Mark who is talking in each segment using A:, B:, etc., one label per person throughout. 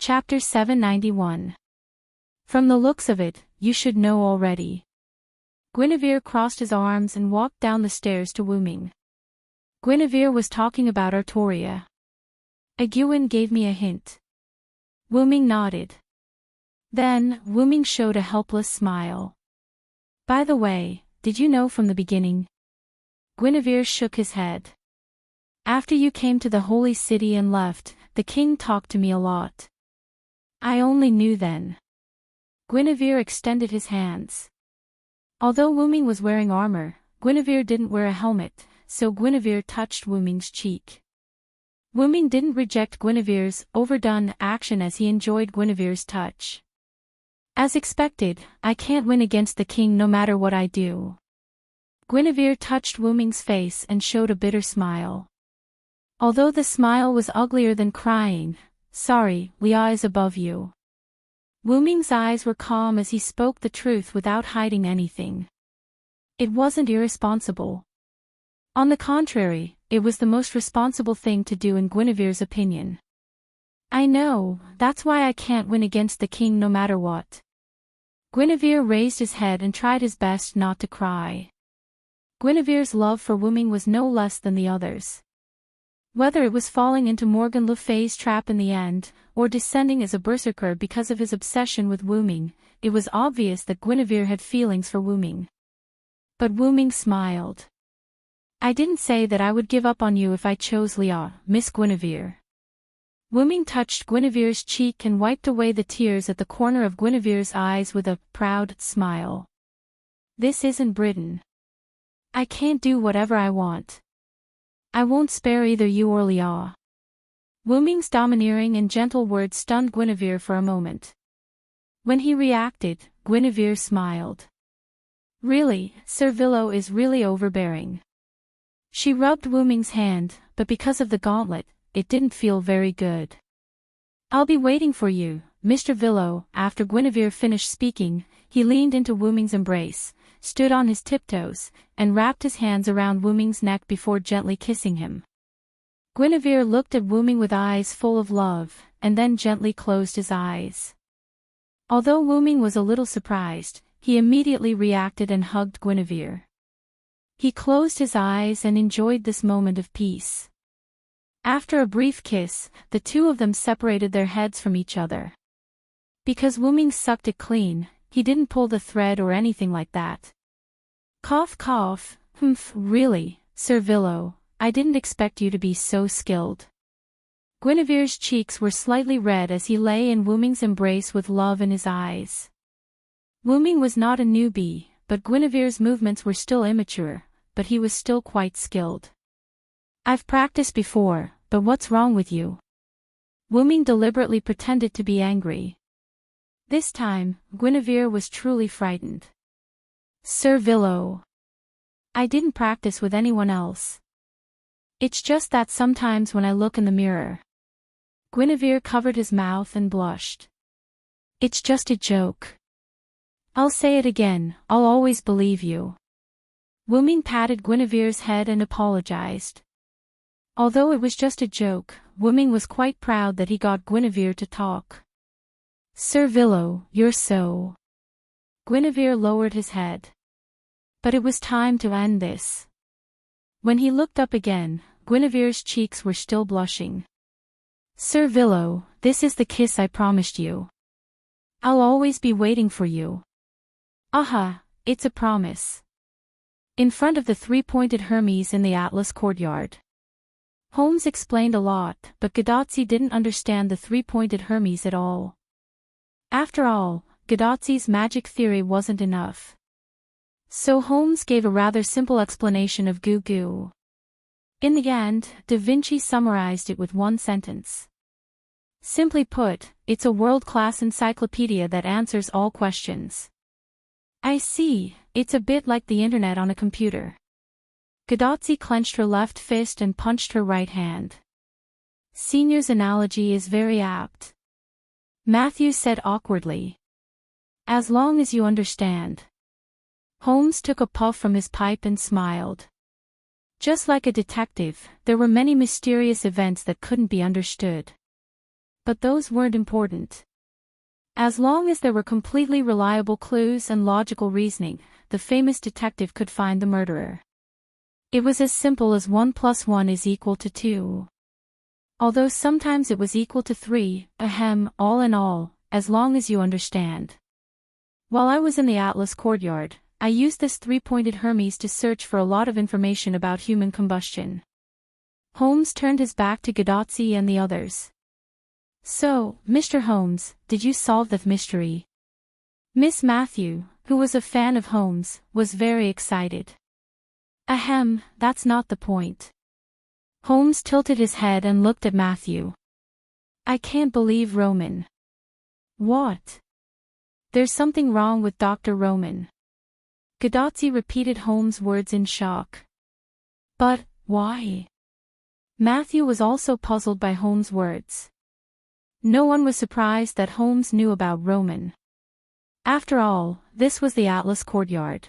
A: Chapter 791. From the looks of it, you should know already. Guinevere crossed his arms and walked down the stairs to Wuming. Guinevere was talking about Artoria. Egwene gave me a hint. Wuming nodded. Then, Wuming showed a helpless smile. By the way, did you know from the beginning? Guinevere shook his head. After you came to the holy city and left, the king talked to me a lot. I only knew then. Guinevere extended his hands. Although Wuming was wearing armor, Guinevere didn't wear a helmet, so Guinevere touched Wuming's cheek. Wuming didn't reject Guinevere's overdone action as he enjoyed Guinevere's touch. As expected, I can't win against the king no matter what I do. Guinevere touched Wuming's face and showed a bitter smile. Although the smile was uglier than crying, sorry, Lia is above you. Wuming's eyes were calm as he spoke the truth without hiding anything. It wasn't irresponsible. On the contrary, it was the most responsible thing to do in Guinevere's opinion. I know, that's why I can't win against the king no matter what. Guinevere raised his head and tried his best not to cry. Guinevere's love for Wuming was no less than the others. Whether it was falling into Morgan Le Fay's trap in the end, or descending as a berserker because of his obsession with Wuming, it was obvious that Guinevere had feelings for Wuming. But Wuming smiled. I didn't say that I would give up on you if I chose Lia, Miss Guinevere. Wuming touched Guinevere's cheek and wiped away the tears at the corner of Guinevere's eyes with a proud smile. This isn't Britain. I can't do whatever I want. I won't spare either you or Lia. Wuming's domineering and gentle words stunned Guinevere for a moment. When he reacted, Guinevere smiled. Really, Sir Villo is really overbearing. She rubbed Wuming's hand, but because of the gauntlet, it didn't feel very good. I'll be waiting for you, Mr. Villo. After Guinevere finished speaking, he leaned into Wuming's embrace, stood on his tiptoes, and wrapped his hands around Wuming's neck before gently kissing him. Guinevere looked at Wuming with eyes full of love, and then gently closed his eyes. Although Wuming was a little surprised, he immediately reacted and hugged Guinevere. He closed his eyes and enjoyed this moment of peace. After a brief kiss, the two of them separated their heads from each other. Because Wuming sucked it clean, he didn't pull the thread or anything like that. Cough cough, really, Sir Villo, I didn't expect you to be so skilled. Guinevere's cheeks were slightly red as he lay in Wuming's embrace with love in his eyes. Wuming was not a newbie, but Guinevere's movements were still immature, but he was still quite skilled. I've practiced before, but what's wrong with you? Wuming deliberately pretended to be angry. This time, Guinevere was truly frightened. Sir Villo. I didn't practice with anyone else. It's just that sometimes when I look in the mirror. Guinevere covered his mouth and blushed. It's just a joke. I'll say it again, I'll always believe you. Wuming patted Guinevere's head and apologized. Although it was just a joke, Wuming was quite proud that he got Guinevere to talk. Sir Villo, you're so... Guinevere lowered his head. But it was time to end this. When he looked up again, Guinevere's cheeks were still blushing. Sir Villo, this is the kiss I promised you. I'll always be waiting for you. Aha, it's a promise. In front of the three-pointed Hermes in the Atlas courtyard. Holmes explained a lot, but Gadotzi didn't understand the three-pointed Hermes at all. After all, Gadotzi's magic theory wasn't enough. So Holmes gave a rather simple explanation of Goo Goo. In the end, Da Vinci summarized it with one sentence. Simply put, it's a world-class encyclopedia that answers all questions. I see, it's a bit like the internet on a computer. Gadotzi clenched her left fist and punched her right hand. Senior's analogy is very apt. Matthew said awkwardly. As long as you understand. Holmes took a puff from his pipe and smiled. Just like a detective, there were many mysterious events that couldn't be understood. But those weren't important. As long as there were completely reliable clues and logical reasoning, the famous detective could find the murderer. It was as simple as 1 + 1 is equal to 2. Although sometimes it was equal to 3, all in all, as long as you understand. While I was in the Atlas courtyard, I used this three-pointed Hermes to search for a lot of information about human combustion. Holmes turned his back to Gadotsi and the others. So, Mr. Holmes, did you solve the mystery? Miss Matthew, who was a fan of Holmes, was very excited. That's not the point. Holmes tilted his head and looked at Matthew. I can't believe Roman. What? There's something wrong with Dr. Roman. Gadotsi repeated Holmes' words in shock. But, why? Matthew was also puzzled by Holmes' words. No one was surprised that Holmes knew about Roman. After all, this was the Atlas courtyard.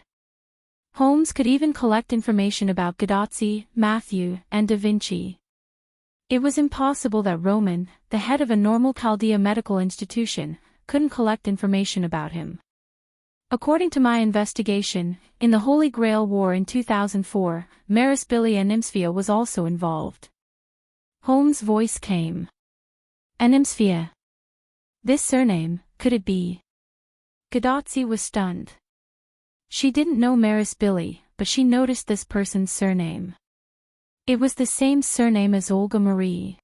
A: Holmes could even collect information about Gadotsi, Matthew, and Da Vinci. It was impossible that Roman, the head of a normal Chaldea medical institution, couldn't collect information about him. According to my investigation, in the Holy Grail War in 2004, Maris Billy Animsphia was also involved. Holmes' voice came. Animsphia. This surname, could it be? Gadotsi was stunned. She didn't know Maris Billy, but she noticed this person's surname. It was the same surname as Olga Marie.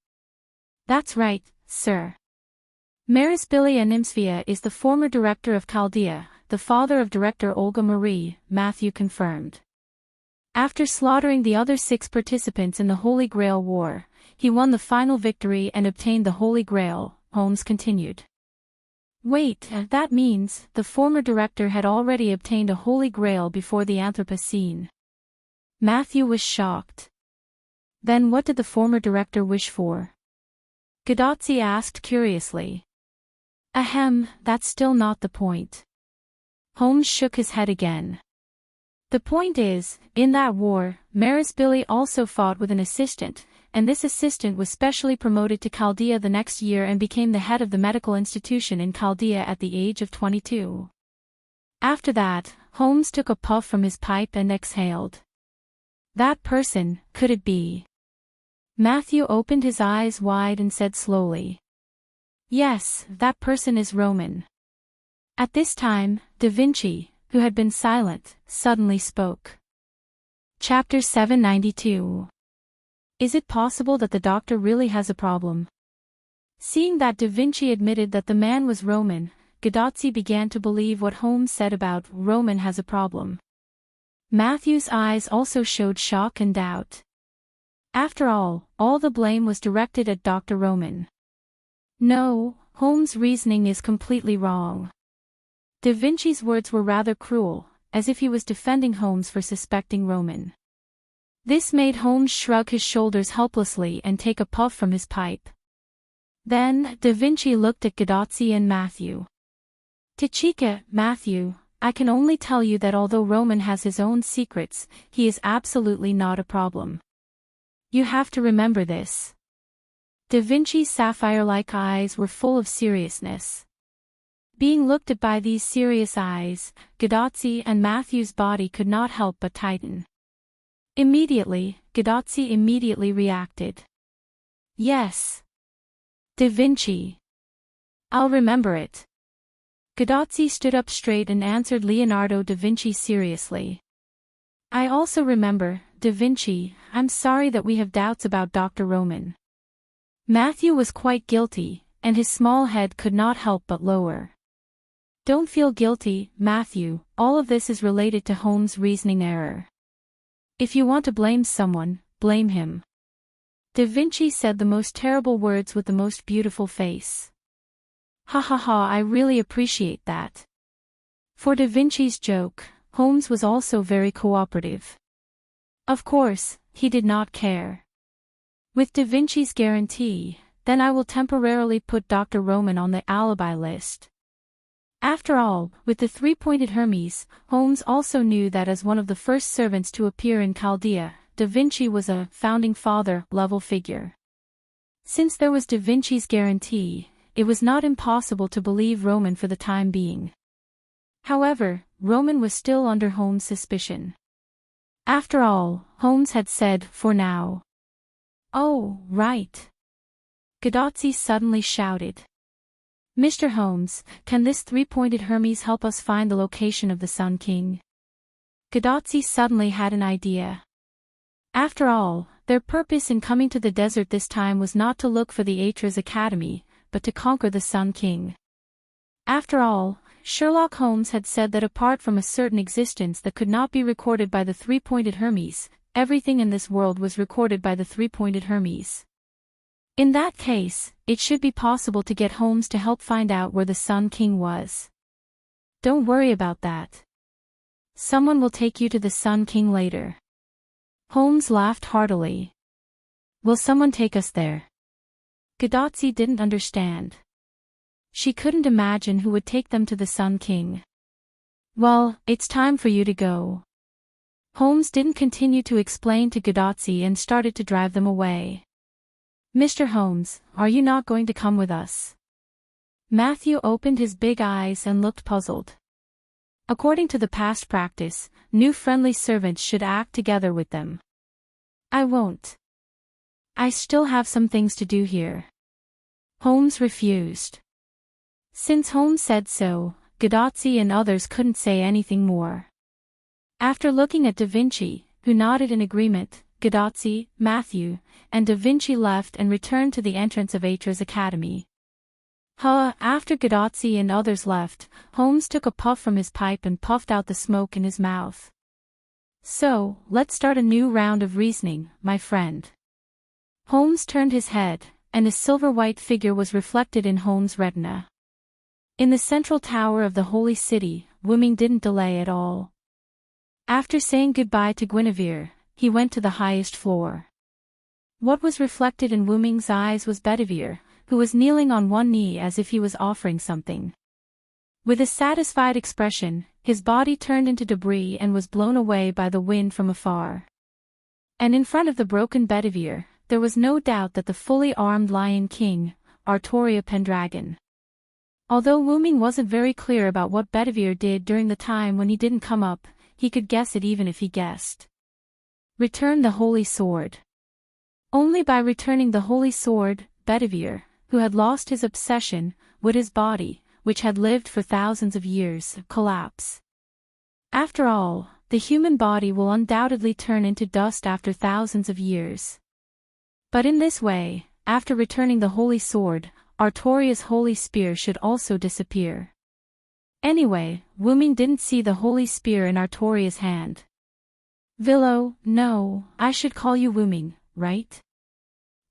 A: That's right, sir. Maris Billy Animsphia is the former director of Chaldea, the father of director Olga Marie, Matthew confirmed. After slaughtering the other 6 participants in the Holy Grail War, he won the final victory and obtained the Holy Grail, Holmes continued. Wait, that means the former director had already obtained a Holy Grail before the Anthropocene. Matthew was shocked. Then what did the former director wish for? Gadotsi asked curiously. That's still not the point. Holmes shook his head again. The point is, in that war, Maris Billy also fought with an assistant, and this assistant was specially promoted to Chaldea the next year and became the head of the medical institution in Chaldea at the age of 22. After that, Holmes took a puff from his pipe and exhaled. That person, could it be? Matthew opened his eyes wide and said slowly. Yes, that person is Roman. At this time, Da Vinci, who had been silent, suddenly spoke. Chapter 792. Is it possible that the doctor really has a problem? Seeing that Da Vinci admitted that the man was Roman, Gadotsi began to believe what Holmes said about Roman has a problem. Matthew's eyes also showed shock and doubt. After all the blame was directed at Dr. Roman. No, Holmes' reasoning is completely wrong. Da Vinci's words were rather cruel, as if he was defending Holmes for suspecting Roman. This made Holmes shrug his shoulders helplessly and take a puff from his pipe. Then, Da Vinci looked at Gadotsi and Matthew. Tachika, Matthew, I can only tell you that although Roman has his own secrets, he is absolutely not a problem. You have to remember this. Da Vinci's sapphire-like eyes were full of seriousness. Being looked at by these serious eyes, Gadotsi and Matthew's body could not help but tighten. Immediately, Gadotsi immediately reacted. Yes. Da Vinci. I'll remember it. Gadotsi stood up straight and answered Leonardo da Vinci seriously. I also remember, Da Vinci. I'm sorry that we have doubts about Dr. Roman. Matthew was quite guilty, and his small head could not help but lower. Don't feel guilty, Matthew, all of this is related to Holmes' reasoning error. If you want to blame someone, blame him. Da Vinci said the most terrible words with the most beautiful face. Ha ha ha, I really appreciate that. For Da Vinci's joke, Holmes was also very cooperative. Of course, he did not care. With Da Vinci's guarantee, then I will temporarily put Dr. Roman on the alibi list. After all, with the three-pointed Hermes, Holmes also knew that as one of the first servants to appear in Chaldea, Da Vinci was a founding father level figure. Since there was Da Vinci's guarantee, it was not impossible to believe Roman for the time being. However, Roman was still under Holmes' suspicion. After all, Holmes had said, for now. "Oh, right." Gadotzi suddenly shouted. "Mr. Holmes, can this three-pointed Hermes help us find the location of the Sun King?" Gadotzi suddenly had an idea. After all, their purpose in coming to the desert this time was not to look for the Atras Academy, but to conquer the Sun King. After all, Sherlock Holmes had said that apart from a certain existence that could not be recorded by the three-pointed Hermes, everything in this world was recorded by the three-pointed Hermes. In that case, it should be possible to get Holmes to help find out where the Sun King was. "Don't worry about that. Someone will take you to the Sun King later." Holmes laughed heartily. "Will someone take us there?" Gadotzi didn't understand. She couldn't imagine who would take them to the Sun King. "Well, it's time for you to go." Holmes didn't continue to explain to Gadotzi and started to drive them away. "Mr. Holmes, are you not going to come with us?" Matthew opened his big eyes and looked puzzled. According to the past practice, new friendly servants should act together with them. "I won't. I still have some things to do here." Holmes refused. Since Holmes said so, Gadotzi and others couldn't say anything more. After looking at Da Vinci, who nodded in agreement, Gadotzi, Matthew, and Da Vinci left and returned to the entrance of Atras Academy. After Gadotzi and others left, Holmes took a puff from his pipe and puffed out the smoke in his mouth. "So, let's start a new round of reasoning, my friend." Holmes turned his head, and a silver-white figure was reflected in Holmes' retina. In the central tower of the Holy City, Wuming didn't delay at all. After saying goodbye to Guinevere, he went to the highest floor. What was reflected in Wuming's eyes was Bedivere, who was kneeling on one knee as if he was offering something. With a satisfied expression, his body turned into debris and was blown away by the wind from afar. And in front of the broken Bedivere, there was no doubt that the fully armed Lion King, Artoria Pendragon. Although Wuming wasn't very clear about what Bedivere did during the time when he didn't come up, he could guess it even if he guessed. Return the Holy Sword. Only by returning the Holy Sword, Bedivere, who had lost his obsession, would his body, which had lived for thousands of years, collapse. After all, the human body will undoubtedly turn into dust after thousands of years. But in this way, after returning the Holy Sword, Artoria's holy spear should also disappear. Anyway, Wuming didn't see the holy spear in Artoria's hand. "Villo, no, I should call you Wuming, right?"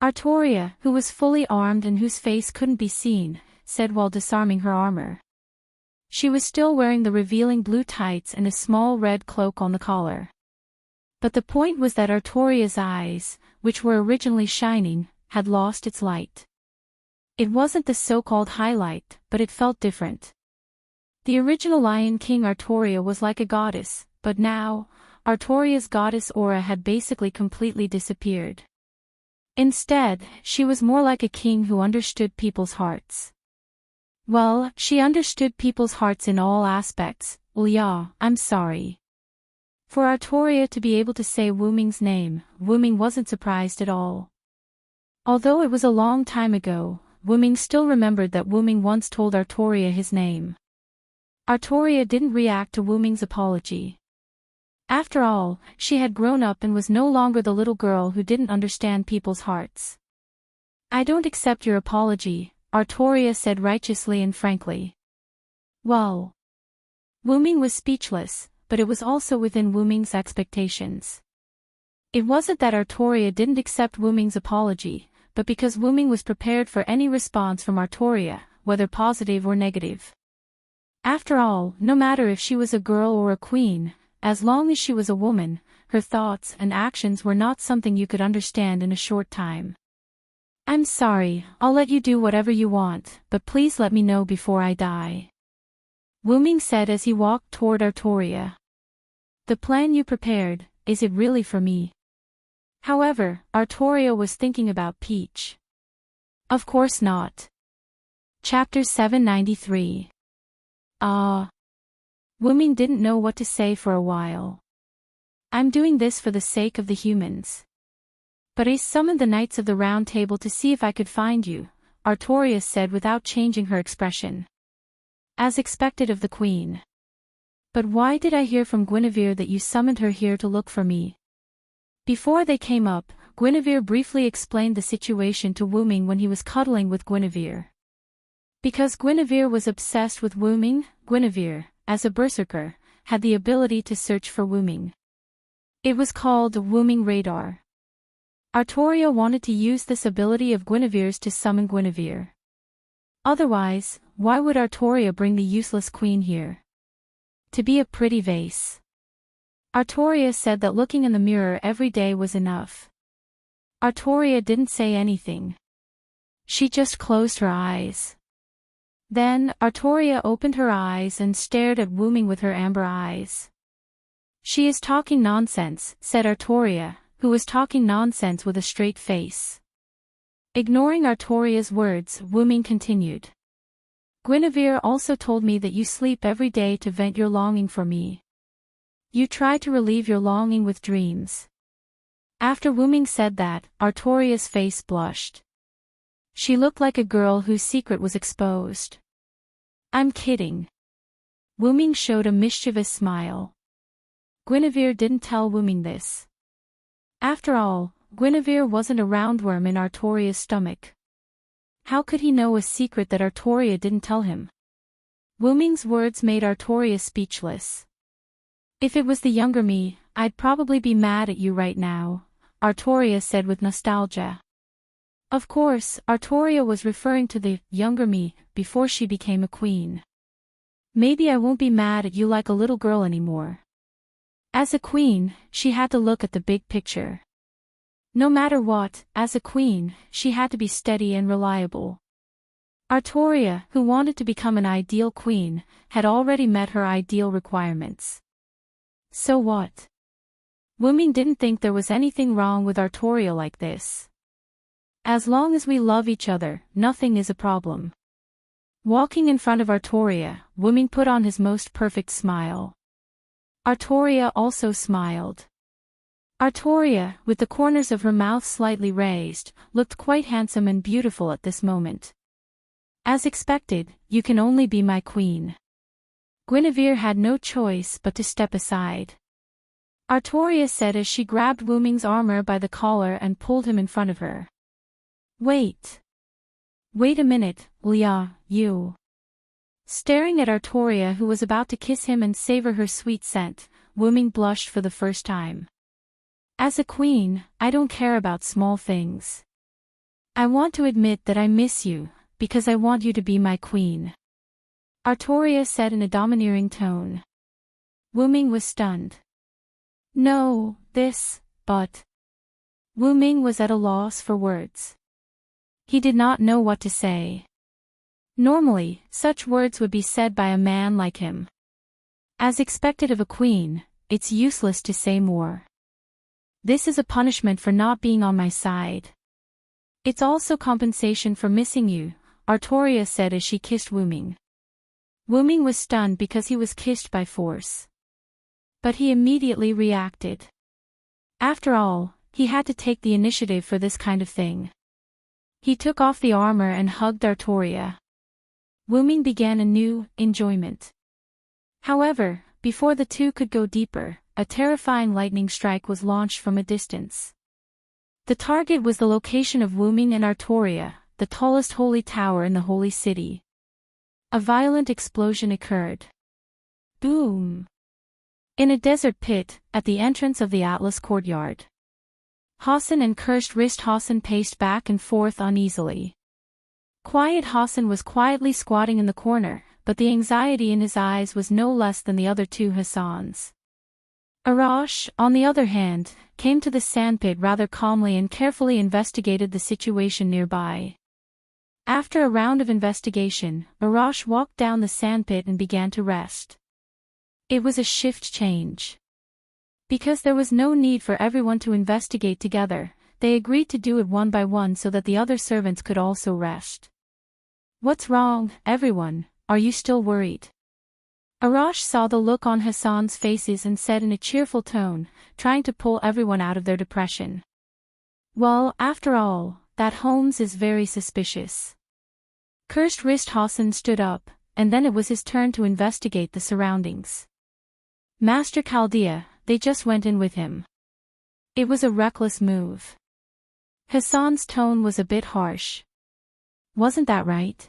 A: Artoria, who was fully armed and whose face couldn't be seen, said while disarming her armor. She was still wearing the revealing blue tights and a small red cloak on the collar. But the point was that Artoria's eyes, which were originally shining, had lost its light. It wasn't the so-called highlight, but it felt different. The original Lion King Artoria was like a goddess, but now, Artoria's goddess aura had basically completely disappeared. Instead, she was more like a king who understood people's hearts. Well, she understood people's hearts in all aspects. Well, yeah, I'm sorry. For Artoria to be able to say Wuming's name, Wuming wasn't surprised at all. Although it was a long time ago, Wuming still remembered that Wuming once told Artoria his name. Artoria didn't react to Wuming's apology. After all, she had grown up and was no longer the little girl who didn't understand people's hearts. "I don't accept your apology," Artoria said righteously and frankly. Well. Wuming was speechless, but it was also within Wuming's expectations. It wasn't that Artoria didn't accept Wuming's apology, but because Wuming was prepared for any response from Artoria, whether positive or negative. After all, no matter if she was a girl or a queen, as long as she was a woman, her thoughts and actions were not something you could understand in a short time. "I'm sorry, I'll let you do whatever you want, but please let me know before I die," Wuming said as he walked toward Artoria. "The plan you prepared, is it really for me?" However, Artoria was thinking about Peach. Of course not. Chapter 793. Wuming didn't know what to say for a while. I'm doing this for the sake of the humans. But I summoned the Knights of the Round Table to see if I could find you, Artorias said without changing her expression. As expected of the Queen. But why did I hear from Guinevere that you summoned her here to look for me? Before they came up, Guinevere briefly explained the situation to Wuming when he was cuddling with Guinevere. Because Guinevere was obsessed with Wuming, Guinevere, as a berserker, had the ability to search for Wuming. It was called a Wuming radar. Artoria wanted to use this ability of Guinevere's to summon Guinevere. Otherwise, why would Artoria bring the useless queen here? To be a pretty vase. Artoria said that looking in the mirror every day was enough. Artoria didn't say anything. She just closed her eyes. Then, Artoria opened her eyes and stared at Wuming with her amber eyes. She is talking nonsense, said Artoria, who was talking nonsense with a straight face. Ignoring Artoria's words, Wuming continued. Guinevere also told me that you sleep every day to vent your longing for me. You try to relieve your longing with dreams. After Wuming said that, Artoria's face blushed. She looked like a girl whose secret was exposed. I'm kidding. Wuming showed a mischievous smile. Guinevere didn't tell Wuming this. After all, Guinevere wasn't a roundworm in Artoria's stomach. How could he know a secret that Artoria didn't tell him? Wuming's words made Artoria speechless. If it was the younger me, I'd probably be mad at you right now, Artoria said with nostalgia. Of course, Artoria was referring to the younger me before she became a queen. Maybe I won't be mad at you like a little girl anymore. As a queen, she had to look at the big picture. No matter what, as a queen, she had to be steady and reliable. Artoria, who wanted to become an ideal queen, had already met her ideal requirements. So what? Wuming didn't think there was anything wrong with Artoria like this. As long as we love each other, nothing is a problem. Walking in front of Artoria, Wuming put on his most perfect smile. Artoria also smiled. Artoria, with the corners of her mouth slightly raised, looked quite handsome and beautiful at this moment. As expected, you can only be my queen. Guinevere had no choice but to step aside. Artoria said as she grabbed Wuming's armor by the collar and pulled him in front of her. Wait. Wait a minute, Leah, you. Staring at Artoria who was about to kiss him and savor her sweet scent, Wuming blushed for the first time. As a queen, I don't care about small things. I want to admit that I miss you, because I want you to be my queen. Artoria said in a domineering tone. Wuming was stunned. No, but... Wuming was at a loss for words. He did not know what to say. Normally, such words would be said by a man like him. As expected of a queen, it's useless to say more. This is a punishment for not being on my side. It's also compensation for missing you, Artoria said as she kissed Wuming. Wuming was stunned because he was kissed by force. But he immediately reacted. After all, he had to take the initiative for this kind of thing. He took off the armor and hugged Artoria. Wuming began a new enjoyment. However, before the two could go deeper, a terrifying lightning strike was launched from a distance. The target was the location of Wuming and Artoria, the tallest holy tower in the holy city. A violent explosion occurred. Boom! In a desert pit, at the entrance of the Atlas courtyard. Hassan and cursed wrist Hassan paced back and forth uneasily. Quiet Hassan was quietly squatting in the corner, but the anxiety in his eyes was no less than the other two Hassans. Arash, on the other hand, came to the sandpit rather calmly and carefully investigated the situation nearby. After a round of investigation, Arash walked down the sandpit and began to rest. It was a shift change. Because there was no need for everyone to investigate together, they agreed to do it one by one so that the other servants could also rest. "What's wrong, everyone? Are you still worried?" Arash saw the look on Hassan's faces and said in a cheerful tone, trying to pull everyone out of their depression. "Well, after all, that Holmes is very suspicious." Cursed wrist Hassan stood up, and then it was his turn to investigate the surroundings. Master Chaldea, they just went in with him. It was a reckless move. Hassan's tone was a bit harsh. Wasn't that right?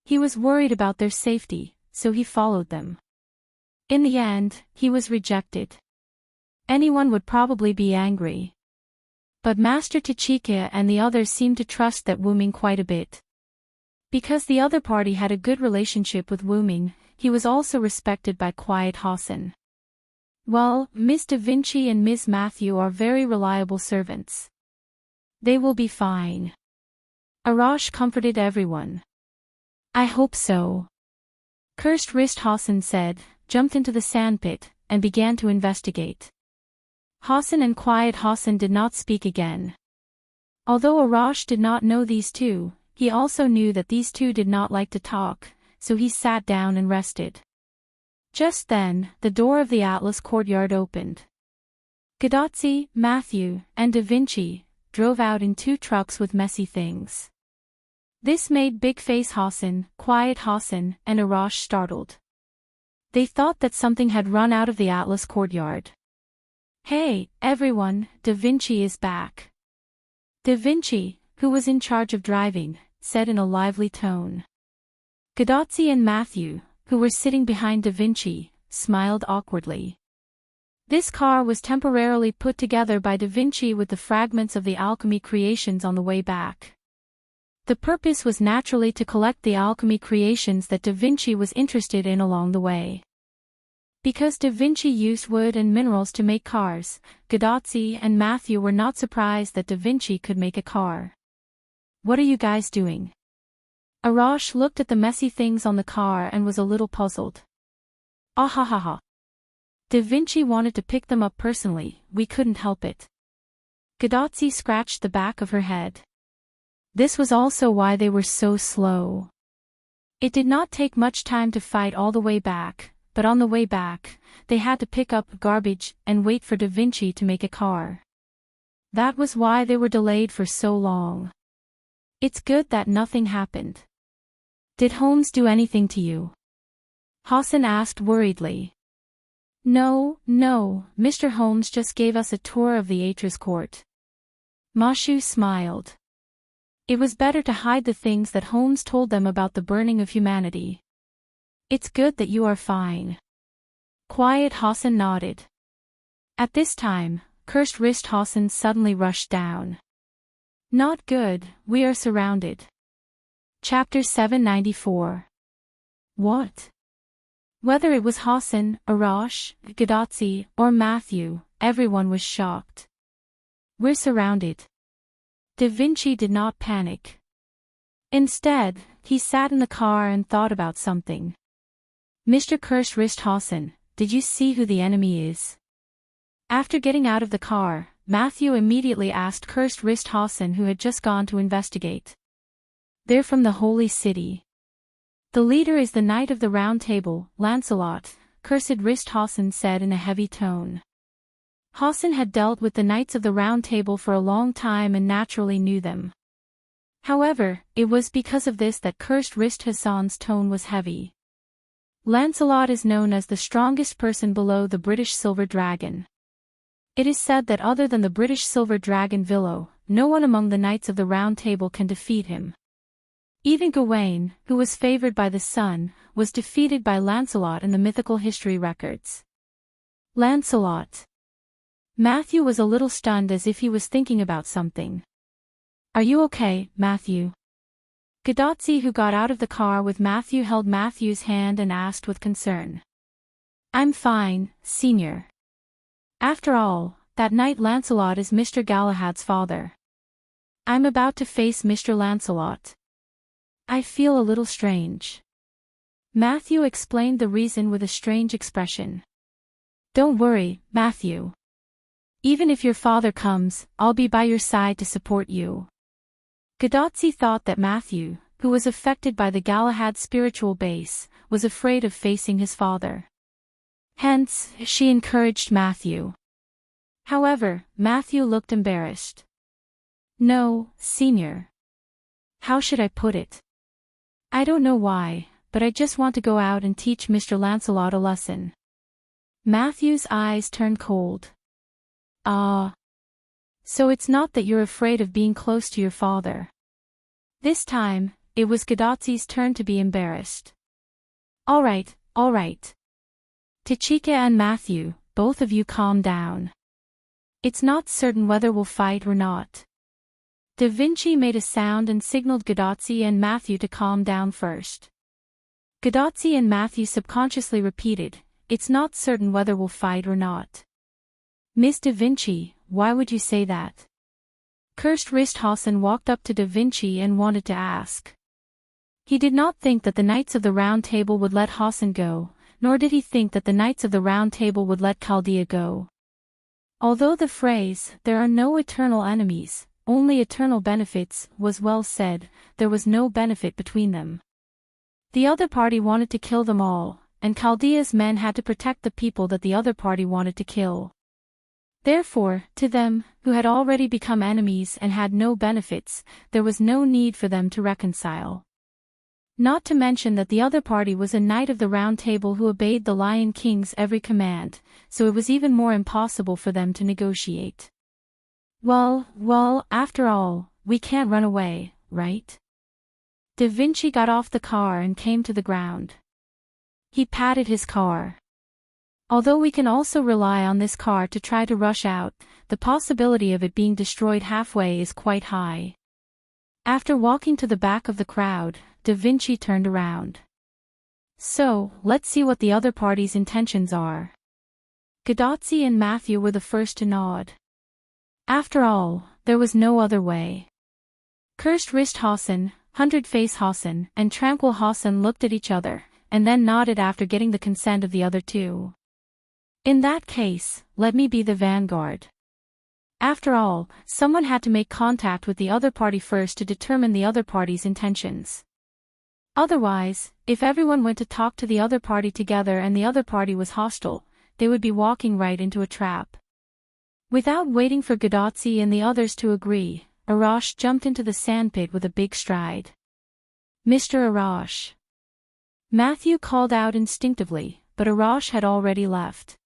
A: He was worried about their safety, so he followed them. In the end, he was rejected. Anyone would probably be angry. But Master Tachika and the others seemed to trust that Wu Ming quite a bit. Because the other party had a good relationship with Wu Ming, he was also respected by Quiet Hassan. "Well, Miss Da Vinci and Miss Matthew are very reliable servants. They will be fine." Arash comforted everyone. "I hope so." Cursed wrist Hassan said, jumped into the sandpit, and began to investigate. Hassan and Quiet Hassan did not speak again. Although Arash did not know these two, he also knew that these two did not like to talk, so he sat down and rested. Just then, the door of the Atlas courtyard opened. Gadotzi, Matthew, and Da Vinci drove out in 2 trucks with messy things. This made Big Face Hassan, Quiet Hassan, and Arash startled. They thought that something had run out of the Atlas courtyard. "Hey, everyone, Da Vinci is back." Da Vinci, who was in charge of driving, said in a lively tone. Gadotzi and Matthew, who were sitting behind Da Vinci, smiled awkwardly. This car was temporarily put together by Da Vinci with the fragments of the alchemy creations on the way back. The purpose was naturally to collect the alchemy creations that Da Vinci was interested in along the way. Because Da Vinci used wood and minerals to make cars, Gadotzi and Matthew were not surprised that Da Vinci could make a car. "What are you guys doing?" Arash looked at the messy things on the car and was a little puzzled. "Ah. Da Vinci wanted to pick them up personally, we couldn't help it." Gadotzi scratched the back of her head. This was also why they were so slow. It did not take much time to fight all the way back, but on the way back, they had to pick up garbage and wait for Da Vinci to make a car. That was why they were delayed for so long. "It's good that nothing happened. Did Holmes do anything to you?" Hassan asked worriedly. No, Mr. Holmes just gave us a tour of the Atras court." Mashu smiled. It was better to hide the things that Holmes told them about the burning of humanity. "It's good that you are fine." Quiet Hassan nodded. At this time, Cursed Wrist Hassan suddenly rushed down. "Not good, we are surrounded." Chapter 794. What? Whether it was Hassan, Arash, Gadotzi, or Matthew, everyone was shocked. "We're surrounded." Da Vinci did not panic. Instead, he sat in the car and thought about something. "Mr. Cursed Wrist Hassan, did you see who the enemy is?" After getting out of the car, Matthew immediately asked Cursed Wrist Hassan, who had just gone to investigate. "They're from the Holy City. The leader is the Knight of the Round Table, Lancelot," Cursed Wrist Hassan said in a heavy tone. Hassan had dealt with the Knights of the Round Table for a long time and naturally knew them. However, it was because of this that Cursed Wrist Hassan's tone was heavy. Lancelot is known as the strongest person below the British Silver Dragon. It is said that other than the British Silver Dragon Villo, no one among the Knights of the Round Table can defeat him. Even Gawain, who was favored by the sun, was defeated by Lancelot in the mythical history records. Lancelot. Matthew was a little stunned, as if he was thinking about something. "Are you okay, Matthew?" Gadotzi, who got out of the car with Matthew, held Matthew's hand and asked with concern. "I'm fine, Senior. After all, that knight Lancelot is Mr. Galahad's father. I'm about to face Mr. Lancelot. I feel a little strange." Matthew explained the reason with a strange expression. "Don't worry, Matthew. Even if your father comes, I'll be by your side to support you. Gadotsi thought that Matthew, who was affected by the Galahad spiritual base, was afraid of facing his father. Hence, she encouraged Matthew. However, Matthew looked embarrassed. No, Senior. How should I put it? I don't know why, but I just want to go out and teach Mr. Lancelot a lesson. Matthew's eyes turned cold. Ah. So it's not that you're afraid of being close to your father. This time, it was Gadotsi's turn to be embarrassed. All right. Tachika and Matthew, both of you calm down. It's not certain whether we'll fight or not. Da Vinci made a sound and signaled Gadotsi and Matthew to calm down first. Gadotsi and Matthew subconsciously repeated, it's not certain whether we'll fight or not. Miss Da Vinci, why would you say that? Cursed Risthausen walked up to Da Vinci and wanted to ask. He did not think that the Knights of the Round Table would let Hausen go, nor did he think that the Knights of the Round Table would let Chaldea go. Although the phrase, there are no eternal enemies, only eternal benefits, was well said, there was no benefit between them. The other party wanted to kill them all, and Chaldea's men had to protect the people that the other party wanted to kill. Therefore, to them, who had already become enemies and had no benefits, there was no need for them to reconcile. Not to mention that the other party was a Knight of the Round Table who obeyed the Lion King's every command, so it was even more impossible for them to negotiate. Well, after all, we can't run away, right? Da Vinci got off the car and came to the ground. He patted his car. Although we can also rely on this car to try to rush out, the possibility of it being destroyed halfway is quite high. After walking to the back of the crowd, Da Vinci turned around. So, let's see what the other party's intentions are. Gadotsi and Matthew were the first to nod. After all, there was no other way. Cursed Risthausen, Hundred-Face Hausen, and Tranquil Hausen looked at each other, and then nodded after getting the consent of the other two. In that case, let me be the vanguard. After all, someone had to make contact with the other party first to determine the other party's intentions. Otherwise, if everyone went to talk to the other party together and the other party was hostile, they would be walking right into a trap. Without waiting for Gadotsi and the others to agree, Arash jumped into the sandpit with a big stride. Mr. Arash. Matthew called out instinctively, but Arash had already left.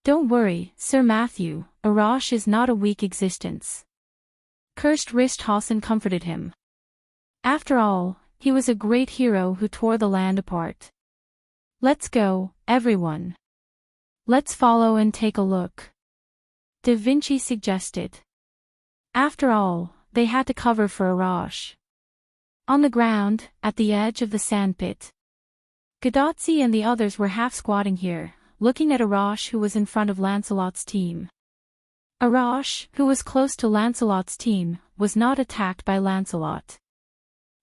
A: Don't worry, Sir Matthew, Arash is not a weak existence. Cursed Risthausen comforted him. After all, he was a great hero who tore the land apart. Let's go, everyone. Let's follow and take a look. Da Vinci suggested. After all, they had to cover for Arash. On the ground, at the edge of the sandpit. Gadotsi and the others were half squatting here, looking at Arash who was in front of Lancelot's team. Arash, who was close to Lancelot's team, was not attacked by Lancelot.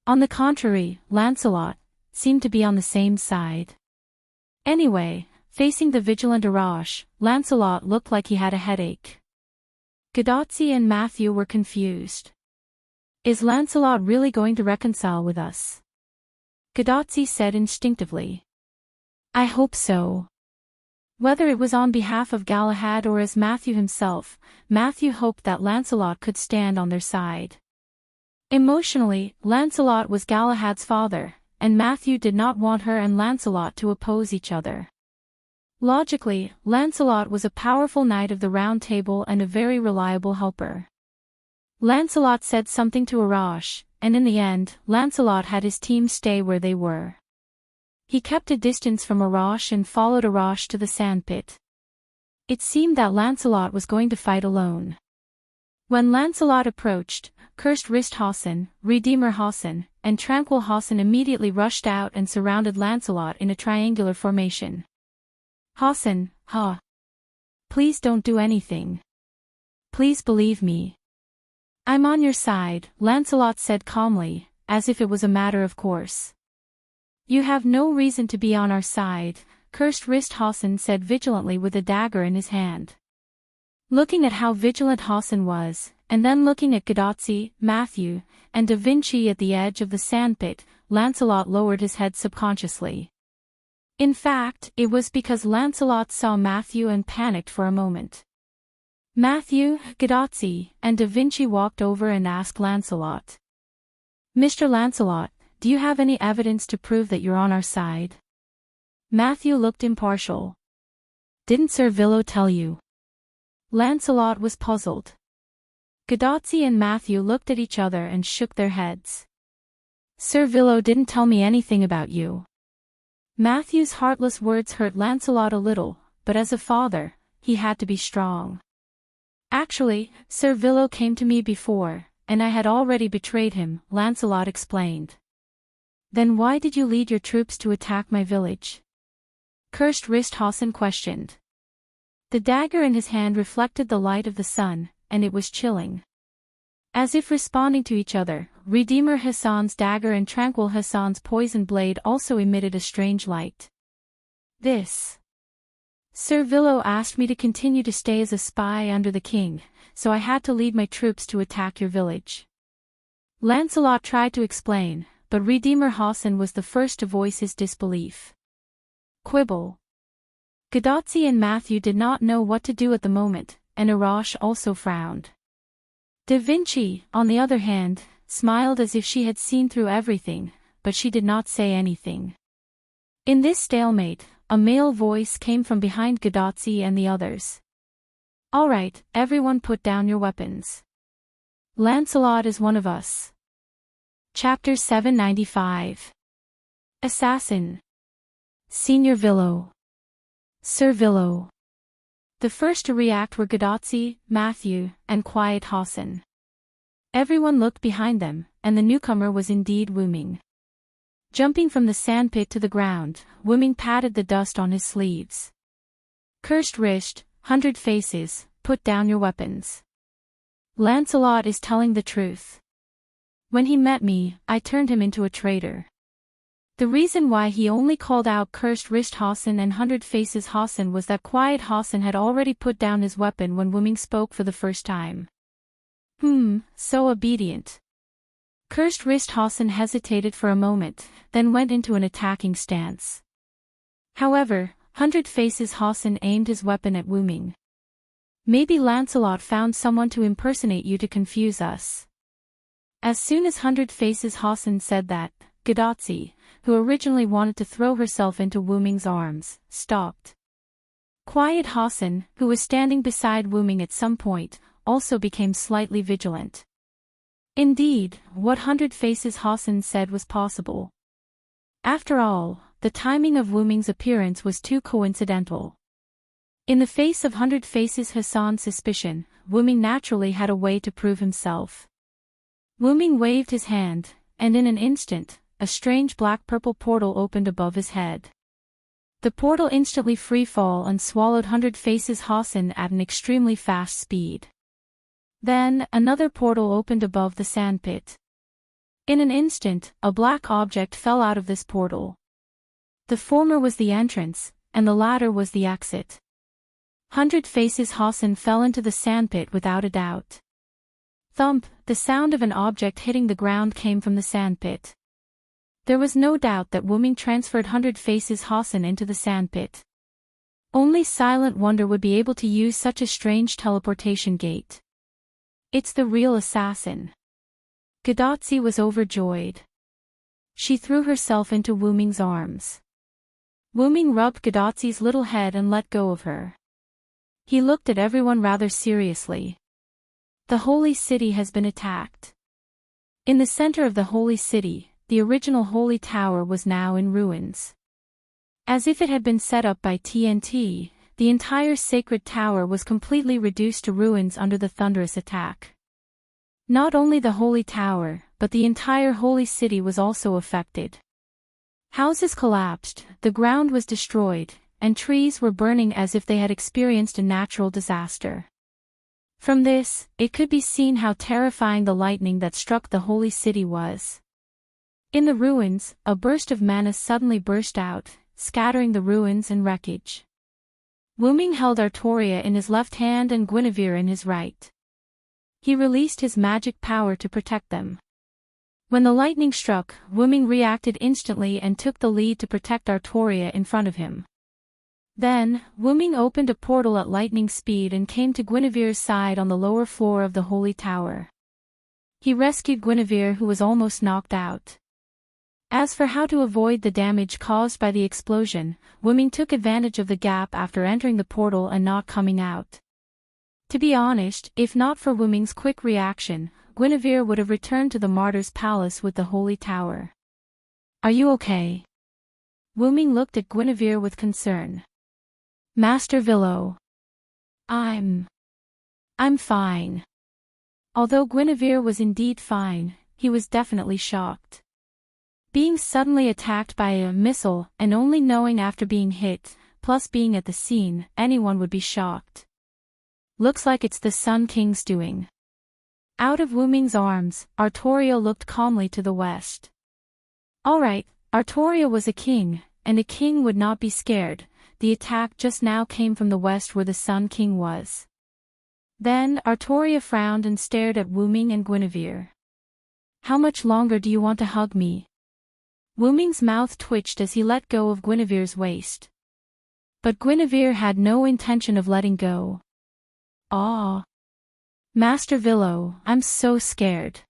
A: On the contrary, Lancelot seemed to be on the same side. Anyway, facing the vigilant Arash, Lancelot looked like he had a headache. Gadotsi and Matthew were confused. Is Lancelot really going to reconcile with us? Gadotsi said instinctively. I hope so. Whether it was on behalf of Galahad or as Matthew himself, Matthew hoped that Lancelot could stand on their side. Emotionally, Lancelot was Galahad's father, and Matthew did not want her and Lancelot to oppose each other. Logically, Lancelot was a powerful Knight of the Round Table and a very reliable helper. Lancelot said something to Arash, and in the end, Lancelot had his team stay where they were. He kept a distance from Arash and followed Arash to the sandpit. It seemed that Lancelot was going to fight alone. When Lancelot approached, Cursed Risthausen, Redeemer Hausen, and Tranquil Hausen immediately rushed out and surrounded Lancelot in a triangular formation. Hausen, please don't do anything. Please believe me. I'm on your side, Lancelot said calmly, as if it was a matter of course. You have no reason to be on our side, Cursed Risthausen said vigilantly with a dagger in his hand. Looking at how vigilant Hassan was, and then looking at Gadazzi, Matthew, and Da Vinci at the edge of the sandpit, Lancelot lowered his head subconsciously. In fact, it was because Lancelot saw Matthew and panicked for a moment. Matthew, Gadazzi, and Da Vinci walked over and asked Lancelot. "Mr. Lancelot, do you have any evidence to prove that you're on our side?" Matthew looked impartial. "Didn't Servillo tell you?" Lancelot was puzzled. Gadazzi and Matthew looked at each other and shook their heads. "Servillo didn't tell me anything about you." Matthew's heartless words hurt Lancelot a little, but as a father, he had to be strong. "Actually, Servillo came to me before, and I had already betrayed him," Lancelot explained. "Then why did you lead your troops to attack my village?" Cursed wrist Hassan questioned. The dagger in his hand reflected the light of the sun, and it was chilling. As if responding to each other, Redeemer Hassan's dagger and Tranquil Hassan's poison blade also emitted a strange light. "This. Servillo asked me to continue to stay as a spy under the king, so I had to lead my troops to attack your village." Lancelot tried to explain, but Redeemer Hassan was the first to voice his disbelief. Quibble. Gadazzi and Matthew did not know what to do at the moment, and Arash also frowned. Da Vinci, on the other hand, smiled as if she had seen through everything, but she did not say anything. In this stalemate, a male voice came from behind Gadazzi and the others. "All right, everyone put down your weapons. Lancelot is one of us." Chapter 795. Assassin. Senior Villo. Servillo. The first to react were Gadazzi, Matthew, and quiet Hassan. Everyone looked behind them, and the newcomer was indeed Wuming. Jumping from the sandpit to the ground, Wuming patted the dust on his sleeves. "Cursed wrist, 100 faces, put down your weapons. Lancelot is telling the truth. When he met me, I turned him into a traitor." The reason why he only called out Cursed Wrist Hassan and 100 Faces Hassan was that Quiet Hassan had already put down his weapon when Wuming spoke for the first time. So obedient. Cursed Wrist Hassan hesitated for a moment, then went into an attacking stance. However, 100 Faces Hassan aimed his weapon at Wuming. "Maybe Lancelot found someone to impersonate you to confuse us." As soon as 100 Faces Hassan said that, Gadazzi, who originally wanted to throw herself into Wuming's arms, stopped. Quiet Hassan, who was standing beside Wuming at some point, also became slightly vigilant. Indeed, what 100 Faces Hassan said was possible. After all, the timing of Wuming's appearance was too coincidental. In the face of 100 Faces Hassan's suspicion, Wuming naturally had a way to prove himself. Wuming waved his hand, and in an instant, a strange black-purple portal opened above his head. The portal instantly free-fall and swallowed 100 Faces Hassan at an extremely fast speed. Then, another portal opened above the sandpit. In an instant, a black object fell out of this portal. The former was the entrance, and the latter was the exit. 100 Faces Hassan fell into the sandpit without a doubt. Thump, the sound of an object hitting the ground came from the sandpit. There was no doubt that Wuming transferred 100 Faces Hassan into the sandpit. Only Silent Wonder would be able to use such a strange teleportation gate. "It's the real assassin." Gadazzi was overjoyed. She threw herself into Wuming's arms. Wuming rubbed Gadazzi's little head and let go of her. He looked at everyone rather seriously. "The holy city has been attacked." In the center of the holy city, the original holy tower was now in ruins. As if it had been set up by TNT, the entire sacred tower was completely reduced to ruins under the thunderous attack. Not only the holy tower, but the entire holy city was also affected. Houses collapsed, the ground was destroyed, and trees were burning as if they had experienced a natural disaster. From this, it could be seen how terrifying the lightning that struck the holy city was. In the ruins, a burst of mana suddenly burst out, scattering the ruins and wreckage. Wuming held Artoria in his left hand and Guinevere in his right. He released his magic power to protect them. When the lightning struck, Wuming reacted instantly and took the lead to protect Artoria in front of him. Then, Wuming opened a portal at lightning speed and came to Guinevere's side on the lower floor of the Holy Tower. He rescued Guinevere, who was almost knocked out. As for how to avoid the damage caused by the explosion, Wuming took advantage of the gap after entering the portal and not coming out. To be honest, if not for Wuming's quick reaction, Guinevere would have returned to the Martyr's Palace with the Holy Tower. "Are you okay?" Wuming looked at Guinevere with concern. "Master Villo. I'm fine." Although Guinevere was indeed fine, he was definitely shocked. Being suddenly attacked by a missile and only knowing after being hit, plus being at the scene, anyone would be shocked. "Looks like it's the Sun King's doing." Out of Wuming's arms, Artoria looked calmly to the west. All right, Artoria was a king, and a king would not be scared. The attack just now came from the west where the Sun King was. Then Artoria frowned and stared at Wuming and Guinevere. "How much longer do you want to hug me?" Wuming's mouth twitched as he let go of Guinevere's waist. But Guinevere had no intention of letting go. "Ah, Master Villo, I'm so scared."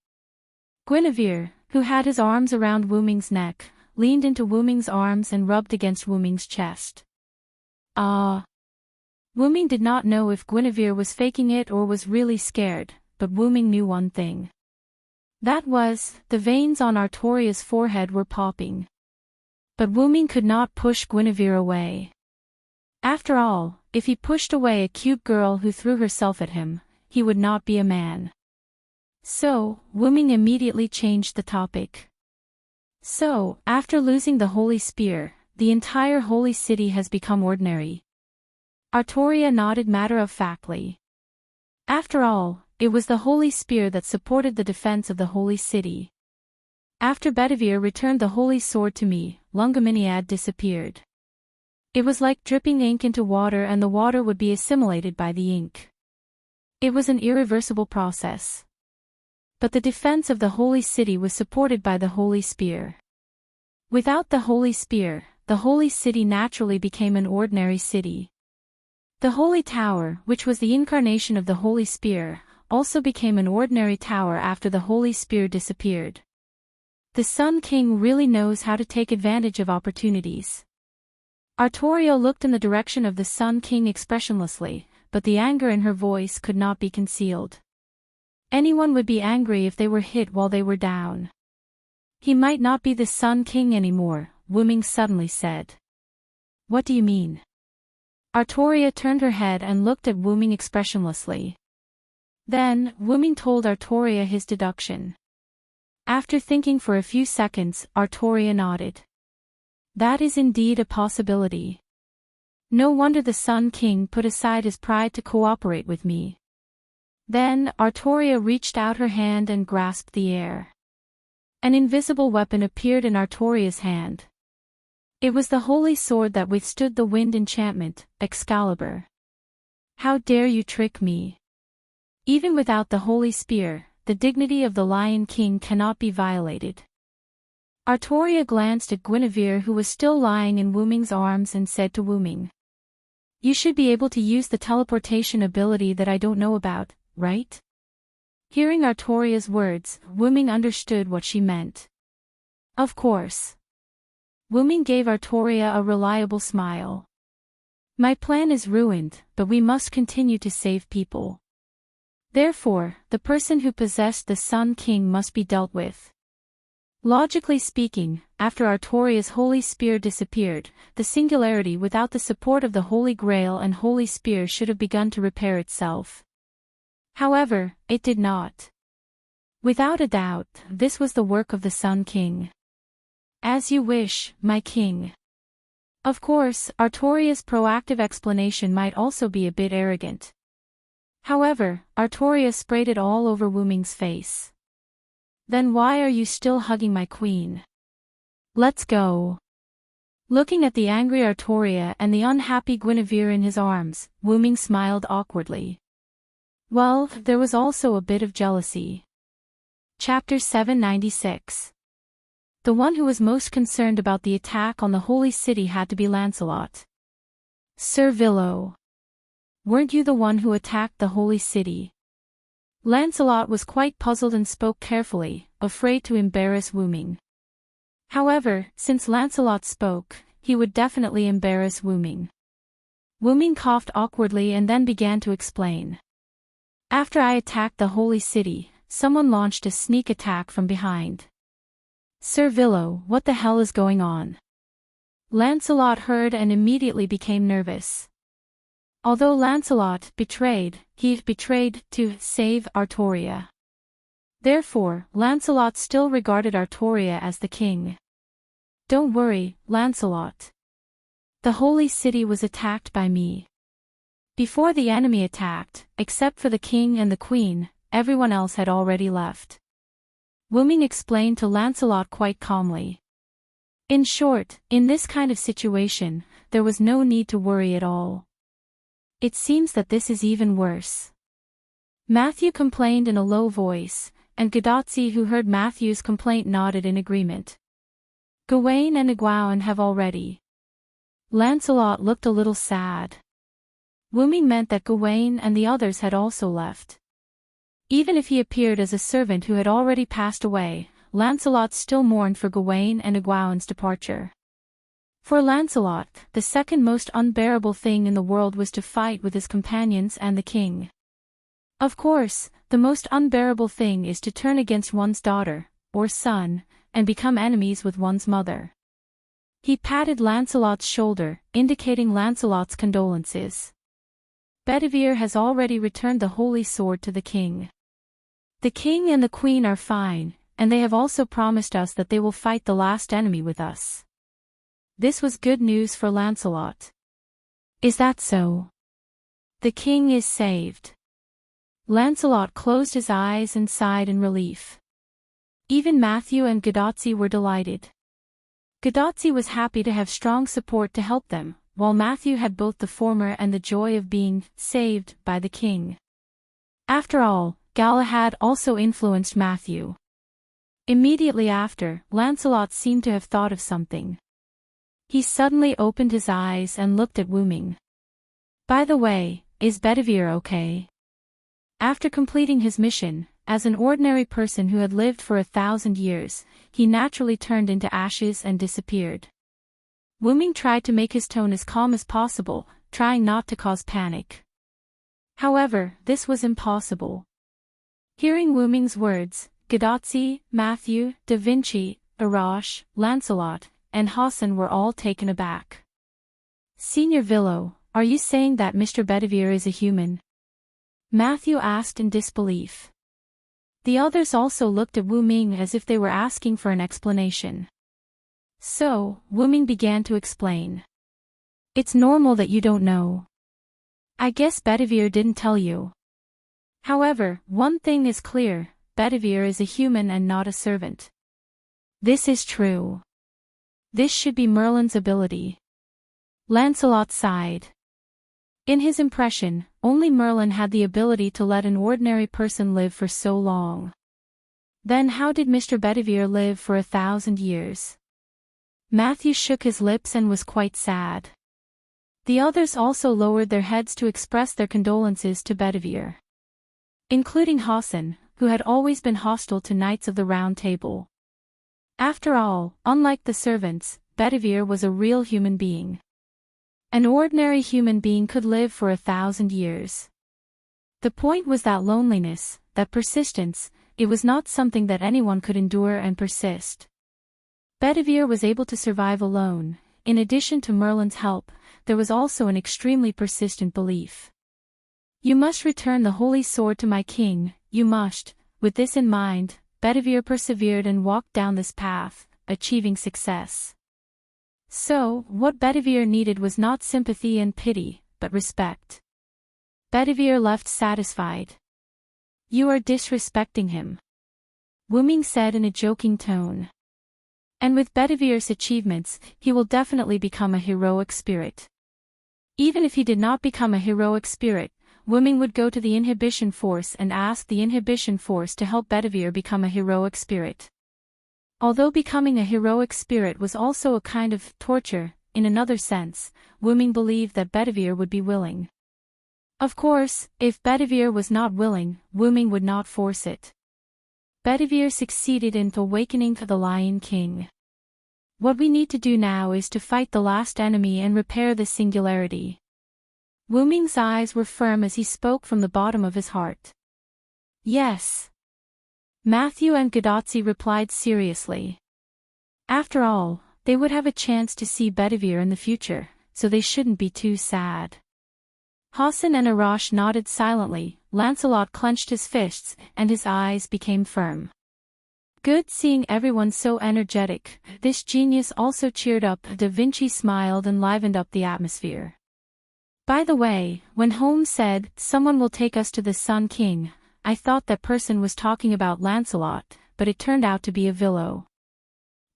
A: Guinevere, who had his arms around Wuming's neck, leaned into Wuming's arms and rubbed against Wuming's chest. "Ah." Wuming did not know if Guinevere was faking it or was really scared, but Wuming knew one thing. That was, the veins on Artoria's forehead were popping. But Wuming could not push Guinevere away. After all, if he pushed away a cute girl who threw herself at him, he would not be a man. So, Wuming immediately changed the topic. "So, after losing the Holy Spear, the entire Holy City has become ordinary." Artoria nodded matter-of-factly. After all, it was the Holy Spear that supported the defense of the Holy City. After Bedivere returned the Holy Sword to me, Lungaminiad disappeared. It was like dripping ink into water and the water would be assimilated by the ink. It was an irreversible process. But the defense of the Holy City was supported by the Holy Spear. Without the Holy Spear, the Holy City naturally became an ordinary city. The Holy Tower, which was the incarnation of the Holy Spear, also became an ordinary tower after the Holy Spear disappeared. The Sun King really knows how to take advantage of opportunities. Artoria looked in the direction of the Sun King expressionlessly, but the anger in her voice could not be concealed. Anyone would be angry if they were hit while they were down. "He might not be the Sun King anymore," Wuming suddenly said. "What do you mean?" Artoria turned her head and looked at Wuming expressionlessly. Then, Wuming told Artoria his deduction. After thinking for a few seconds, Artoria nodded. "That is indeed a possibility. No wonder the Sun King put aside his pride to cooperate with me." Then, Artoria reached out her hand and grasped the air. An invisible weapon appeared in Artoria's hand. It was the holy sword that withstood the wind enchantment, Excalibur. "How dare you trick me? Even without the Holy Spear, the dignity of the Lion King cannot be violated." Artoria glanced at Guinevere, who was still lying in Wuming's arms, and said to Wuming, "You should be able to use the teleportation ability that I don't know about, right?" Hearing Artoria's words, Wuming understood what she meant. "Of course." Wuming gave Artoria a reliable smile. "My plan is ruined, but we must continue to save people. Therefore, the person who possessed the Sun King must be dealt with." Logically speaking, after Artoria's Holy Spear disappeared, the singularity without the support of the Holy Grail and Holy Spear should have begun to repair itself. However, it did not. Without a doubt, this was the work of the Sun King. "As you wish, my king." Of course, Artoria's proactive explanation might also be a bit arrogant. However, Artoria sprayed it all over Wuming's face. "Then why are you still hugging my queen? Let's go." Looking at the angry Artoria and the unhappy Guinevere in his arms, Wu-Ming smiled awkwardly. Well, there was also a bit of jealousy. Chapter 796. The one who was most concerned about the attack on the holy city had to be Lancelot. Sir Villo. Weren't you the one who attacked the holy city? Lancelot was quite puzzled and spoke carefully, afraid to embarrass Wu-Ming. However, since Lancelot spoke, he would definitely embarrass Wu-Ming. Wu-Ming coughed awkwardly and then began to explain. After I attacked the holy city, someone launched a sneak attack from behind. Sir Villo, what the hell is going on? Lancelot heard and immediately became nervous. Although Lancelot he betrayed to save Artoria. Therefore, Lancelot still regarded Artoria as the king. Don't worry, Lancelot. The holy city was attacked by me. Before the enemy attacked, except for the king and the queen, everyone else had already left. Wu-Ming explained to Lancelot quite calmly. In short, in this kind of situation, there was no need to worry at all. It seems that this is even worse. Matthew complained in a low voice, and Gadotsi, who heard Matthew's complaint, nodded in agreement. Gawain and Egwene have already. Lancelot looked a little sad. Wu-Ming meant that Gawain and the others had also left. Even if he appeared as a servant who had already passed away, Lancelot still mourned for Gawain and Egwene's departure. For Lancelot, the second most unbearable thing in the world was to fight with his companions and the king. Of course, the most unbearable thing is to turn against one's daughter, or son, and become enemies with one's mother. He patted Lancelot's shoulder, indicating Lancelot's condolences. Bedivere has already returned the holy sword to the king. The king and the queen are fine, and they have also promised us that they will fight the last enemy with us. This was good news for Lancelot. Is that so? The king is saved. Lancelot closed his eyes and sighed in relief. Even Matthew and Gadotsi were delighted. Gadotsi was happy to have strong support to help them, while Matthew had both the former and the joy of being saved by the king. After all, Galahad also influenced Matthew. Immediately after, Lancelot seemed to have thought of something. He suddenly opened his eyes and looked at Wu-Ming. By the way, is Bedivere okay? After completing his mission, as an ordinary person who had lived for 1,000 years, he naturally turned into ashes and disappeared. Wu-Ming tried to make his tone as calm as possible, trying not to cause panic. However, this was impossible. Hearing Wu-Ming's words, Gadotsi, Matthew, Da Vinci, Arash, Lancelot, and Hassan were all taken aback. Senior Villo, are you saying that Mr. Bedivere is a human? Matthew asked in disbelief. The others also looked at Wu-Ming as if they were asking for an explanation. So, Wu-Ming began to explain. It's normal that you don't know. I guess Bedivere didn't tell you. However, one thing is clear, Bedivere is a human and not a servant. This is true. This should be Merlin's ability. Lancelot sighed. In his impression, only Merlin had the ability to let an ordinary person live for so long. Then how did Mr. Bedivere live for 1,000 years? Matthew shook his lips and was quite sad. The others also lowered their heads to express their condolences to Bedivere. Including Hassan, who had always been hostile to Knights of the Round Table. After all, unlike the servants, Bedivere was a real human being. An ordinary human being could live for 1,000 years. The point was that loneliness, that persistence, it was not something that anyone could endure and persist. Bedivere was able to survive alone. In addition to Merlin's help, there was also an extremely persistent belief. You must return the holy sword to my king, you must. With this in mind, Bedivere persevered and walked down this path, achieving success. So, what Bedivere needed was not sympathy and pity, but respect. Bedivere left satisfied. You are disrespecting him. Wu-Ming said in a joking tone. And with Bedivere's achievements, he will definitely become a heroic spirit. Even if he did not become a heroic spirit, Wuming would go to the inhibition force and ask the inhibition force to help Bedivere become a heroic spirit. Although becoming a heroic spirit was also a kind of torture, in another sense, Wuming believed that Bedivere would be willing. Of course, if Bedivere was not willing, Wuming would not force it. Bedivere succeeded in awakening to the Lion King. What we need to do now is to fight the last enemy and repair this singularity. Wuming's eyes were firm as he spoke from the bottom of his heart. Yes. Matthew and Gadotsi replied seriously. After all, they would have a chance to see Bedivere in the future, so they shouldn't be too sad. Hassan and Arash nodded silently. Lancelot clenched his fists, and his eyes became firm. Good seeing everyone so energetic. This genius also cheered up. Da Vinci smiled and livened up the atmosphere. By the way, when Holmes said, "Someone will take us to the Sun King," I thought that person was talking about Lancelot, but it turned out to be a Villo.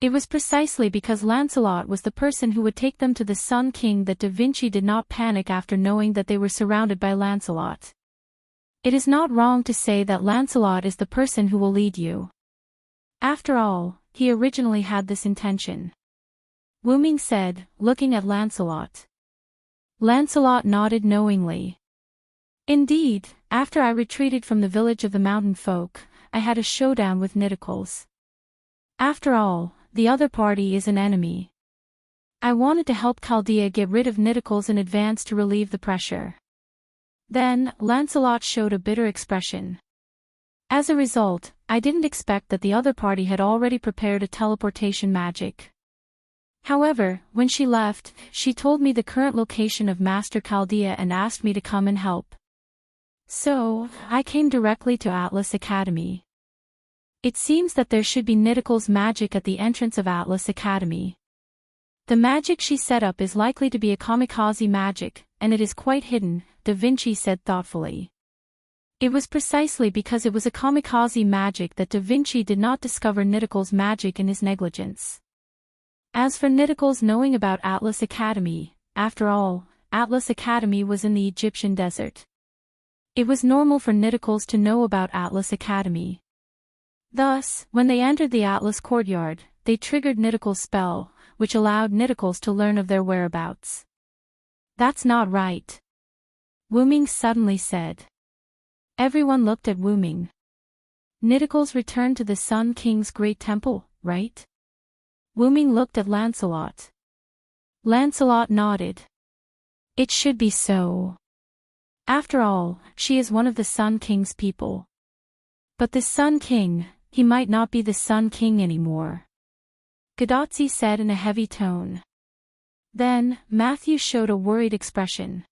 A: It was precisely because Lancelot was the person who would take them to the Sun King that Da Vinci did not panic after knowing that they were surrounded by Lancelot. It is not wrong to say that Lancelot is the person who will lead you. After all, he originally had this intention. Wuming said, looking at Lancelot. Lancelot nodded knowingly. Indeed, after I retreated from the village of the mountain folk, I had a showdown with Nidicles. After all, the other party is an enemy. I wanted to help Chaldea get rid of Nidicles in advance to relieve the pressure. Then, Lancelot showed a bitter expression. As a result, I didn't expect that the other party had already prepared a teleportation magic. However, when she left, she told me the current location of Master Chaldea and asked me to come and help. So, I came directly to Atlas Academy. It seems that there should be Nidicles magic at the entrance of Atlas Academy. The magic she set up is likely to be a kamikaze magic, and it is quite hidden, Da Vinci said thoughtfully. It was precisely because it was a kamikaze magic that Da Vinci did not discover Nidicles magic in his negligence. As for Nidicles knowing about Atlas Academy, after all, Atlas Academy was in the Egyptian desert. It was normal for Nidicles to know about Atlas Academy. Thus, when they entered the Atlas courtyard, they triggered Nidicles' spell, which allowed Nidicles to learn of their whereabouts. That's not right. Wuming suddenly said. Everyone looked at Wuming. Nidicles returned to the Sun King's great temple, right? Wuming looked at Lancelot. Lancelot nodded. It should be so. After all, she is one of the Sun King's people. But the Sun King, he might not be the Sun King anymore. Gadotsi said in a heavy tone. Then, Matthew showed a worried expression.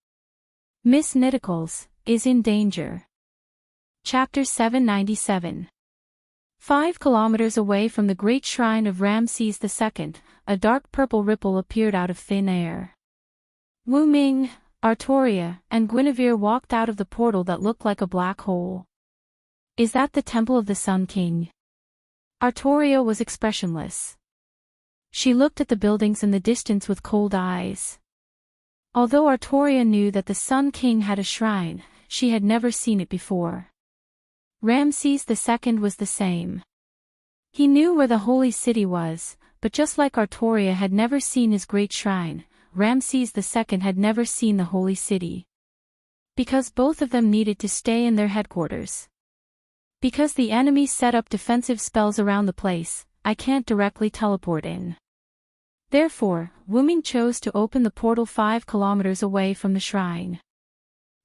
A: Miss Nidicles is in danger. Chapter 797. 5 kilometers away from the great shrine of Ramses II, a dark purple ripple appeared out of thin air. Wuming, Artoria, and Guinevere walked out of the portal that looked like a black hole. Is that the temple of the Sun King? Artoria was expressionless. She looked at the buildings in the distance with cold eyes. Although Artoria knew that the Sun King had a shrine, she had never seen it before. Ramses II was the same. He knew where the holy city was, but just like Artoria had never seen his great shrine, Ramses II had never seen the holy city. Because both of them needed to stay in their headquarters. Because the enemy set up defensive spells around the place, I can't directly teleport in. Therefore, Wuming chose to open the portal 5 kilometers away from the shrine.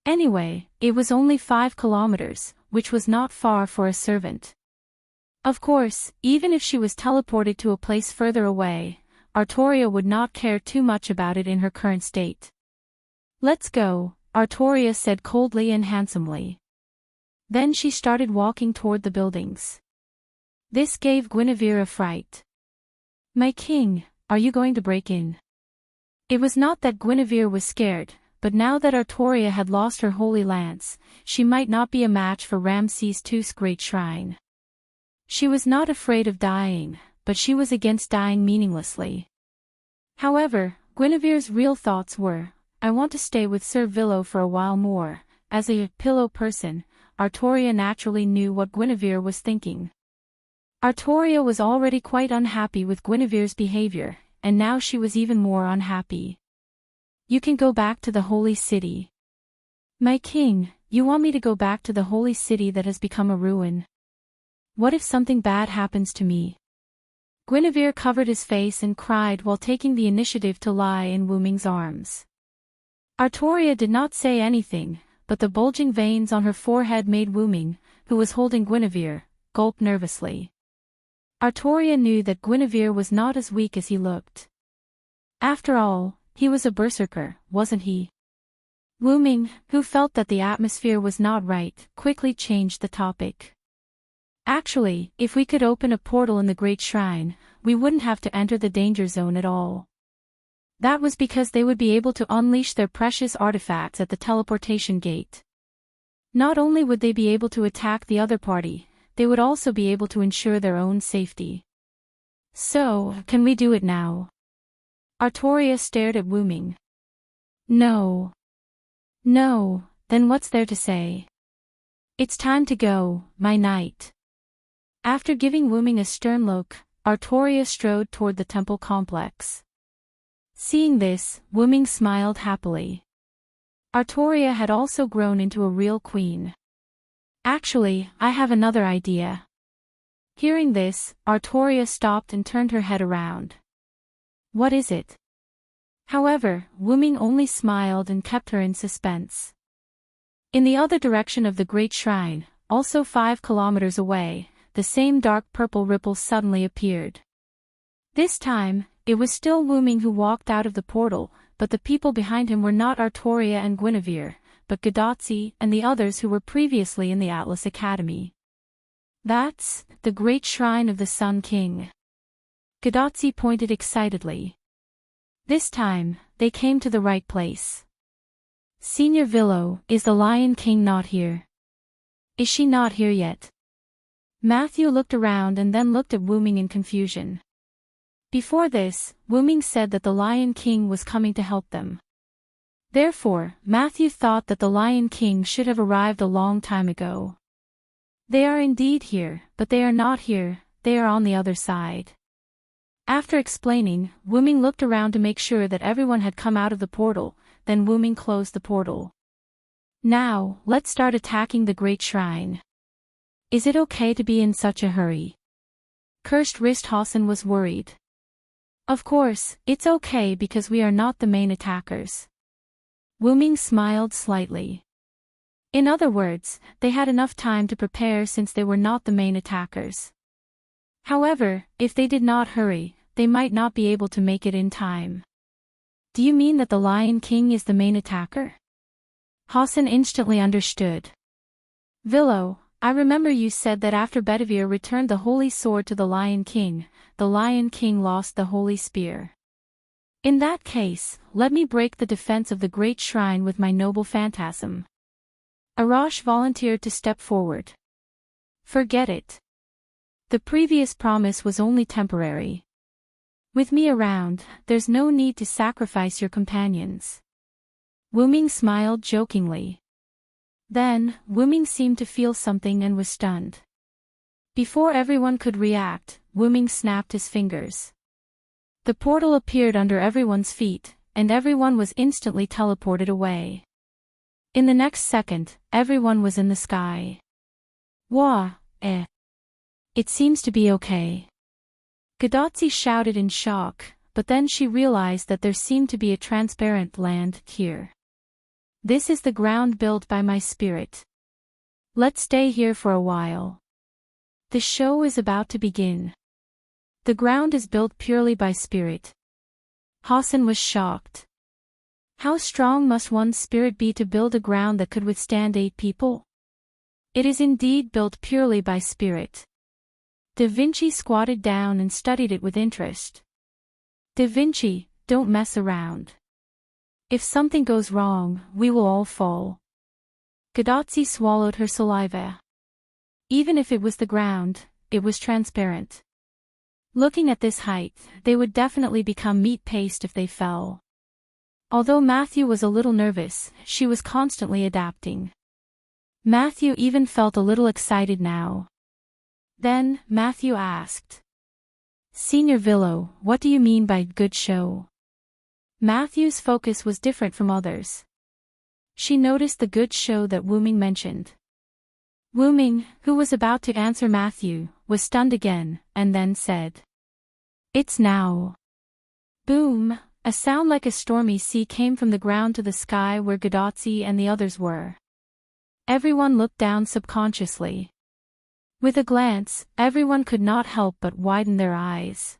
A: Anyway, it was only 5 kilometers, which was not far for a servant. Of course, even if she was teleported to a place further away, Artoria would not care too much about it in her current state. Let's go, Artoria said coldly and handsomely. Then she started walking toward the buildings. This gave Guinevere a fright. My king, are you going to break in? It was not that Guinevere was scared, but now that Artoria had lost her holy lance, she might not be a match for Ramses II's great shrine. She was not afraid of dying, but she was against dying meaninglessly. However, Guinevere's real thoughts were, I want to stay with Sir Villo for a while more. As a pillow person, Artoria naturally knew what Guinevere was thinking. Artoria was already quite unhappy with Guinevere's behavior, and now she was even more unhappy. You can go back to the holy city. My king, you want me to go back to the holy city that has become a ruin? What if something bad happens to me? Guinevere covered his face and cried while taking the initiative to lie in Wu Ming's arms. Artoria did not say anything, but the bulging veins on her forehead made Wu Ming, who was holding Guinevere, gulp nervously. Artoria knew that Guinevere was not as weak as he looked. After all, he was a berserker, wasn't he? Wu Ming, who felt that the atmosphere was not right, quickly changed the topic. Actually, if we could open a portal in the Great Shrine, we wouldn't have to enter the danger zone at all. That was because they would be able to unleash their precious artifacts at the teleportation gate. Not only would they be able to attack the other party, they would also be able to ensure their own safety. So, can we do it now? Artoria stared at Wu Ming. No. No, then what's there to say? It's time to go, my knight. After giving Wu Ming a stern look, Artoria strode toward the temple complex. Seeing this, Wu Ming smiled happily. Artoria had also grown into a real queen. Actually, I have another idea. Hearing this, Artoria stopped and turned her head around. What is it? However, Wu Ming only smiled and kept her in suspense. In the other direction of the Great Shrine, also 5 kilometers away, the same dark purple ripple suddenly appeared. This time, it was still Wu Ming who walked out of the portal, but the people behind him were not Artoria and Guinevere, but Gadotsi and the others who were previously in the Atlas Academy. That's the Great Shrine of the Sun King. Gadotsi pointed excitedly. This time, they came to the right place. Senior Villo, is the Lion King not here? Is she not here yet? Matthew looked around and then looked at Wu Ming in confusion. Before this, Wu Ming said that the Lion King was coming to help them. Therefore, Matthew thought that the Lion King should have arrived a long time ago. They are indeed here, but they are not here, they are on the other side. After explaining, Wu Ming looked around to make sure that everyone had come out of the portal, then Wu Ming closed the portal. Now, let's start attacking the Great Shrine. Is it okay to be in such a hurry? Cursed Wrist Hassan was worried. Of course, it's okay because we are not the main attackers. Wu Ming smiled slightly. In other words, they had enough time to prepare since they were not the main attackers. However, if they did not hurry, they might not be able to make it in time. Do you mean that the Lion King is the main attacker? Hassan instantly understood. Villo, I remember you said that after Bedivere returned the Holy Sword to the Lion King lost the Holy Spear. In that case, let me break the defense of the Great Shrine with my noble phantasm. Arash volunteered to step forward. Forget it. The previous promise was only temporary. With me around, there's no need to sacrifice your companions. Wu Ming smiled jokingly. Then, Wu Ming seemed to feel something and was stunned. Before everyone could react, Wu Ming snapped his fingers. The portal appeared under everyone's feet, and everyone was instantly teleported away. In the next second, everyone was in the sky. Wah, eh. It seems to be okay. Gadotsi shouted in shock, but then she realized that there seemed to be a transparent land here. This is the ground built by my spirit. Let's stay here for a while. The show is about to begin. The ground is built purely by spirit. Hassan was shocked. How strong must one's spirit be to build a ground that could withstand 8 people? It is indeed built purely by spirit. Da Vinci squatted down and studied it with interest. Da Vinci, don't mess around. If something goes wrong, we will all fall. Gadotsi swallowed her saliva. Even if it was the ground, it was transparent. Looking at this height, they would definitely become meat paste if they fell. Although Matthew was a little nervous, she was constantly adapting. Matthew even felt a little excited now. Then, Matthew asked, "Senior Villo, what do you mean by good show?" Matthew's focus was different from others. She noticed the good show that Wu Ming mentioned. Wu Ming, who was about to answer Matthew, was stunned again, and then said, "It's now." Boom! A sound like a stormy sea came from the ground to the sky where Gadotsi and the others were. Everyone looked down subconsciously. With a glance, everyone could not help but widen their eyes.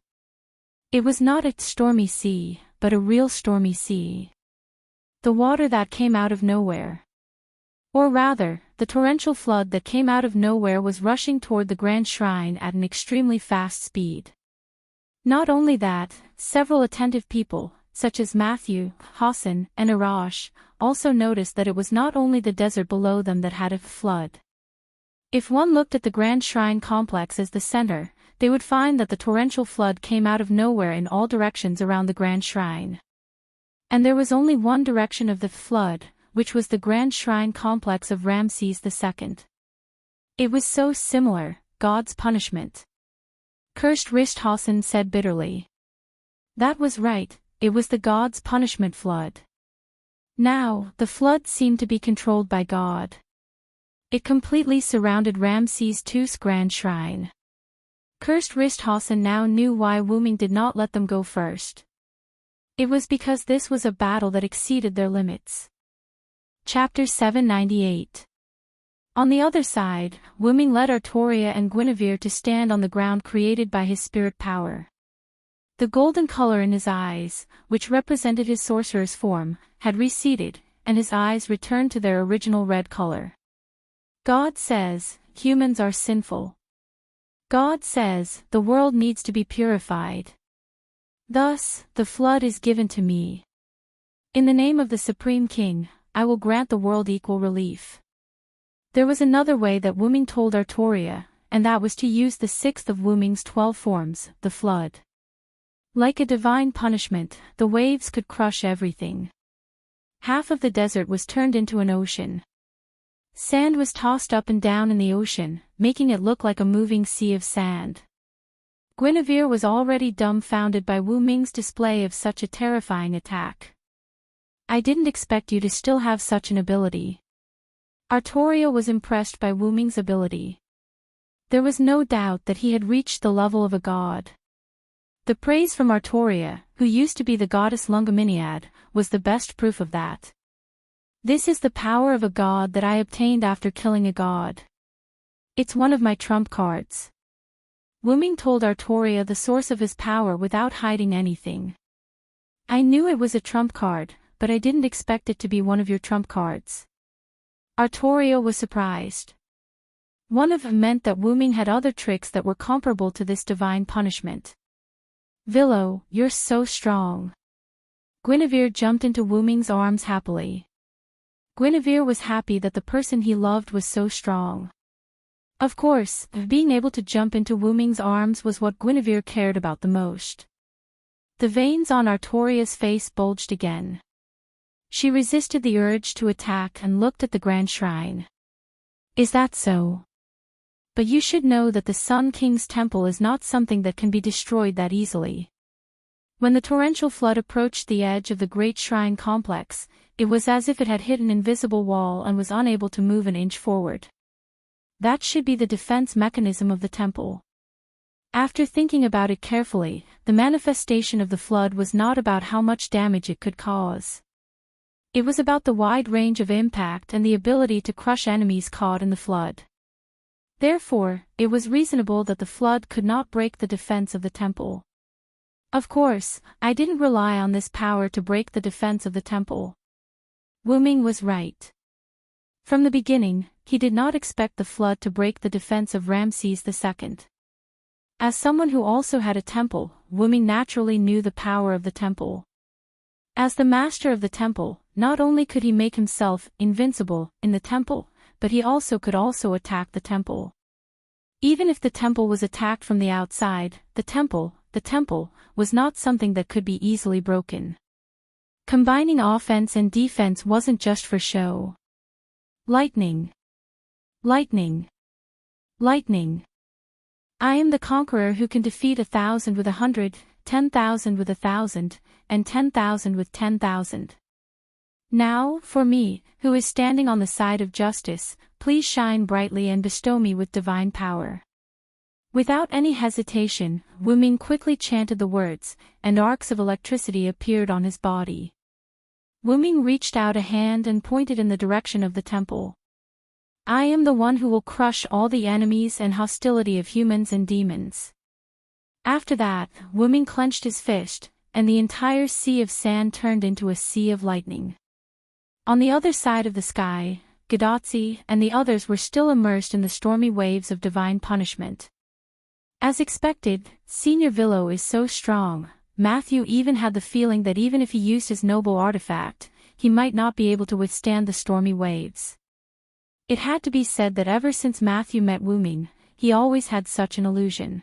A: It was not a stormy sea, but a real stormy sea. The water that came out of nowhere. Or rather, the torrential flood that came out of nowhere was rushing toward the grand shrine at an extremely fast speed. Not only that, several attentive people, such as Matthew, Hassan, and Arash, also noticed that it was not only the desert below them that had a flood. If one looked at the grand shrine complex as the center, they would find that the torrential flood came out of nowhere in all directions around the grand shrine. And there was only one direction of the flood, which was the grand shrine complex of Ramses II. It was so similar, God's punishment. Cursed wrist, Hassan said bitterly. That was right, it was the God's punishment flood. Now, the flood seemed to be controlled by God. It completely surrounded Ramses II's grand shrine. Cursed wrist Hassan now knew why Wu Ming did not let them go first. It was because this was a battle that exceeded their limits. Chapter 798. On the other side, Wu Ming led Artoria and Guinevere to stand on the ground created by his spirit power. The golden color in his eyes, which represented his sorcerer's form, had receded, and his eyes returned to their original red color. God says, humans are sinful. God says, the world needs to be purified. Thus, the flood is given to me. In the name of the Supreme King, I will grant the world equal relief. There was another way that Wu Ming told Artoria, and that was to use the sixth of Wu Ming's 12 forms, the flood. Like a divine punishment, the waves could crush everything. Half of the desert was turned into an ocean. Sand was tossed up and down in the ocean, making it look like a moving sea of sand. Guinevere was already dumbfounded by Wu Ming's display of such a terrifying attack. I didn't expect you to still have such an ability. Artoria was impressed by Wu Ming's ability. There was no doubt that he had reached the level of a god. The praise from Artoria, who used to be the goddess Lungominiad, was the best proof of that. This is the power of a god that I obtained after killing a god. It's one of my trump cards. Wu Ming told Artoria the source of his power without hiding anything. I knew it was a trump card, but I didn't expect it to be one of your trump cards. Artoria was surprised. One of them meant that Wu Ming had other tricks that were comparable to this divine punishment. Villo, you're so strong. Guinevere jumped into Wu Ming's arms happily. Guinevere was happy that the person he loved was so strong. Of course, being able to jump into Wu Ming's arms was what Guinevere cared about the most. The veins on Artoria's face bulged again. She resisted the urge to attack and looked at the grand shrine. Is that so? But you should know that the Sun King's temple is not something that can be destroyed that easily. When the torrential flood approached the edge of the great shrine complex, it was as if it had hit an invisible wall and was unable to move an inch forward. That should be the defense mechanism of the temple. After thinking about it carefully, the manifestation of the flood was not about how much damage it could cause. It was about the wide range of impact and the ability to crush enemies caught in the flood. Therefore, it was reasonable that the flood could not break the defense of the temple. Of course, I didn't rely on this power to break the defense of the temple. Wu Ming was right. From the beginning, he did not expect the flood to break the defense of Ramses II. As someone who also had a temple, Wu Ming naturally knew the power of the temple. As the master of the temple, not only could he make himself invincible in the temple, but he also could attack the temple. Even if the temple was attacked from the outside, the temple, was not something that could be easily broken. Combining offense and defense wasn't just for show. Lightning. Lightning. Lightning. I am the conqueror who can defeat 1,000 with 100, 10,000 with 1,000, and 10,000 with 10,000. Now, for me, who is standing on the side of justice, please shine brightly and bestow me with divine power. Without any hesitation, Wu Ming quickly chanted the words, and arcs of electricity appeared on his body. Wu Ming reached out a hand and pointed in the direction of the temple. I am the one who will crush all the enemies and hostility of humans and demons. After that, Wu Ming clenched his fist, and the entire sea of sand turned into a sea of lightning. On the other side of the sky, Gadotsi and the others were still immersed in the stormy waves of divine punishment. As expected, Senior Villo is so strong. Matthew even had the feeling that even if he used his noble artifact, he might not be able to withstand the stormy waves. It had to be said that ever since Matthew met Wu Ming, he always had such an illusion.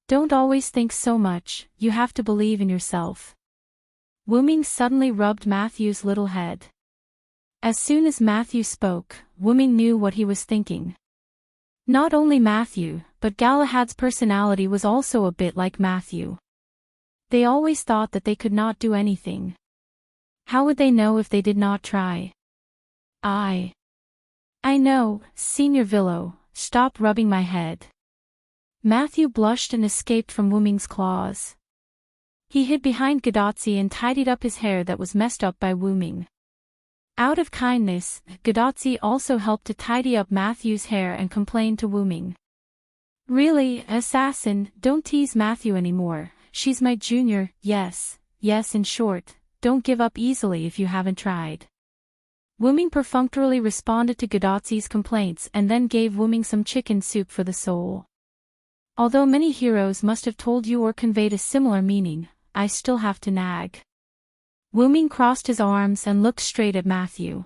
A: Don't always think so much, you have to believe in yourself. Wu Ming suddenly rubbed Matthew's little head. As soon as Matthew spoke, Wu Ming knew what he was thinking. Not only Matthew, but Galahad's personality was also a bit like Matthew. They always thought that they could not do anything. How would they know if they did not try? I know, Senior Villo, stop rubbing my head. Matthew blushed and escaped from Wu Ming's claws. He hid behind Gadotsi and tidied up his hair that was messed up by Wu Ming. Out of kindness, Gadotsi also helped to tidy up Matthew's hair and complained to Wu Ming. Really, assassin, don't tease Matthew anymore, she's my junior, yes, in short, don't give up easily if you haven't tried. Wu Ming perfunctorily responded to Gadotsi's complaints and then gave Wu Ming some chicken soup for the soul. Although many heroes must have told you or conveyed a similar meaning, I still have to nag. Wu Ming crossed his arms and looked straight at Matthew.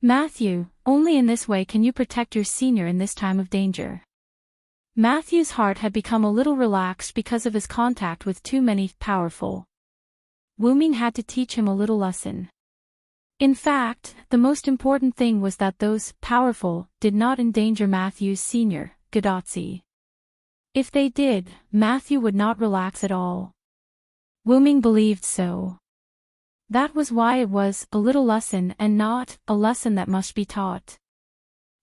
A: Matthew, only in this way can you protect your senior in this time of danger. Matthew's heart had become a little relaxed because of his contact with too many powerful. Wu Ming had to teach him a little lesson. In fact, the most important thing was that those powerful did not endanger Matthew's senior, Gadotsi. If they did, Matthew would not relax at all. Wu Ming believed so. That was why it was a little lesson and not a lesson that must be taught.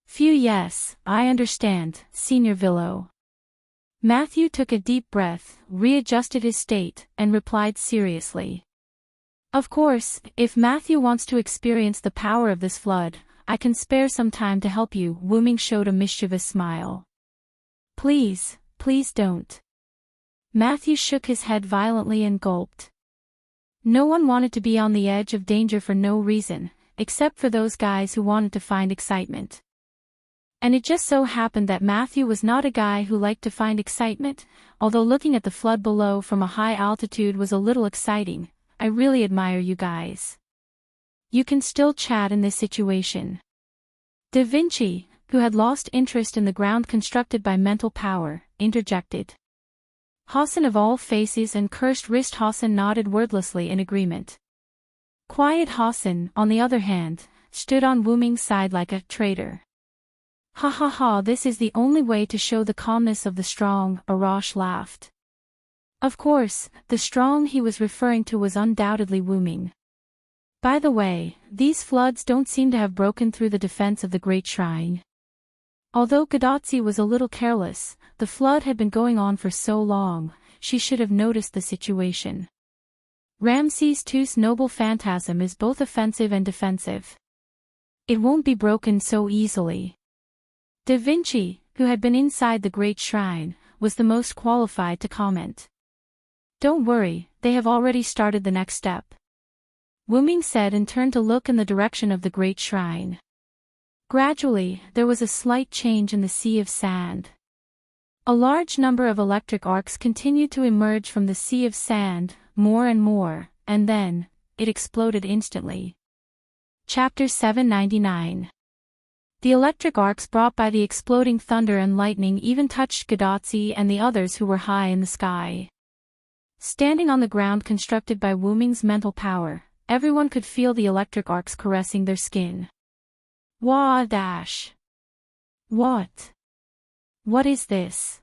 A: Phew, yes, I understand, Senior Villo. Matthew took a deep breath, readjusted his state, and replied seriously. Of course, if Matthew wants to experience the power of this flood, I can spare some time to help you. Wu Ming showed a mischievous smile. Please don't. Matthew shook his head violently and gulped. No one wanted to be on the edge of danger for no reason, except for those guys who wanted to find excitement. And it just so happened that Matthew was not a guy who liked to find excitement, although looking at the flood below from a high altitude was a little exciting. I really admire you guys. You can still chat in this situation. Da Vinci, who had lost interest in the ground constructed by mental power, interjected. Hassan of all faces and cursed wrist Hassan nodded wordlessly in agreement. Quiet Hassan, on the other hand, stood on Wu Ming's side like a traitor. Ha ha ha, this is the only way to show the calmness of the strong, Arash laughed. Of course, the strong he was referring to was undoubtedly Wu Ming. By the way, these floods don't seem to have broken through the defense of the Great Shrine. Although Gadotsi was a little careless, the flood had been going on for so long, she should have noticed the situation. Ramses II's noble phantasm is both offensive and defensive. It won't be broken so easily. Da Vinci, who had been inside the Great Shrine, was the most qualified to comment. Don't worry, they have already started the next step. Wu Ming said and turned to look in the direction of the Great Shrine. Gradually, there was a slight change in the sea of sand. A large number of electric arcs continued to emerge from the sea of sand, more and more, and then, it exploded instantly. Chapter 799. The electric arcs brought by the exploding thunder and lightning even touched Gadotsi and the others who were high in the sky. Standing on the ground constructed by Wu Ming's mental power, everyone could feel the electric arcs caressing their skin. Wah dash. What? What is this?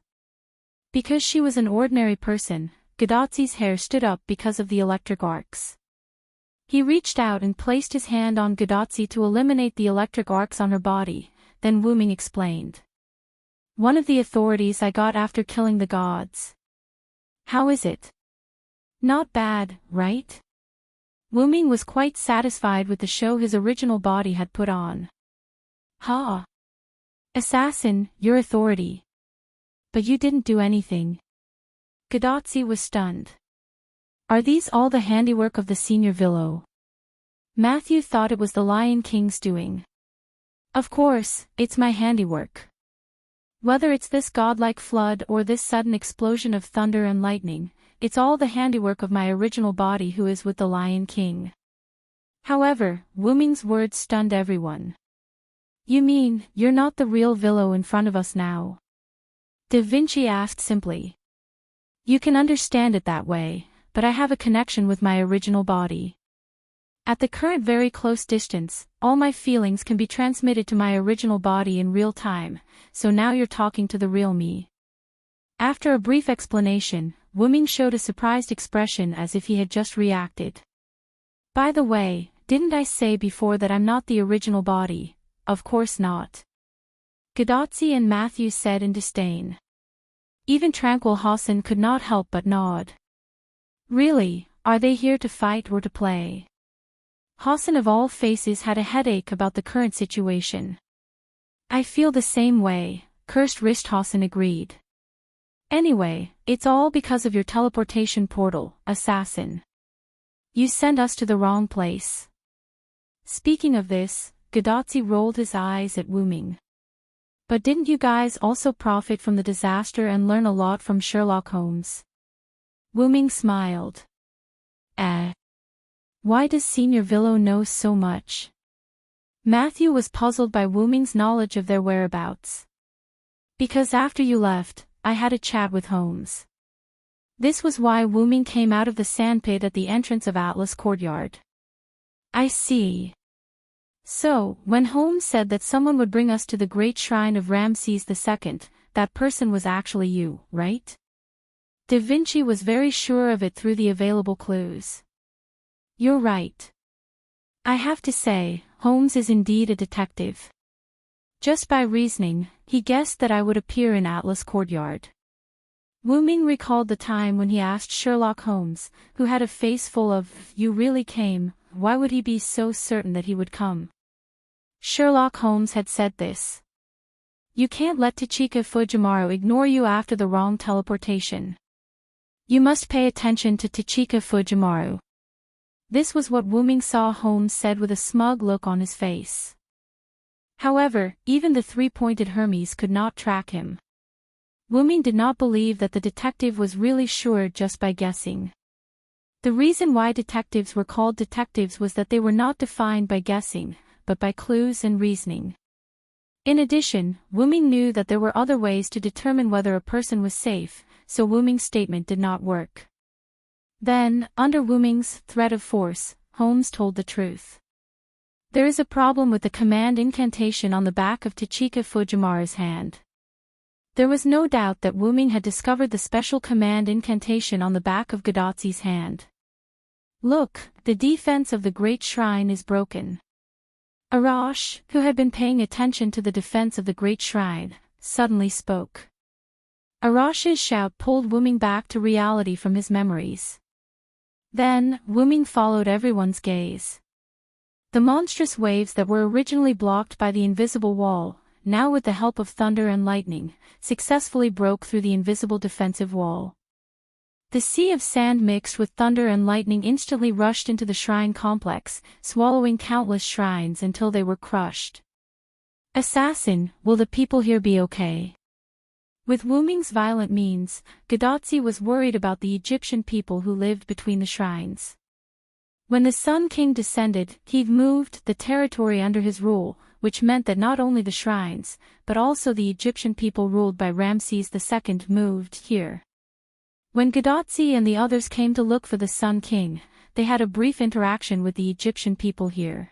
A: Because she was an ordinary person, Gadotsi's hair stood up because of the electric arcs. He reached out and placed his hand on Gadotsi to eliminate the electric arcs on her body, then Wu Ming explained. One of the authorities I got after killing the gods. How is it? Not bad, right? Wu Ming was quite satisfied with the show his original body had put on. Ha! Assassin, your authority. But you didn't do anything. Gadotsi was stunned. Are these all the handiwork of the senior villain? Matthew thought it was the Lion King's doing. Of course, it's my handiwork. Whether it's this godlike flood or this sudden explosion of thunder and lightning, it's all the handiwork of my original body who is with the Lion King. However, Wu Ming's words stunned everyone. You mean, you're not the real villain in front of us now? Da Vinci asked simply. You can understand it that way, but I have a connection with my original body. At the current very close distance, all my feelings can be transmitted to my original body in real time, so now you're talking to the real me. After a brief explanation, Wu Ming showed a surprised expression as if he had just reacted. By the way, didn't I say before that I'm not the original body? Of course not. Gadotsi and Matthew said in disdain. Even tranquil Hassan could not help but nod. Really, are they here to fight or to play? Hassan of all faces had a headache about the current situation. I feel the same way, cursed wrist Hassan agreed. Anyway, it's all because of your teleportation portal, assassin. You sent us to the wrong place. Speaking of this, Gadotsi rolled his eyes at Wu Ming. But didn't you guys also profit from the disaster and learn a lot from Sherlock Holmes? Wu Ming smiled. Why does Senior Villo know so much? Matthew was puzzled by Wu Ming's knowledge of their whereabouts. Because after you left, I had a chat with Holmes. This was why Wu Ming came out of the sandpit at the entrance of Atlas Courtyard. I see. So, when Holmes said that someone would bring us to the great shrine of Ramses II, that person was actually you, right? Da Vinci was very sure of it through the available clues. You're right. I have to say, Holmes is indeed a detective. Just by reasoning, he guessed that I would appear in Atlas Courtyard. Wu Ming recalled the time when he asked Sherlock Holmes, who had a face full of, "You really came, why would he be so certain that he would come?" Sherlock Holmes had said this. You can't let Tachika Fujimaru ignore you after the wrong teleportation. You must pay attention to Tachika Fujimaru. This was what Wu Ming saw Holmes said with a smug look on his face. However, even the three-pointed Hermes could not track him. Wu Ming did not believe that the detective was really sure just by guessing. The reason why detectives were called detectives was that they were not defined by guessing, but by clues and reasoning. In addition, Wu Ming knew that there were other ways to determine whether a person was safe, so Wu Ming's statement did not work. Then, under Wu Ming's threat of force, Holmes told the truth. There is a problem with the command incantation on the back of Tachika Fujimaru's hand. There was no doubt that Wu Ming had discovered the special command incantation on the back of Gadotsi's hand. Look, the defense of the great shrine is broken. Arash, who had been paying attention to the defense of the great shrine, suddenly spoke. Arash's shout pulled Wu Ming back to reality from his memories. Then, Wu Ming followed everyone's gaze. The monstrous waves that were originally blocked by the invisible wall, now with the help of thunder and lightning, successfully broke through the invisible defensive wall. The sea of sand mixed with thunder and lightning instantly rushed into the shrine complex, swallowing countless shrines until they were crushed. Assassin, will the people here be okay? With Wu Ming's violent means, Gadotsi was worried about the Egyptian people who lived between the shrines. When the Sun King descended, he moved the territory under his rule, which meant that not only the shrines, but also the Egyptian people ruled by Ramses II moved here. When Gadotsi and the others came to look for the Sun King, they had a brief interaction with the Egyptian people here.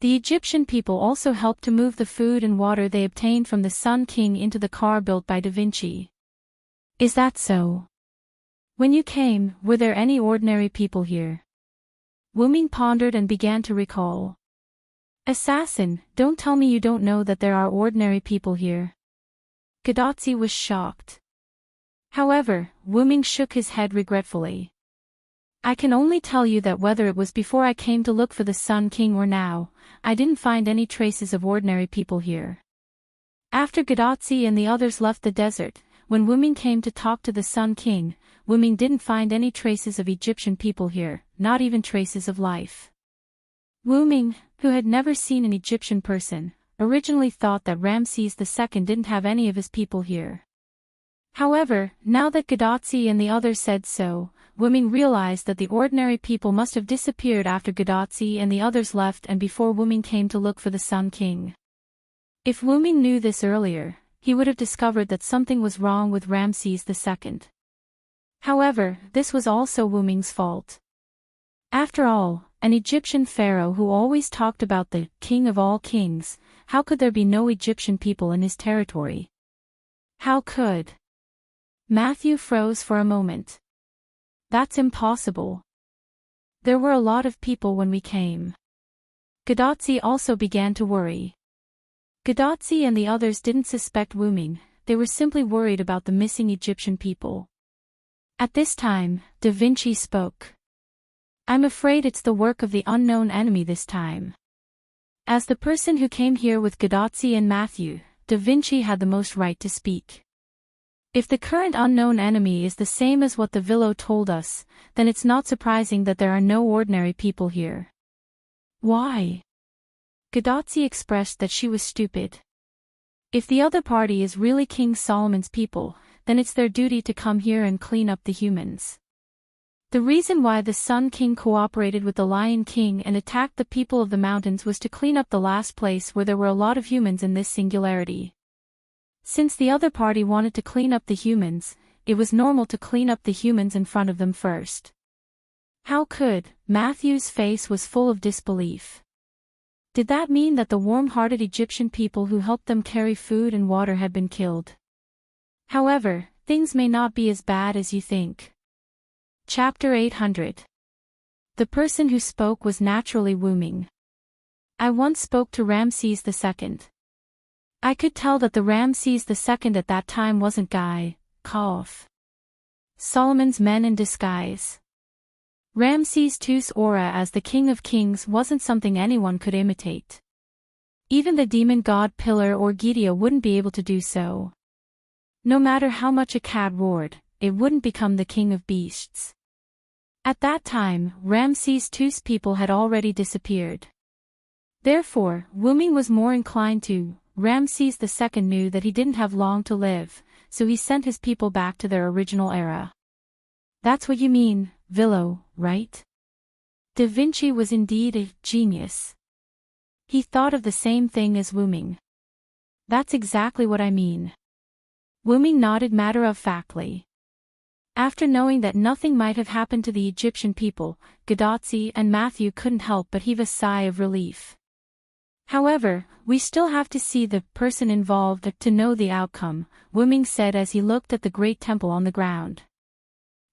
A: The Egyptian people also helped to move the food and water they obtained from the Sun King into the car built by Da Vinci. Is that so? When you came, were there any ordinary people here? Wu Ming pondered and began to recall. Assassin, don't tell me you don't know that there are ordinary people here. Gadotsi was shocked. However, Wu Ming shook his head regretfully. I can only tell you that whether it was before I came to look for the Sun King or now, I didn't find any traces of ordinary people here. After Gadotsi and the others left the desert, when Wu Ming came to talk to the Sun King, Wu Ming didn't find any traces of Egyptian people here, not even traces of life. Wu Ming, who had never seen an Egyptian person, originally thought that Ramses II didn't have any of his people here. However, now that Gadotsi and the others said so, Wu Ming realized that the ordinary people must have disappeared after Gadotsi and the others left and before Wu Ming came to look for the Sun King. If Wu Ming knew this earlier, he would have discovered that something was wrong with Ramses II. However, this was also Wu Ming's fault. After all, an Egyptian pharaoh who always talked about the king of all kings, how could there be no Egyptian people in his territory? How could? Matthew froze for a moment. That's impossible. There were a lot of people when we came. Gadotsi also began to worry. Gadotsi and the others didn't suspect Wu Ming, they were simply worried about the missing Egyptian people. At this time, Da Vinci spoke. I'm afraid it's the work of the unknown enemy this time. As the person who came here with Gadotsi and Matthew, Da Vinci had the most right to speak. If the current unknown enemy is the same as what the Vilo told us, then it's not surprising that there are no ordinary people here. Why? Gadotsi expressed that she was stupid. If the other party is really King Solomon's people, then it's their duty to come here and clean up the humans. The reason why the Sun King cooperated with the Lion King and attacked the people of the mountains was to clean up the last place where there were a lot of humans in this singularity. Since the other party wanted to clean up the humans, it was normal to clean up the humans in front of them first. How could? Matthew's face was full of disbelief. Did that mean that the warm-hearted Egyptian people who helped them carry food and water had been killed? However, things may not be as bad as you think. Chapter 800. The person who spoke was naturally Wu Ming. I once spoke to Ramses II. I could tell that the Ramses II at that time wasn't Guy, Khalf, Solomon's men in disguise. Ramses II's aura as the King of Kings wasn't something anyone could imitate. Even the demon god Pillar or Gidia wouldn't be able to do so. No matter how much a cat roared, it wouldn't become the king of beasts. At that time, Ramses II's people had already disappeared. Therefore, Wu Ming was more inclined to. Ramses II knew that he didn't have long to live, so he sent his people back to their original era. That's what you mean, Vilo, right? Da Vinci was indeed a genius. He thought of the same thing as Wu Ming. That's exactly what I mean. Wu Ming nodded matter-of-factly. After knowing that nothing might have happened to the Egyptian people, Gadotsi and Matthew couldn't help but heave a sigh of relief. However, we still have to see the person involved to know the outcome, Wu Ming said as he looked at the great temple on the ground.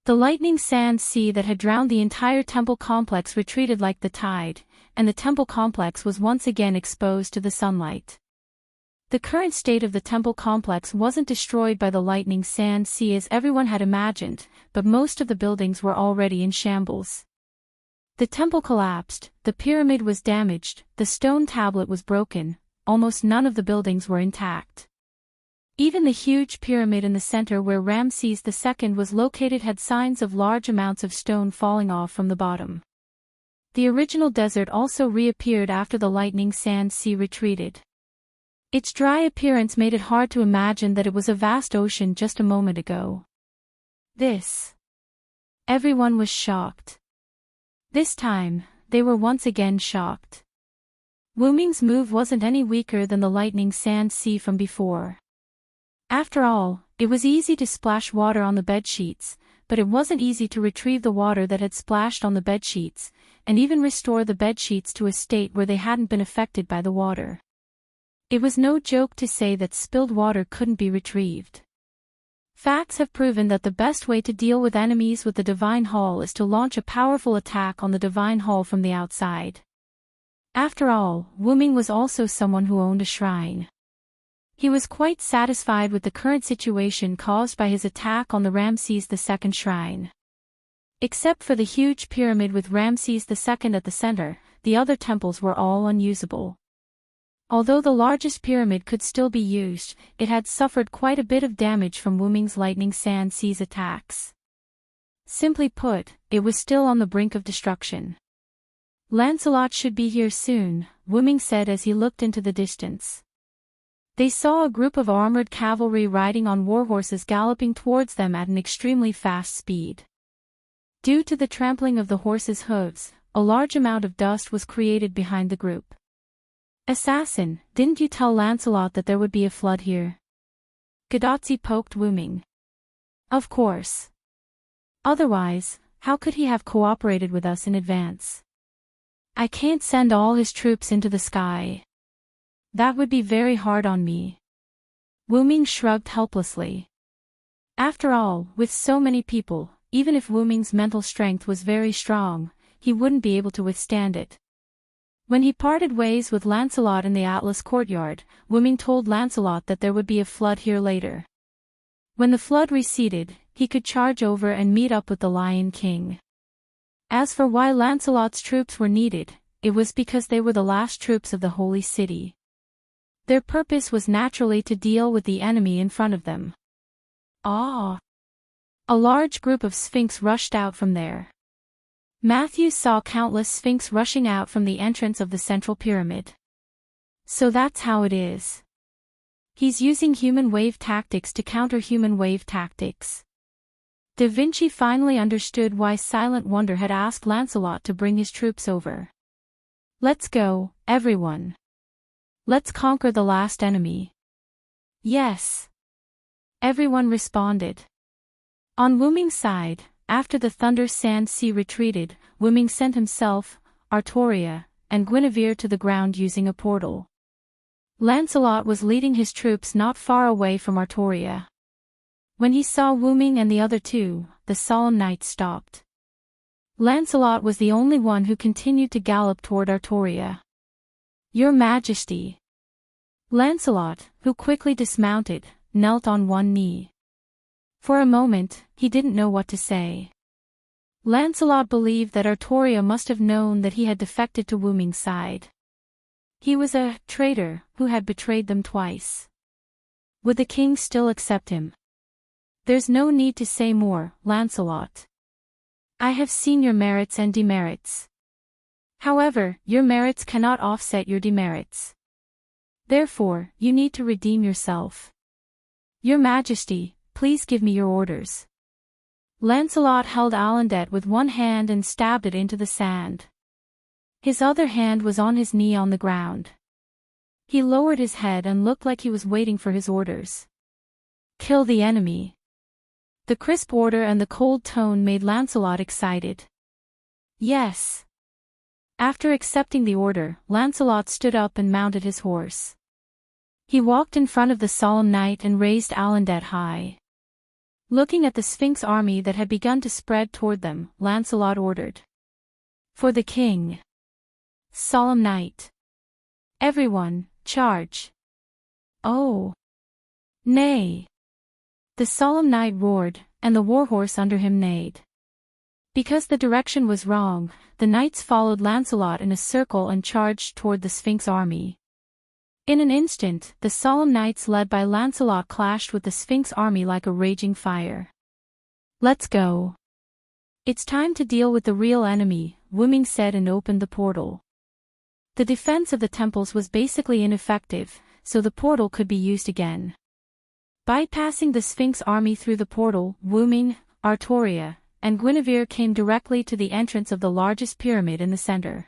A: The lightning sand sea that had drowned the entire temple complex retreated like the tide, and the temple complex was once again exposed to the sunlight. The current state of the temple complex wasn't destroyed by the lightning sand sea as everyone had imagined, but most of the buildings were already in shambles. The temple collapsed, the pyramid was damaged, the stone tablet was broken, almost none of the buildings were intact. Even the huge pyramid in the center where Ramses II was located had signs of large amounts of stone falling off from the bottom. The original desert also reappeared after the lightning sand sea retreated. Its dry appearance made it hard to imagine that it was a vast ocean just a moment ago. Everyone was shocked. This time, they were once again shocked. Wu Ming's move wasn't any weaker than the lightning sand sea from before. After all, it was easy to splash water on the bedsheets, but it wasn't easy to retrieve the water that had splashed on the bedsheets, and even restore the bedsheets to a state where they hadn't been affected by the water. It was no joke to say that spilled water couldn't be retrieved. Facts have proven that the best way to deal with enemies with the Divine Hall is to launch a powerful attack on the Divine Hall from the outside. After all, Wu Ming was also someone who owned a shrine. He was quite satisfied with the current situation caused by his attack on the Ramses II shrine. Except for the huge pyramid with Ramses II at the center, the other temples were all unusable. Although the largest pyramid could still be used, it had suffered quite a bit of damage from Wu Ming's lightning sand seas attacks. Simply put, it was still on the brink of destruction. Lancelot should be here soon, Wu Ming said as he looked into the distance. They saw a group of armored cavalry riding on warhorses galloping towards them at an extremely fast speed. Due to the trampling of the horses' hooves, a large amount of dust was created behind the group. Assassin, didn't you tell Lancelot that there would be a flood here? Gadotzi poked Wu Ming. Of course. Otherwise, how could he have cooperated with us in advance? I can't send all his troops into the sky. That would be very hard on me. Wu Ming shrugged helplessly. After all, with so many people, even if Wu Ming's mental strength was very strong, he wouldn't be able to withstand it. When he parted ways with Lancelot in the Atlas courtyard, Wu Ming told Lancelot that there would be a flood here later. When the flood receded, he could charge over and meet up with the Lion King. As for why Lancelot's troops were needed, it was because they were the last troops of the Holy City. Their purpose was naturally to deal with the enemy in front of them. Ah! A large group of Sphinx rushed out from there. Matthew saw countless Sphinx rushing out from the entrance of the central pyramid. So that's how it is. He's using human wave tactics to counter human wave tactics. Da Vinci finally understood why Silent Wonder had asked Lancelot to bring his troops over. Let's go, everyone. Let's conquer the last enemy. Yes. Everyone responded. On Wu Ming's side, after the Thunder Sand Sea retreated, Wu Ming sent himself, Artoria, and Guinevere to the ground using a portal. Lancelot was leading his troops not far away from Artoria. When he saw Wu Ming and the other two, the solemn knight stopped. Lancelot was the only one who continued to gallop toward Artoria. Your Majesty. Lancelot, who quickly dismounted, knelt on one knee. For a moment, he didn't know what to say. Lancelot believed that Artoria must have known that he had defected to Wu Ming's side. He was a traitor who had betrayed them twice. Would the king still accept him? There's no need to say more, Lancelot. I have seen your merits and demerits. However, your merits cannot offset your demerits. Therefore, you need to redeem yourself. Your Majesty, please give me your orders. Lancelot held Alandet with one hand and stabbed it into the sand. His other hand was on his knee on the ground. He lowered his head and looked like he was waiting for his orders. Kill the enemy. The crisp order and the cold tone made Lancelot excited. Yes. After accepting the order, Lancelot stood up and mounted his horse. He walked in front of the solemn knight and raised Alandet high. Looking at the Sphinx army that had begun to spread toward them, Lancelot ordered. For the king. Solemn knight. Everyone, charge. Oh. Nay. The solemn knight roared, and the warhorse under him neighed. Because the direction was wrong, the knights followed Lancelot in a circle and charged toward the Sphinx army. In an instant, the solemn knights led by Lancelot clashed with the Sphinx army like a raging fire. Let's go. It's time to deal with the real enemy, Wu Ming said and opened the portal. The defense of the temples was basically ineffective, so the portal could be used again. Bypassing the Sphinx army through the portal, Wu Ming, Artoria, and Guinevere came directly to the entrance of the largest pyramid in the center.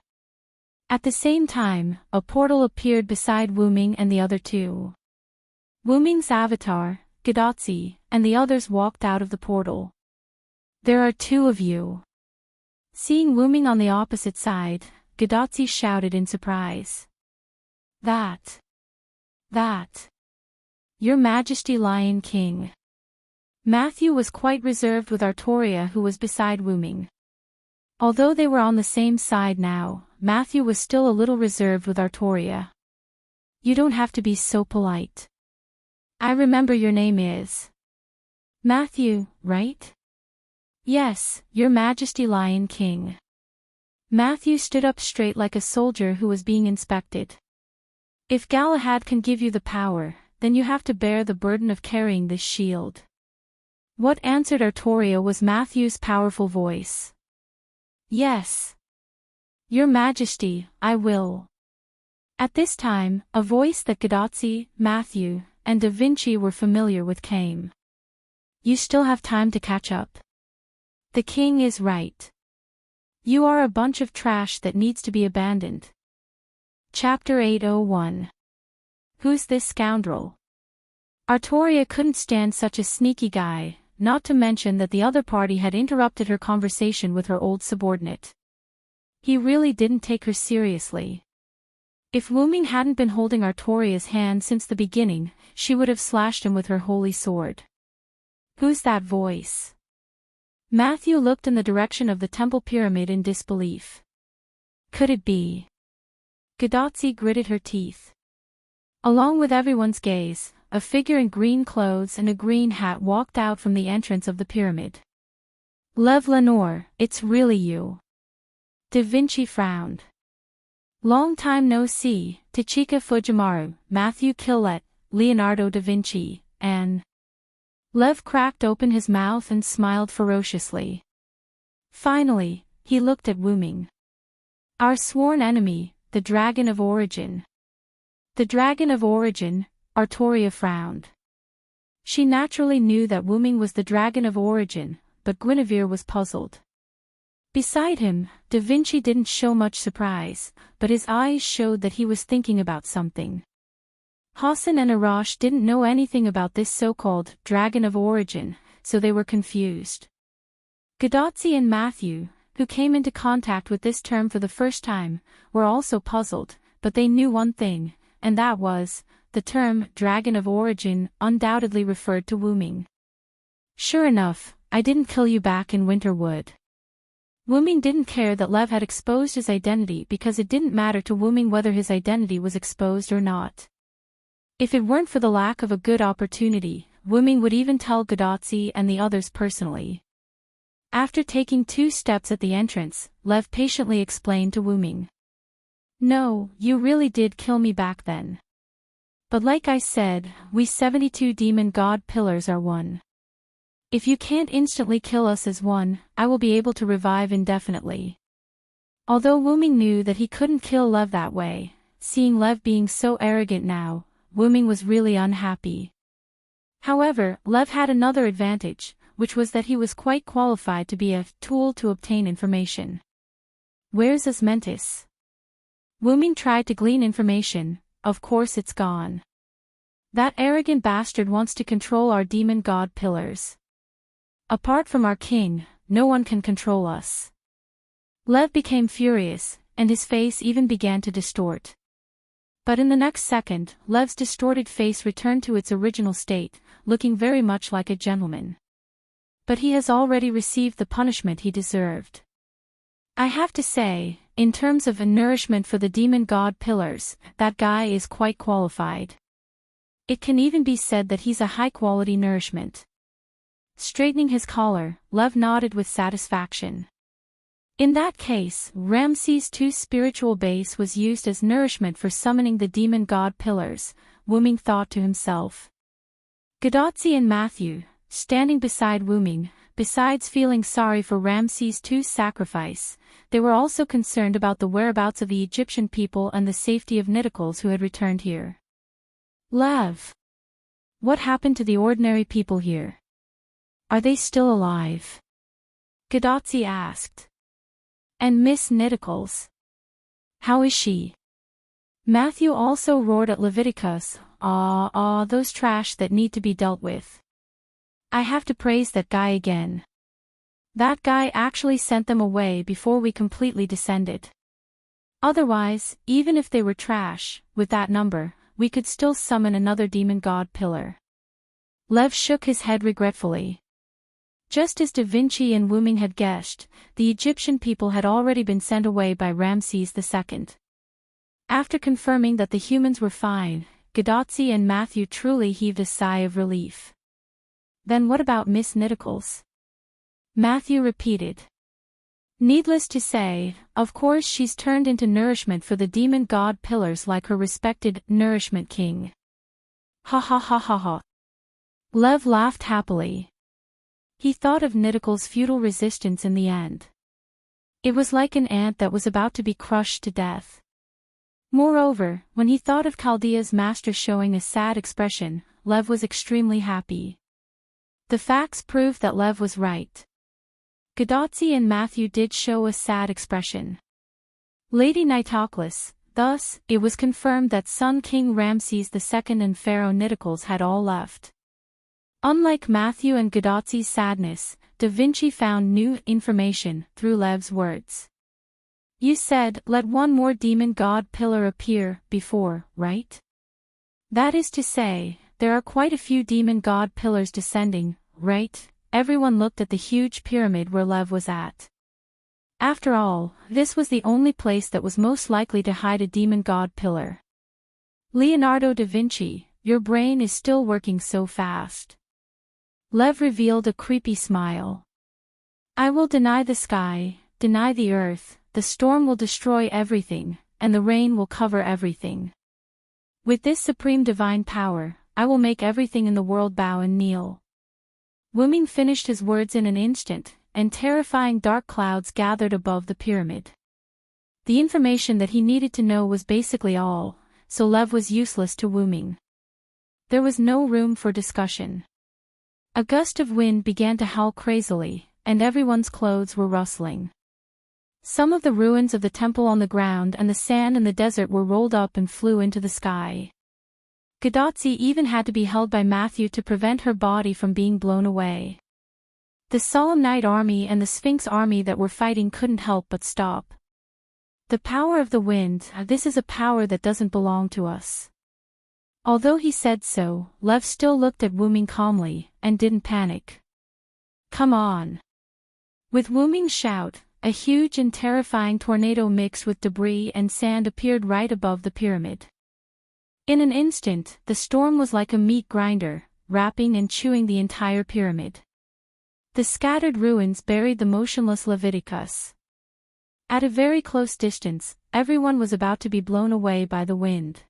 A: At the same time, a portal appeared beside Wu Ming and the other two. Wu Ming's avatar, Gadotzi, and the others walked out of the portal. "There are two of you." Seeing Wu Ming on the opposite side, Gadotzi shouted in surprise. That. Your Majesty Lion King." Matthew was quite reserved with Artoria, who was beside Wu Ming. Although they were on the same side now, Matthew was still a little reserved with Artoria. "You don't have to be so polite. I remember your name is Matthew, right?" "Yes, Your Majesty Lion King." Matthew stood up straight like a soldier who was being inspected. "If Galahad can give you the power, then you have to bear the burden of carrying this shield." What answered Artoria was Matthew's powerful voice. "Yes. Your Majesty, I will." At this time, a voice that Gadotzi, Matthew, and Da Vinci were familiar with came. "You still have time to catch up. The king is right. You are a bunch of trash that needs to be abandoned." Chapter 801. Who's this scoundrel? Artoria couldn't stand such a sneaky guy, not to mention that the other party had interrupted her conversation with her old subordinate. He really didn't take her seriously. If Wu Ming hadn't been holding Artoria's hand since the beginning, she would have slashed him with her holy sword. Who's that voice? Matthew looked in the direction of the temple pyramid in disbelief. Could it be? Gadotzi gritted her teeth. Along with everyone's gaze, a figure in green clothes and a green hat walked out from the entrance of the pyramid. "Lev Lenore, it's really you." Da Vinci frowned. "Long time no see, Tachika Fujimaru, Matthew Killet, Leonardo da Vinci, and..." Lev cracked open his mouth and smiled ferociously. Finally, he looked at Wu Ming. "Our sworn enemy, the Dragon of Origin." The Dragon of Origin, Artoria frowned. She naturally knew that Wu Ming was the Dragon of Origin, but Guinevere was puzzled. Beside him, Da Vinci didn't show much surprise, but his eyes showed that he was thinking about something. Hassan and Arash didn't know anything about this so-called Dragon of Origin, so they were confused. Gadotzi and Matthew, who came into contact with this term for the first time, were also puzzled, but they knew one thing, and that was, the term Dragon of Origin undoubtedly referred to Wu Ming. "Sure enough, I didn't kill you back in Winterwood." Wu Ming didn't care that Lev had exposed his identity because it didn't matter to Wu Ming whether his identity was exposed or not. If it weren't for the lack of a good opportunity, Wu Ming would even tell Gadotzi and the others personally. After taking 2 steps at the entrance, Lev patiently explained to Wu Ming. "No, you really did kill me back then. But like I said, we 72 demon god pillars are one. If you can't instantly kill us as one, I will be able to revive indefinitely." Although Wu Ming knew that he couldn't kill Lev that way, seeing Lev being so arrogant now, Wu Ming was really unhappy. However, Lev had another advantage, which was that he was quite qualified to be a tool to obtain information. "Where's Osmentis?" Wu Ming tried to glean information. "Of course it's gone. That arrogant bastard wants to control our demon god pillars. Apart from our king, no one can control us." Lev became furious, and his face even began to distort. But in the next second, Lev's distorted face returned to its original state, looking very much like a gentleman. But he has already received the punishment he deserved. I have to say, in terms of nourishment for the demon god pillars, that guy is quite qualified. It can even be said that he's a high-quality nourishment. Straightening his collar, Lev nodded with satisfaction. In that case, Ramses II's spiritual base was used as nourishment for summoning the demon god pillars, Wu Ming thought to himself. Gadotzi and Matthew, standing beside Wu Ming, besides feeling sorry for Ramses II's sacrifice, they were also concerned about the whereabouts of the Egyptian people and the safety of Niticles who had returned here. "Lev! What happened to the ordinary people here? Are they still alive?" Gadotsi asked. And Miss Nittacles? How is she? Matthew also roared at Leviticus, those trash that need to be dealt with. I have to praise that guy again. That guy actually sent them away before we completely descended. Otherwise, even if they were trash, with that number, we could still summon another demon god pillar. Lev shook his head regretfully. Just as Da Vinci and Wu Ming had guessed, the Egyptian people had already been sent away by Ramses II. After confirming that the humans were fine, Gadotsi and Matthew truly heaved a sigh of relief. Then what about Miss Nittacles? Matthew repeated. Needless to say, of course she's turned into nourishment for the demon god pillars like her respected nourishment king. Ha ha ha ha ha. Lev laughed happily. He thought of Nittacles' futile resistance in the end. It was like an ant that was about to be crushed to death. Moreover, when he thought of Chaldea's master showing a sad expression, Lev was extremely happy. The facts proved that Lev was right. Gadotsi and Matthew did show a sad expression. Lady Nittacles, thus, it was confirmed that Sun King Ramses II and Pharaoh Nittacles had all left. Unlike Matthew and Gadotsi's sadness, Da Vinci found new information through Lev's words. You said, let one more demon god pillar appear before, right? That is to say, there are quite a few demon god pillars descending, right? Everyone looked at the huge pyramid where Lev was at. After all, this was the only place that was most likely to hide a demon god pillar. Leonardo da Vinci, your brain is still working so fast. Lev revealed a creepy smile. I will deny the sky, deny the earth, the storm will destroy everything, and the rain will cover everything. With this supreme divine power, I will make everything in the world bow and kneel. Wu Ming finished his words in an instant, and terrifying dark clouds gathered above the pyramid. The information that he needed to know was basically all, so Lev was useless to Wu Ming. There was no room for discussion. A gust of wind began to howl crazily, and everyone's clothes were rustling. Some of the ruins of the temple on the ground and the sand in the desert were rolled up and flew into the sky. Gadotsi even had to be held by Matthew to prevent her body from being blown away. The Solemn Night Army and the Sphinx Army that were fighting couldn't help but stop. The power of the wind, this is a power that doesn't belong to us. Although he said so, Lev still looked at Wu Ming calmly, and didn't panic. Come on. With Wu Ming's shout, a huge and terrifying tornado mixed with debris and sand appeared right above the pyramid. In an instant, the storm was like a meat grinder, wrapping and chewing the entire pyramid. The scattered ruins buried the motionless Leviticus. At a very close distance, everyone was about to be blown away by the wind.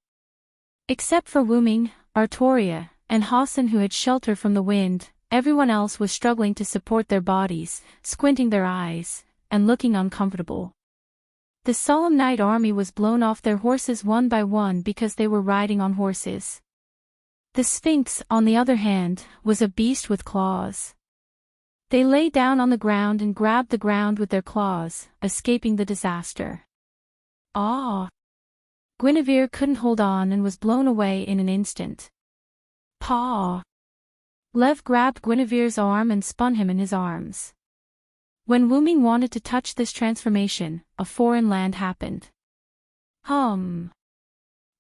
A: Except for Wu Ming, Artoria, and Hassan who had shelter from the wind, everyone else was struggling to support their bodies, squinting their eyes, and looking uncomfortable. The Solemn Night Army was blown off their horses one by one because they were riding on horses. The Sphinx, on the other hand, was a beast with claws. They lay down on the ground and grabbed the ground with their claws, escaping the disaster. Ah! Guinevere couldn't hold on and was blown away in an instant. Paw! Lev grabbed Guinevere's arm and spun him in his arms. When Wu Ming wanted to touch this transformation, a foreign land happened.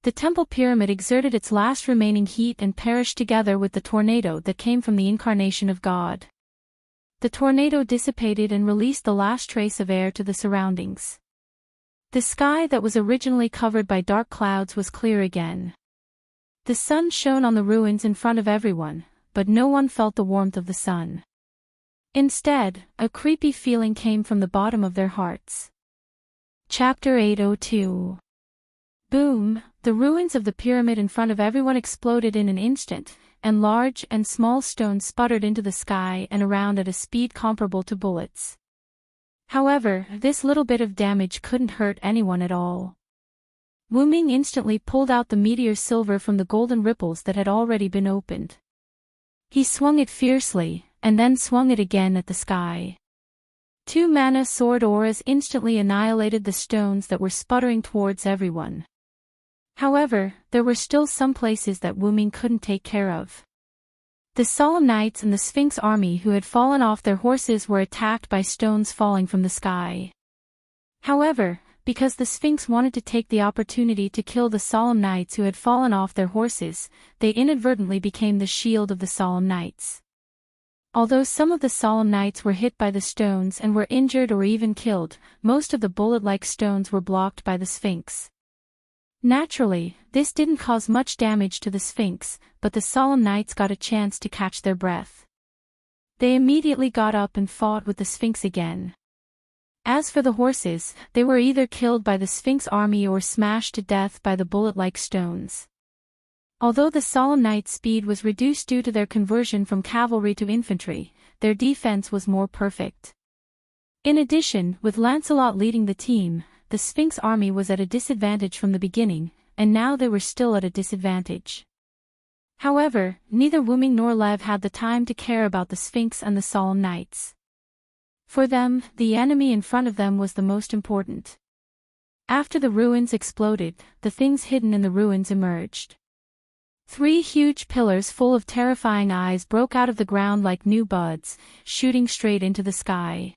A: The temple pyramid exerted its last remaining heat and perished together with the tornado that came from the incarnation of God. The tornado dissipated and released the last trace of air to the surroundings. The sky that was originally covered by dark clouds was clear again. The sun shone on the ruins in front of everyone, but no one felt the warmth of the sun. Instead, a creepy feeling came from the bottom of their hearts. Chapter 802. Boom! The ruins of the pyramid in front of everyone exploded in an instant, and large and small stones sputtered into the sky and around at a speed comparable to bullets. However, this little bit of damage couldn't hurt anyone at all. Wu Ming instantly pulled out the meteor silver from the golden ripples that had already been opened. He swung it fiercely, and then swung it again at the sky. Two mana sword auras instantly annihilated the stones that were sputtering towards everyone. However, there were still some places that Wu Ming couldn't take care of. The solemn knights and the Sphinx army who had fallen off their horses were attacked by stones falling from the sky. However, because the Sphinx wanted to take the opportunity to kill the solemn knights who had fallen off their horses, they inadvertently became the shield of the solemn knights. Although some of the solemn knights were hit by the stones and were injured or even killed, most of the bullet-like stones were blocked by the Sphinx. Naturally, this didn't cause much damage to the Sphinx, but the solemn knights got a chance to catch their breath. They immediately got up and fought with the Sphinx again. As for the horses, they were either killed by the Sphinx army or smashed to death by the bullet-like stones. Although the solemn knights' speed was reduced due to their conversion from cavalry to infantry, their defense was more perfect. In addition, with Lancelot leading the team, the Sphinx army was at a disadvantage from the beginning, and now they were still at a disadvantage. However, neither Wu Ming nor Lev had the time to care about the Sphinx and the solemn knights. For them, the enemy in front of them was the most important. After the ruins exploded, the things hidden in the ruins emerged. 3 huge pillars full of terrifying eyes broke out of the ground like new buds, shooting straight into the sky.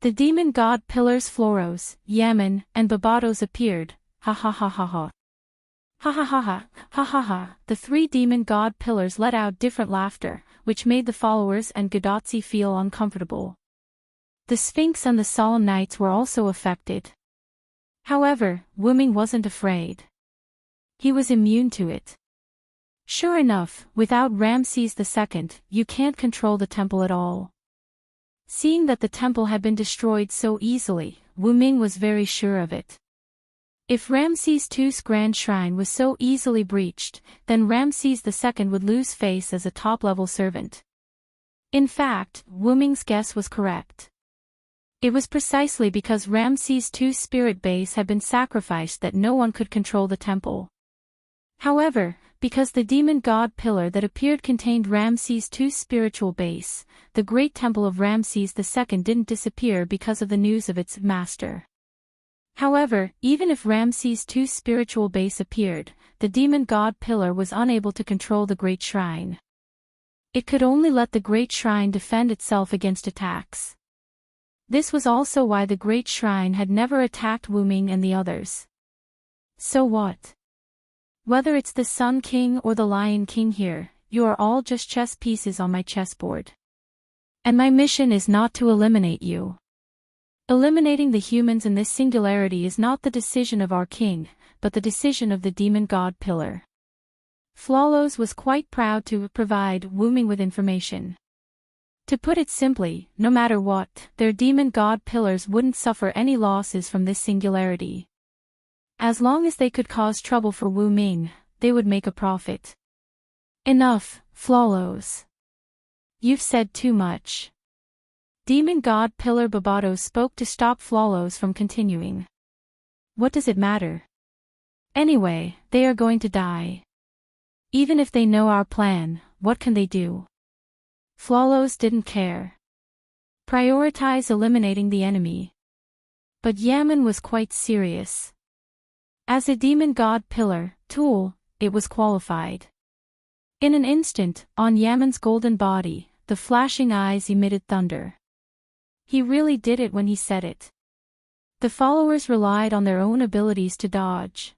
A: The demon god pillars Floros, Yaman, and Babados appeared. Ha ha ha ha ha. Ha ha ha ha, ha ha ha. The 3 demon god pillars let out different laughter, which made the followers and Gadotsi feel uncomfortable. The Sphinx and the solemn knights were also affected. However, Wu Ming wasn't afraid. He was immune to it. Sure enough, without Ramses II, you can't control the temple at all. Seeing that the temple had been destroyed so easily, Wu Ming was very sure of it. If Ramses II's grand shrine was so easily breached, then Ramses II would lose face as a top-level servant. In fact, Wu Ming's guess was correct. It was precisely because Ramses II's spirit base had been sacrificed that no one could control the temple. However, because the demon god pillar that appeared contained Ramses II's spiritual base, the great temple of Ramses II didn't disappear because of the news of its master. However, even if Ramses II's spiritual base appeared, the demon god pillar was unable to control the great shrine. It could only let the great shrine defend itself against attacks. This was also why the great shrine had never attacked Wu Ming and the others. So what? Whether it's the Sun King or the Lion King here, you are all just chess pieces on my chessboard. And my mission is not to eliminate you. Eliminating the humans in this singularity is not the decision of our king, but the decision of the demon god pillar. Flolos was quite proud to provide Wu Ming with information. To put it simply, no matter what, their demon god pillars wouldn't suffer any losses from this singularity. As long as they could cause trouble for Wu Ming, they would make a profit. Enough, Flolos. You've said too much. Demon god pillar Babados spoke to stop Flolos from continuing. What does it matter? Anyway, they are going to die. Even if they know our plan, what can they do? Flolos didn't care. Prioritize eliminating the enemy. But Yaman was quite serious. As a demon god pillar, tool, it was qualified. In an instant, on Yaman's golden body, the flashing eyes emitted thunder. He really did it when he said it. The followers relied on their own abilities to dodge.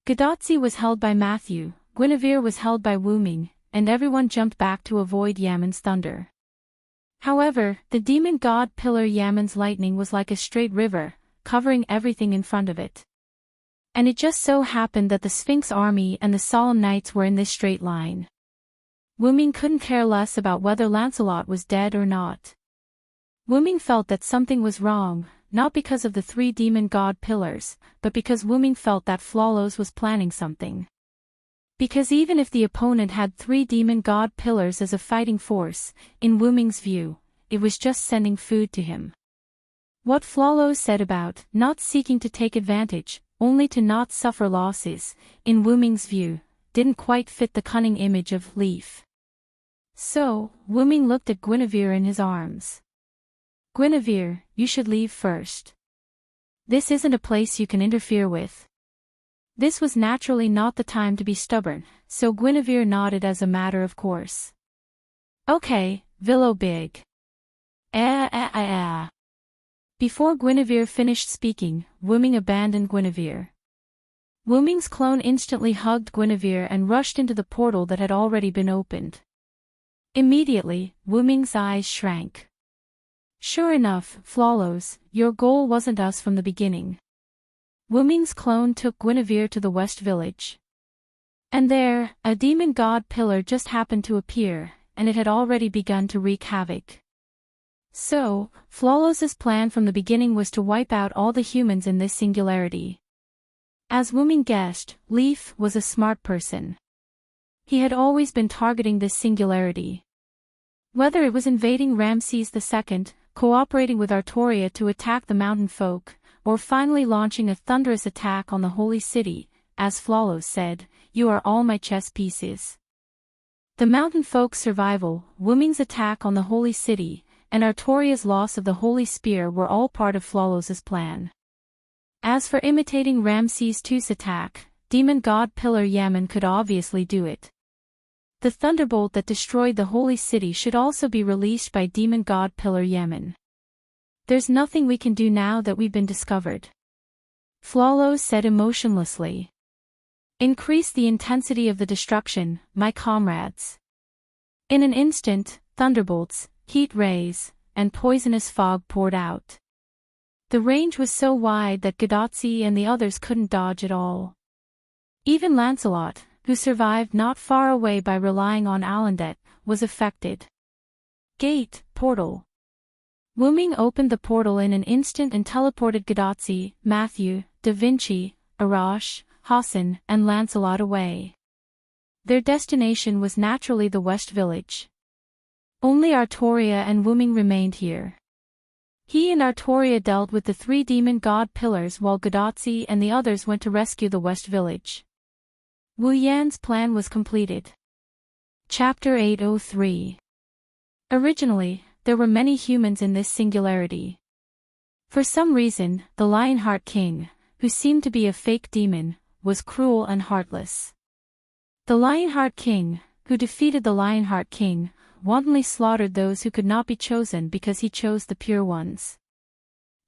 A: Gadotsi was held by Matthew, Guinevere was held by Wu Ming, and everyone jumped back to avoid Yaman's thunder. However, the demon god pillar Yaman's lightning was like a straight river, covering everything in front of it. And it just so happened that the Sphinx army and the solemn knights were in this straight line. Wu Ming couldn't care less about whether Lancelot was dead or not. Wu Ming felt that something was wrong, not because of the 3 demon god pillars, but because Wu Ming felt that Flolos was planning something. Because even if the opponent had 3 demon god pillars as a fighting force, in Wu Ming's view, it was just sending food to him. What Flolos said about not seeking to take advantage, only to not suffer losses, in Wu Ming's view, didn't quite fit the cunning image of Leaf. So, Wu Ming looked at Guinevere in his arms. Guinevere, you should leave first. This isn't a place you can interfere with. This was naturally not the time to be stubborn, so Guinevere nodded as a matter of course. Okay, Villo Big. Before Guinevere finished speaking, Wu Ming abandoned Guinevere. Wu Ming's clone instantly hugged Guinevere and rushed into the portal that had already been opened. Immediately, Wu Ming's eyes shrank. Sure enough, Flawless, your goal wasn't us from the beginning. Wu Ming's clone took Guinevere to the West Village. And there, a demon god pillar just happened to appear, and it had already begun to wreak havoc. So, Flawless's plan from the beginning was to wipe out all the humans in this singularity. As Wu Ming guessed, Leaf was a smart person. He had always been targeting this singularity. Whether it was invading Ramses II, cooperating with Artoria to attack the mountain folk, or finally launching a thunderous attack on the holy city, as Flawless said, "You are all my chess pieces." The mountain folk's survival, Wu Ming's attack on the holy city, and Artoria's loss of the holy spear were all part of Flawless's plan. As for imitating Ramses II's attack, demon god pillar Yaman could obviously do it. The thunderbolt that destroyed the holy city should also be released by demon god pillar Yaman. There's nothing we can do now that we've been discovered. Flawless said emotionlessly. Increase the intensity of the destruction, my comrades. In an instant, thunderbolts, heat rays, and poisonous fog poured out. The range was so wide that Gadotzi and the others couldn't dodge at all. Even Lancelot, who survived not far away by relying on Alandet, was affected. Gate, portal. Wu Ming opened the portal in an instant and teleported Gadotzi, Matthew, Da Vinci, Arash, Hassan, and Lancelot away. Their destination was naturally the West Village. Only Artoria and Wu Ming remained here. He and Artoria dealt with the 3 demon god pillars while Gadotzi and the others went to rescue the West Village. Wu Yan's plan was completed. Chapter 803. Originally, there were many humans in this singularity. For some reason, the Lionheart King, who seemed to be a fake demon, was cruel and heartless. The Lionheart King, who defeated the Lionheart King, wantonly slaughtered those who could not be chosen because he chose the pure ones.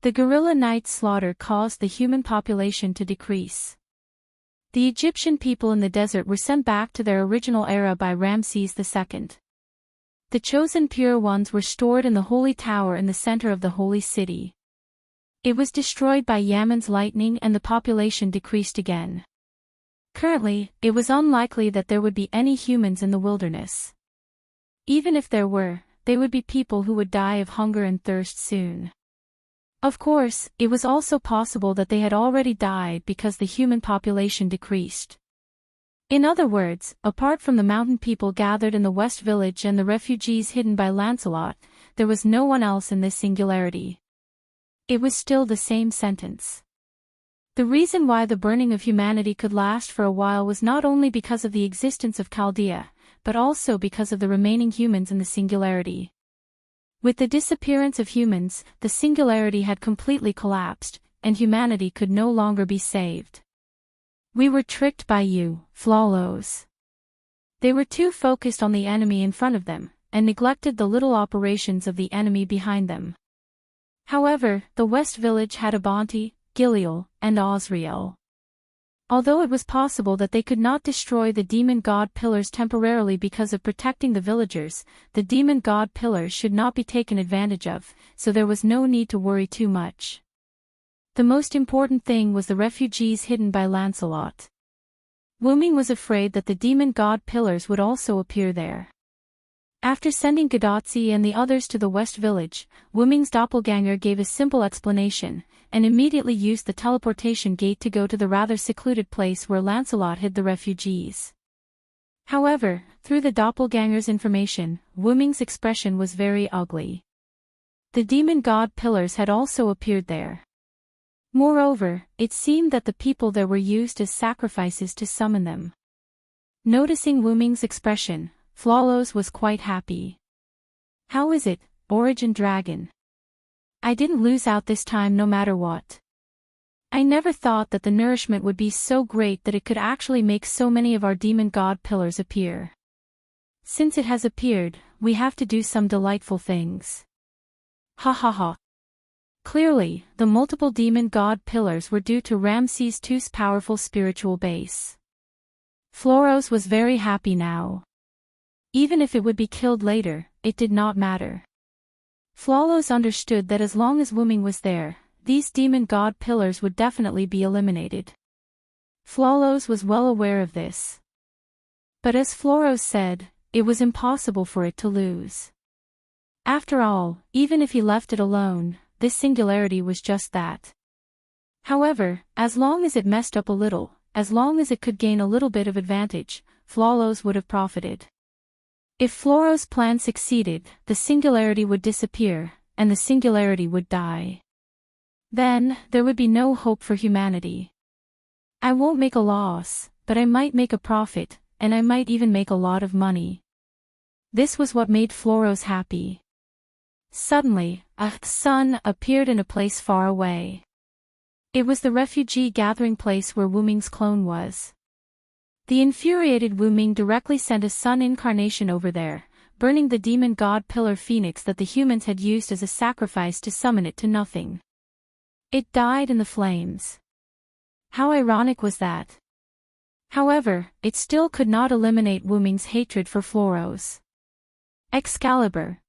A: The Gorilla Knight's slaughter caused the human population to decrease. The Egyptian people in the desert were sent back to their original era by Ramses II. The chosen pure ones were stored in the holy tower in the center of the holy city. It was destroyed by Yaman's lightning and the population decreased again. Currently, it was unlikely that there would be any humans in the wilderness. Even if there were, they would be people who would die of hunger and thirst soon. Of course, it was also possible that they had already died because the human population decreased. In other words, apart from the mountain people gathered in the West Village and the refugees hidden by Lancelot, there was no one else in this singularity. It was still the same sentence. The reason why the burning of humanity could last for a while was not only because of the existence of Chaldea, but also because of the remaining humans in the singularity. With the disappearance of humans, the singularity had completely collapsed, and humanity could no longer be saved. We were tricked by you, Flawless. They were too focused on the enemy in front of them, and neglected the little operations of the enemy behind them. However, the West Village had Abanti, Giliel, and Osriel. Although it was possible that they could not destroy the demon god pillars temporarily because of protecting the villagers, the demon god pillars should not be taken advantage of, so there was no need to worry too much. The most important thing was the refugees hidden by Lancelot. Wu Ming was afraid that the demon god pillars would also appear there. After sending Gadotzi and the others to the West Village, Wu Ming's doppelganger gave a simple explanation, and immediately used the teleportation gate to go to the rather secluded place where Lancelot hid the refugees. However, through the doppelganger's information, Wu Ming's expression was very ugly. The demon god pillars had also appeared there. Moreover, it seemed that the people there were used as sacrifices to summon them. Noticing Wu Ming's expression, Flawless was quite happy. How is it, Origin Dragon? I didn't lose out this time no matter what. I never thought that the nourishment would be so great that it could actually make so many of our demon god pillars appear. Since it has appeared, we have to do some delightful things. Ha ha ha. Clearly, the multiple demon god pillars were due to Ramses II's powerful spiritual base. Floros was very happy now. Even if it would be killed later, it did not matter. Floros understood that as long as Wuming was there, these demon god pillars would definitely be eliminated. Floros was well aware of this. But as Floros said, it was impossible for it to lose. After all, even if he left it alone, this singularity was just that. However, as long as it messed up a little, as long as it could gain a little bit of advantage, Floros would have profited. If Floros' plan succeeded, the singularity would disappear, and the singularity would die. Then, there would be no hope for humanity. I won't make a loss, but I might make a profit, and I might even make a lot of money. This was what made Floros happy. Suddenly, a sun appeared in a place far away. It was the refugee gathering place where Wuming's clone was. The infuriated Wuming directly sent a sun incarnation over there, burning the demon god pillar phoenix that the humans had used as a sacrifice to summon it to nothing. It died in the flames. How ironic was that? However, it still could not eliminate Wuming's hatred for Floros. Excalibur.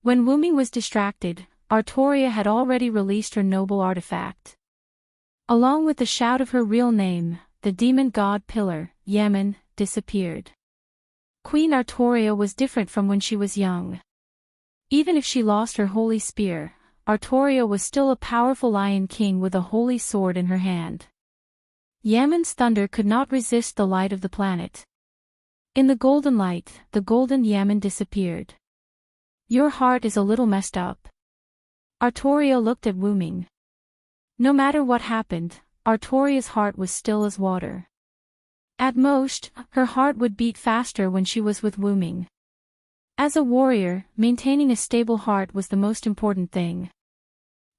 A: When Wuming was distracted, Artoria had already released her noble artifact. Along with the shout of her real name, the demon god pillar, Yaman, disappeared. Queen Artoria was different from when she was young. Even if she lost her holy spear, Artoria was still a powerful lion king with a holy sword in her hand. Yaman's thunder could not resist the light of the planet. In the golden light, the golden Yaman disappeared. Your heart is a little messed up. Artoria looked at Wuming. No matter what happened, Artoria's heart was still as water. At most, her heart would beat faster when she was with Wuming. As a warrior, maintaining a stable heart was the most important thing.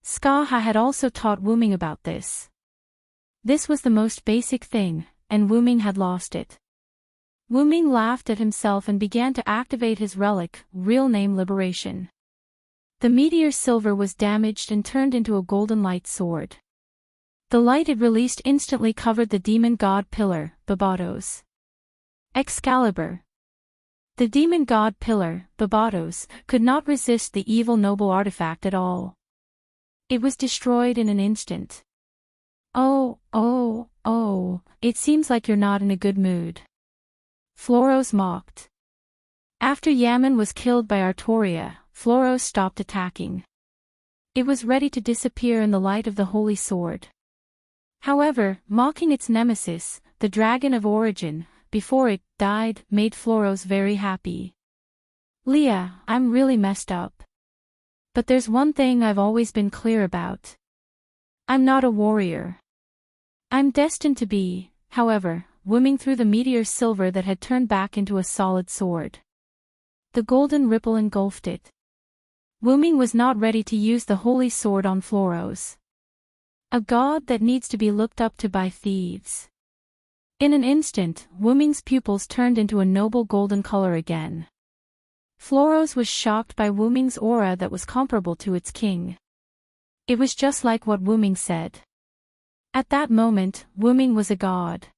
A: Skaha had also taught Wuming about this. This was the most basic thing, and Wuming had lost it. Wuming laughed at himself and began to activate his relic, real name Liberation. The meteor silver was damaged and turned into a golden light sword. The light it released instantly covered the demon god pillar, Babados. Excalibur. The demon god pillar, Babados, could not resist the evil noble artifact at all. It was destroyed in an instant. Oh, it seems like you're not in a good mood. Floros mocked. After Yaman was killed by Artoria, Floros stopped attacking. It was ready to disappear in the light of the holy sword. However, mocking its nemesis, the dragon of origin, before it died, made Floros very happy. Leah, I'm really messed up. But there's one thing I've always been clear about. I'm not a warrior. I'm destined to be, however, Wuming through the meteor silver that had turned back into a solid sword. The golden ripple engulfed it. Wuming was not ready to use the holy sword on Floros. A god that needs to be looked up to by thieves. In an instant, Wuming's pupils turned into a noble golden color again. Floros was shocked by Wuming's aura that was comparable to its king. It was just like what Wuming said. At that moment, Wuming was a god.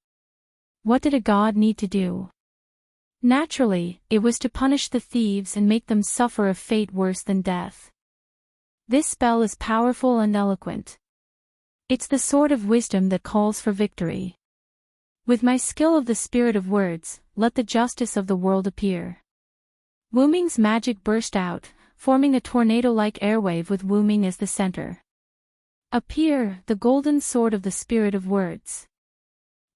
A: What did a god need to do? Naturally, it was to punish the thieves and make them suffer a fate worse than death. This spell is powerful and eloquent. It's the sword of wisdom that calls for victory. With my skill of the spirit of words, let the justice of the world appear. Wuming's magic burst out, forming a tornado-like airwave with Wuming as the center. Appear, the golden sword of the spirit of words.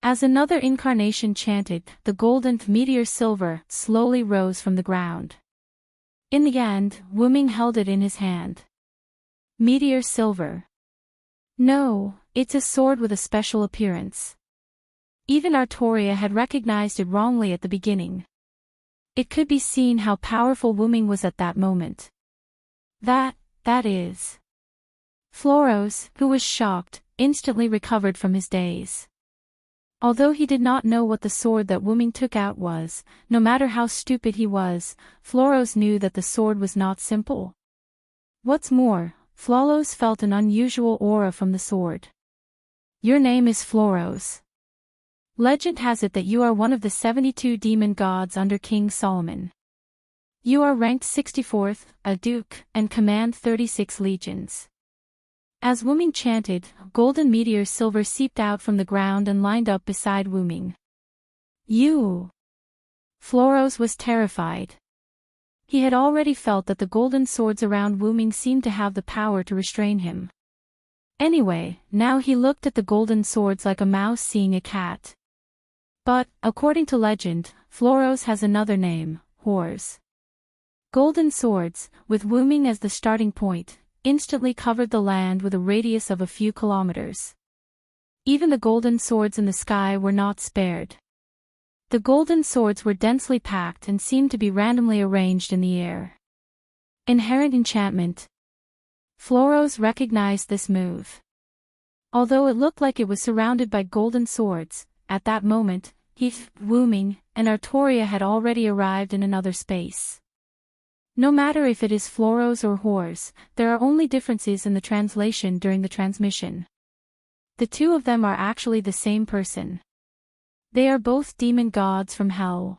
A: As another incarnation chanted, the golden meteor silver slowly rose from the ground. In the end, Wuming held it in his hand. Meteor silver. No, it's a sword with a special appearance. Even Artoria had recognized it wrongly at the beginning. It could be seen how powerful Wuming was at that moment. That is. Floros, who was shocked, instantly recovered from his daze. Although he did not know what the sword that Wu Ming took out was, no matter how stupid he was, Floros knew that the sword was not simple. What's more, Floros felt an unusual aura from the sword. Your name is Floros. Legend has it that you are one of the 72 demon gods under King Solomon. You are ranked 64th, a duke, and command 36 legions. As Wu Ming chanted, golden meteor silver seeped out from the ground and lined up beside Wu Ming. You! Floros was terrified. He had already felt that the golden swords around Wu Ming seemed to have the power to restrain him. Anyway, now he looked at the golden swords like a mouse seeing a cat. But, according to legend, Floros has another name, Horrors. Golden swords, with Wu Ming as the starting point, instantly covered the land with a radius of a few kilometers. Even the golden swords in the sky were not spared. The golden swords were densely packed and seemed to be randomly arranged in the air. Inherent enchantment. Floros recognized this move. Although it looked like it was surrounded by golden swords, at that moment, he, Wu Ming, and Artoria had already arrived in another space. No matter if it is Floros or Horrors, there are only differences in the translation during the transmission. The two of them are actually the same person. They are both demon gods from hell.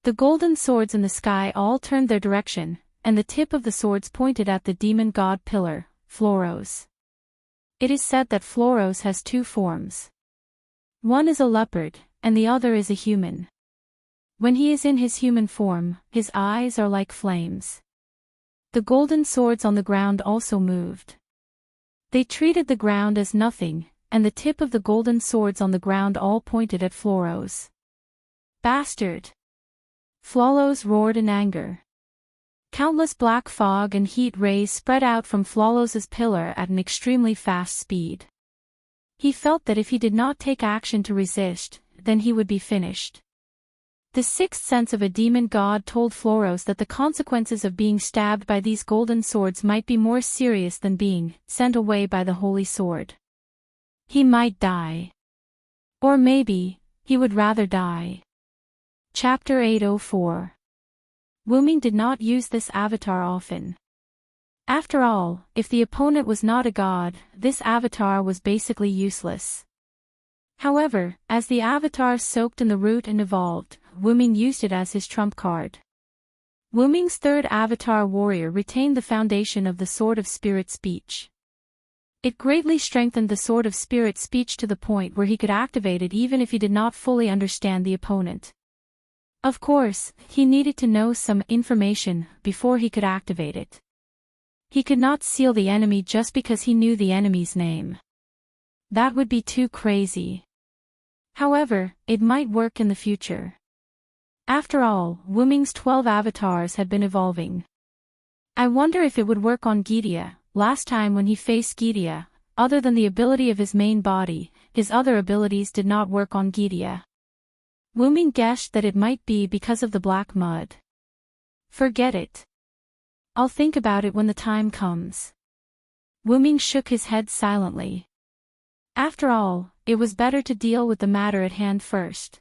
A: The golden swords in the sky all turned their direction, and the tip of the swords pointed at the demon god pillar, Floros. It is said that Floros has two forms. One is a leopard, and the other is a human. When he is in his human form, his eyes are like flames. The golden swords on the ground also moved. They treated the ground as nothing, and the tip of the golden swords on the ground all pointed at Floros. Bastard! Floros roared in anger. Countless black fog and heat rays spread out from Floros's pillar at an extremely fast speed. He felt that if he did not take action to resist, then he would be finished. The sixth sense of a demon god told Floros that the consequences of being stabbed by these golden swords might be more serious than being sent away by the holy sword. He might die. Or maybe, he would rather die. Chapter 804. Wu Ming did not use this avatar often. After all, if the opponent was not a god, this avatar was basically useless. However, as the avatar soaked in the root and evolved, Wu Ming used it as his trump card. Wu Ming's third avatar warrior retained the foundation of the Sword of Spirit Speech. It greatly strengthened the Sword of Spirit Speech to the point where he could activate it even if he did not fully understand the opponent. Of course, he needed to know some information before he could activate it. He could not seal the enemy just because he knew the enemy's name. That would be too crazy. However, it might work in the future. After all, Wu Ming's 12 avatars had been evolving. I wonder if it would work on Gidia. Last time when he faced Gidia, other than the ability of his main body, his other abilities did not work on Gidia. Wu Ming guessed that it might be because of the black mud. Forget it. I'll think about it when the time comes. Wu Ming shook his head silently. After all, it was better to deal with the matter at hand first.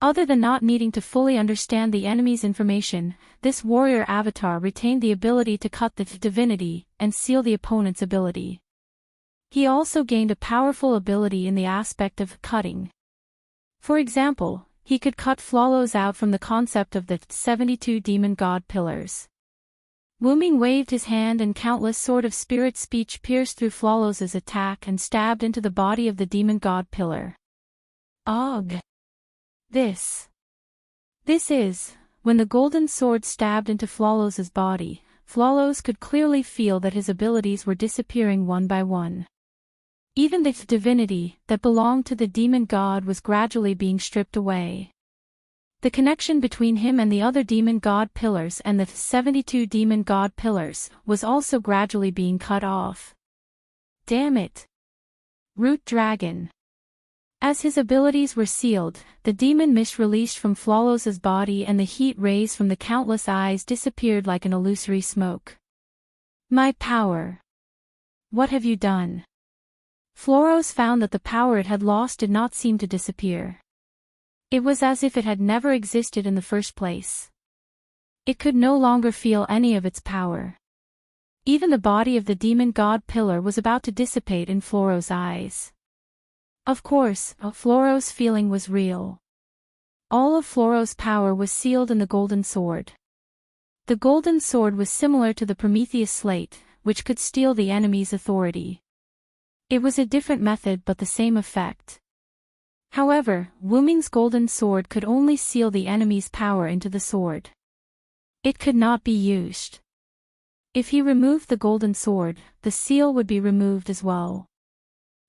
A: Other than not needing to fully understand the enemy's information, this warrior avatar retained the ability to cut the divinity and seal the opponent's ability. He also gained a powerful ability in the aspect of cutting. For example, he could cut Floros out from the concept of the 72 demon god pillars. Wu Ming waved his hand and countless Sword of Spirit Speech pierced through Floros's attack and stabbed into the body of the demon god pillar. Ugh! This is, when the golden sword stabbed into Floros's body, Floros could clearly feel that his abilities were disappearing one by one. Even the divinity that belonged to the demon god was gradually being stripped away. The connection between him and the other demon god pillars and the 72 demon god pillars was also gradually being cut off. Damn it! Root Dragon. As his abilities were sealed, the demon mist released from Floros's body and the heat rays from the countless eyes disappeared like an illusory smoke. My power! What have you done? Floros found that the power it had lost did not seem to disappear. It was as if it had never existed in the first place. It could no longer feel any of its power. Even the body of the demon god pillar was about to dissipate in Floros' eyes. Of course, Floros' feeling was real. All of Floros' power was sealed in the golden sword. The golden sword was similar to the Prometheus slate, which could steal the enemy's authority. It was a different method but the same effect. However, Wu Ming's golden sword could only seal the enemy's power into the sword. It could not be used. If he removed the golden sword, the seal would be removed as well.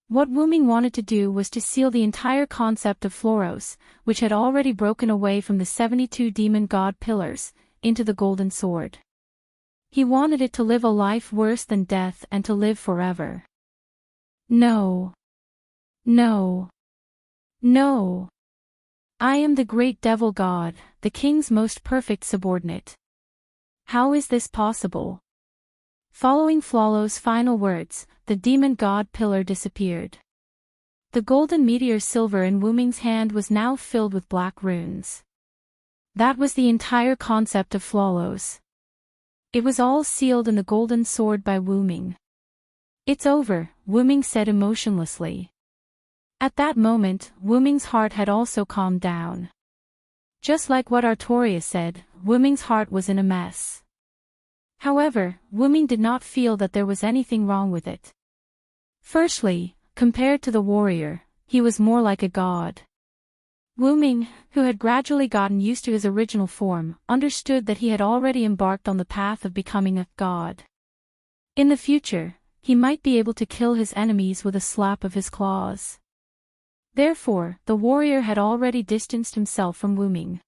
A: What Wu Ming wanted to do was to seal the entire concept of Floros, which had already broken away from the 72 demon god pillars, into the golden sword. He wanted it to live a life worse than death and to live forever. No. No. No. I am the great devil god, the king's most perfect subordinate. How is this possible? Following Floros' final words, the demon god pillar disappeared. The golden meteor silver in Wu Ming's hand was now filled with black runes. That was the entire concept of Floros. It was all sealed in the golden sword by Wu Ming. It's over, Wu Ming said emotionlessly. At that moment, Wu Ming's heart had also calmed down. Just like what Artoria said, Wu Ming's heart was in a mess. However, Wu Ming did not feel that there was anything wrong with it. Firstly, compared to the warrior, he was more like a god. Wu Ming, who had gradually gotten used to his original form, understood that he had already embarked on the path of becoming a god. In the future, he might be able to kill his enemies with a slap of his claws. Therefore, the warrior had already distanced himself from Wu Ming.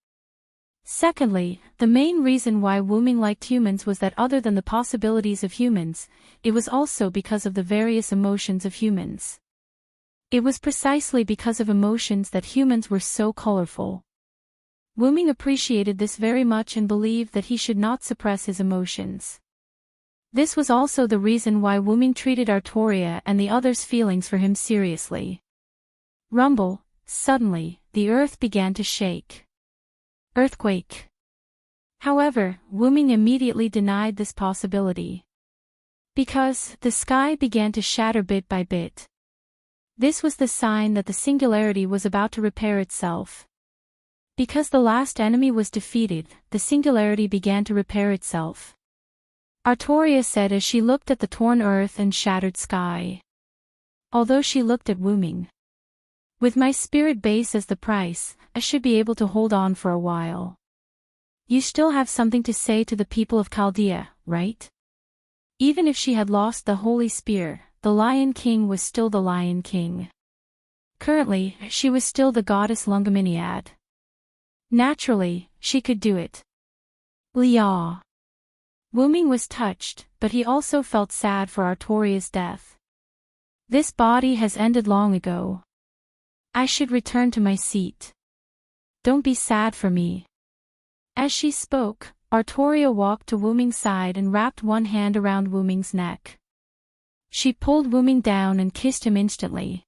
A: Secondly, the main reason why Wu Ming liked humans was that other than the possibilities of humans, it was also because of the various emotions of humans. It was precisely because of emotions that humans were so colorful. Wu Ming appreciated this very much and believed that he should not suppress his emotions. This was also the reason why Wu Ming treated Artoria and the others' feelings for him seriously. Rumble, suddenly, the earth began to shake. Earthquake. However, Wu Ming immediately denied this possibility. Because the sky began to shatter bit by bit. This was the sign that the singularity was about to repair itself. Because the last enemy was defeated, the singularity began to repair itself. Artoria said as she looked at the torn earth and shattered sky. Although she looked at Wu Ming. With my spirit base as the price, I should be able to hold on for a while. You still have something to say to the people of Chaldea, right? Even if she had lost the Holy Spear, the Lion King was still the Lion King. Currently, she was still the goddess Lungaminiad. Naturally, she could do it. Liao. Wu Ming was touched, but he also felt sad for Artoria's death. This body has ended long ago. I should return to my seat. Don't be sad for me. As she spoke, Artoria walked to Wu Ming's side and wrapped one hand around Wu Ming's neck. She pulled Wu Ming down and kissed him instantly.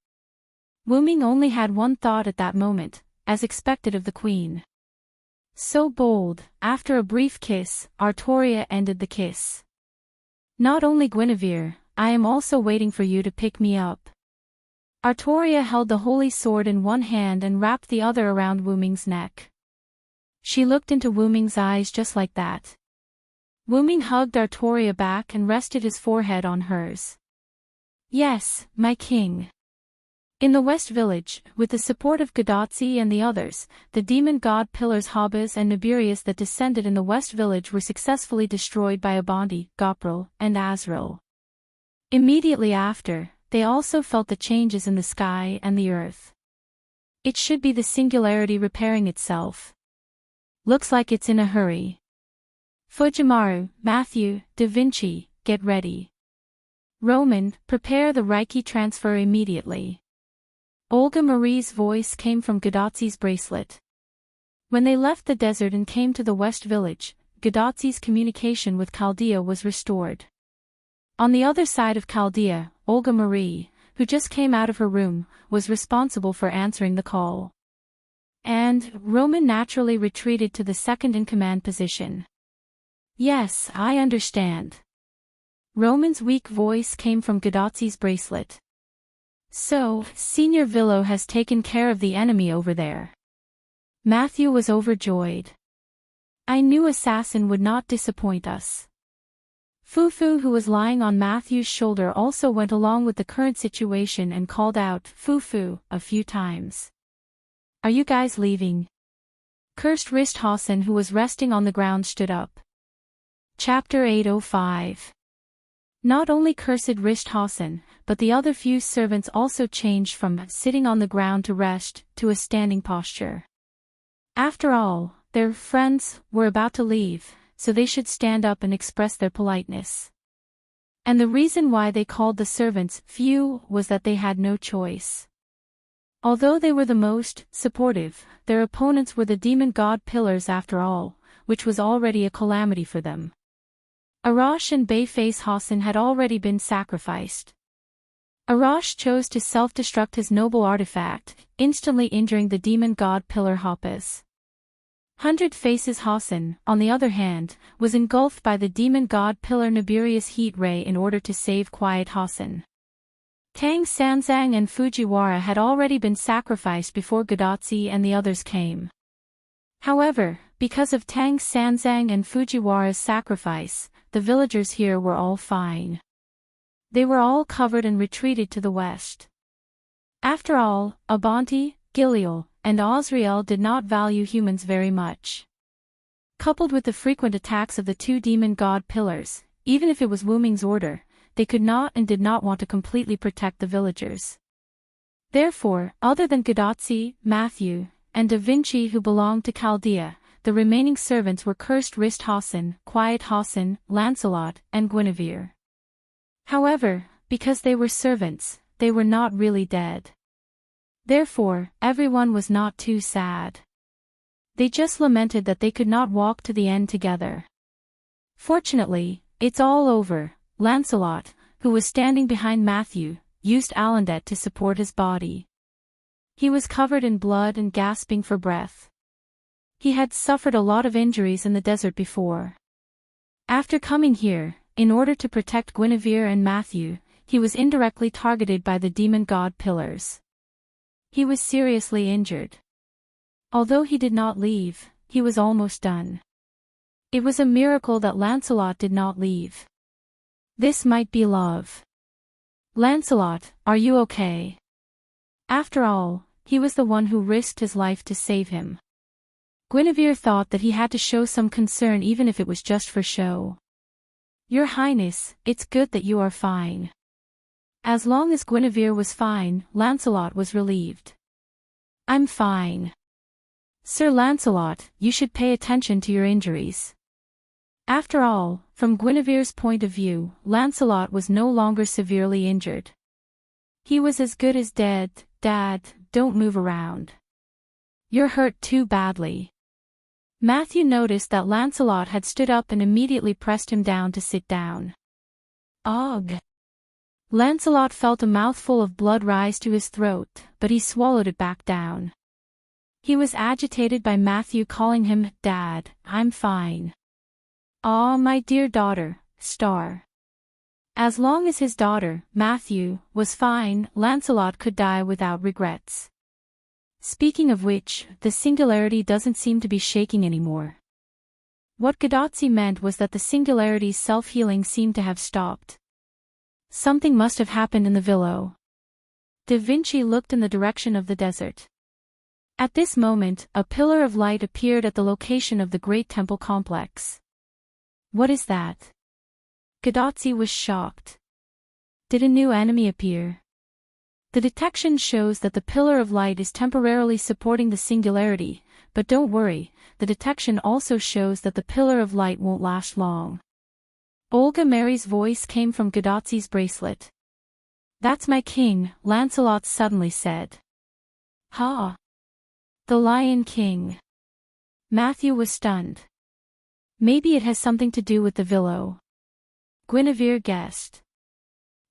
A: Wu Ming only had one thought at that moment, as expected of the queen. So bold, after a brief kiss, Artoria ended the kiss. Not only Guinevere, I am also waiting for you to pick me up. Artoria held the holy sword in one hand and wrapped the other around Wu Ming's neck. She looked into Wu Ming's eyes just like that. Wu Ming hugged Artoria back and rested his forehead on hers. Yes, my king. In the West Village, with the support of Gadotsi and the others, the demon god pillars Habas and Nibirius that descended in the West Village were successfully destroyed by Abandi, Gopril, and Azrael. Immediately after, they also felt the changes in the sky and the earth. It should be the singularity repairing itself. Looks like it's in a hurry. Fujimaru, Matthew, Da Vinci, get ready. Roman, prepare the Reiki transfer immediately. Olga Marie's voice came from Gadotsi's bracelet. When they left the desert and came to the West Village, Gadotsi's communication with Chaldea was restored. On the other side of Chaldea, Olga Marie, who just came out of her room, was responsible for answering the call. And Roman naturally retreated to the second-in-command position. Yes, I understand. Roman's weak voice came from Gadotzi's bracelet. So, Senior Villo has taken care of the enemy over there. Matthew was overjoyed. I knew Assassin would not disappoint us. Fufu, who was lying on Matthew's shoulder, also went along with the current situation and called out Fufu a few times. Are you guys leaving? Cursed Risthausen, who was resting on the ground, stood up. Chapter 805. Not only cursed Risthausen, but the other few servants also changed from sitting on the ground to rest to a standing posture. After all, their friends were about to leave, so they should stand up and express their politeness. And the reason why they called the servants few was that they had no choice. Although they were the most supportive, their opponents were the demon god pillars after all, which was already a calamity for them. Arash and Bayface Hassan had already been sacrificed. Arash chose to self-destruct his noble artifact, instantly injuring the demon god pillar Hoppes. 100 Faces Hassan, on the other hand, was engulfed by the demon god pillar Nibiria's heat ray in order to save Quiet Hassan. Tang Sanzang and Fujiwara had already been sacrificed before Gadotzi and the others came. However, because of Tang Sanzang and Fujiwara's sacrifice, the villagers here were all fine. They were all covered and retreated to the west. After all, Abanti, Giliel, and Osriel did not value humans very much. Coupled with the frequent attacks of the two demon god pillars, even if it was Wu Ming's order, they could not and did not want to completely protect the villagers. Therefore, other than Gadotzi, Matthew, and Da Vinci, who belonged to Chaldea, the remaining servants were Cursed Wrist Hassan, Quiet Hassan, Lancelot, and Guinevere. However, because they were servants, they were not really dead. Therefore, everyone was not too sad. They just lamented that they could not walk to the end together. Fortunately, it's all over. Lancelot, who was standing behind Matthew, used Alandet to support his body. He was covered in blood and gasping for breath. He had suffered a lot of injuries in the desert before. After coming here, in order to protect Guinevere and Matthew, he was indirectly targeted by the demon god pillars. He was seriously injured. Although he did not leave, he was almost done. It was a miracle that Lancelot did not leave. This might be love. Lancelot, are you okay? After all, he was the one who risked his life to save him. Guinevere thought that he had to show some concern even if it was just for show. Your Highness, it's good that you are fine. As long as Guinevere was fine, Lancelot was relieved. I'm fine. Sir Lancelot, you should pay attention to your injuries. After all, from Guinevere's point of view, Lancelot was no longer severely injured. He was as good as dead. Dad, don't move around. You're hurt too badly. Matthew noticed that Lancelot had stood up and immediately pressed him down to sit down. Ugh! Lancelot felt a mouthful of blood rise to his throat, but he swallowed it back down. He was agitated by Matthew calling him, Dad, I'm fine. Ah, my dear daughter, Star. As long as his daughter, Matthew, was fine, Lancelot could die without regrets. Speaking of which, the singularity doesn't seem to be shaking anymore. What Gadotzi meant was that the singularity's self-healing seemed to have stopped. Something must have happened in the Villo. Da Vinci looked in the direction of the desert. At this moment, a pillar of light appeared at the location of the great temple complex. What is that? Gadotzi was shocked. Did a new enemy appear? The detection shows that the pillar of light is temporarily supporting the singularity, but don't worry, the detection also shows that the pillar of light won't last long. Olga Mary's voice came from Gadotzi's bracelet. That's my king, Lancelot suddenly said. Ha! The Lion King. Matthew was stunned. Maybe it has something to do with the Villo. Guinevere guessed.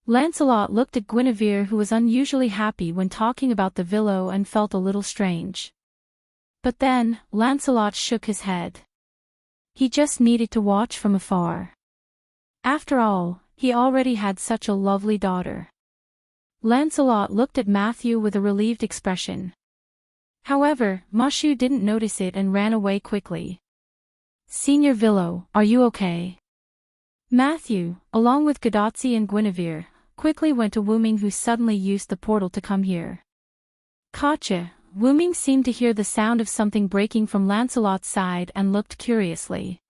A: Lancelot looked at Guinevere, who was unusually happy when talking about the villa, and felt a little strange. But then, Lancelot shook his head. He just needed to watch from afar. After all, he already had such a lovely daughter. Lancelot looked at Matthew with a relieved expression. However, Mashu didn't notice it and ran away quickly. "Senior Villo, are you okay?" Matthew, along with Gadotsi and Guinevere, quickly went to Wu-Ming, who suddenly used the portal to come here. "Gotcha." Wu-Ming seemed to hear the sound of something breaking from Lancelot's side and looked curiously.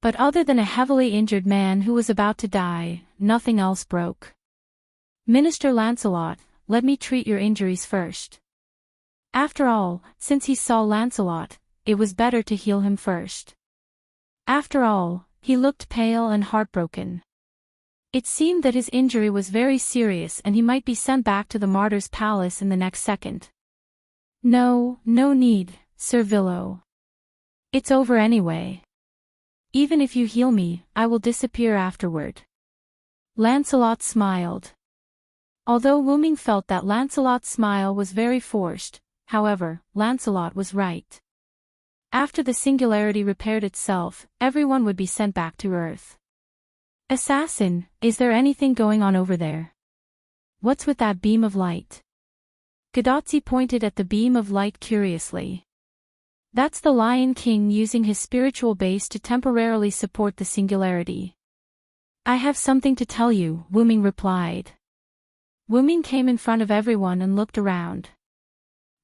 A: But other than a heavily injured man who was about to die, nothing else broke. "Minister Lancelot, let me treat your injuries first." After all, since he saw Lancelot, it was better to heal him first. After all, he looked pale and heartbroken. It seemed that his injury was very serious and he might be sent back to the martyr's palace in the next second. "No need, Sir Villo. It's over anyway. Even if you heal me, I will disappear afterward." Lancelot smiled. Although Wu-Ming felt that Lancelot's smile was very forced, however, Lancelot was right. After the singularity repaired itself, everyone would be sent back to Earth. "Assassin, is there anything going on over there? What's with that beam of light?" Gadotsi pointed at the beam of light curiously. "That's the Lion King using his spiritual base to temporarily support the singularity." "I have something to tell you," Wu-Ming replied. Wu-Ming came in front of everyone and looked around.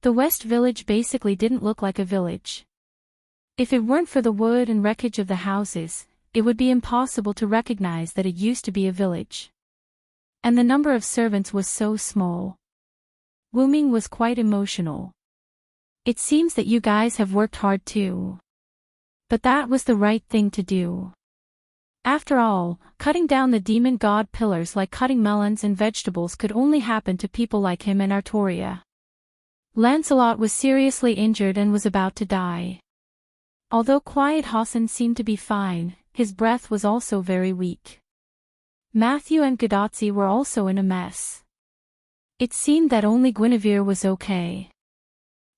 A: The West Village basically didn't look like a village. If it weren't for the wood and wreckage of the houses, it would be impossible to recognize that it used to be a village. And the number of servants was so small. Wu-Ming was quite emotional. "It seems that you guys have worked hard too. But that was the right thing to do. After all, cutting down the demon god pillars like cutting melons and vegetables could only happen to people like him and Artoria." Lancelot was seriously injured and was about to die. Although Quiet Hassan seemed to be fine, his breath was also very weak. Matthew and Gadotsi were also in a mess. It seemed that only Guinevere was okay.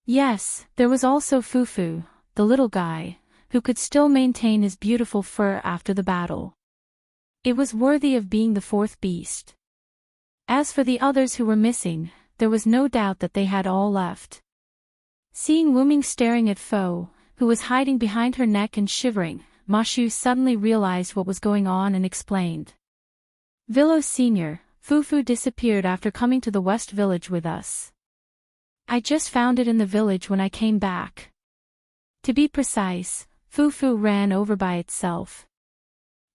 A: Yes, there was also Fufu, the little guy, who could still maintain his beautiful fur after the battle. It was worthy of being the fourth beast. As for the others who were missing, there was no doubt that they had all left. Seeing Wu-Ming staring at Fo, who was hiding behind her neck and shivering, Mashu suddenly realized what was going on and explained. "Villo Sr., Fufu disappeared after coming to the West Village with us. I just found it in the village when I came back. To be precise, Fufu ran over by itself."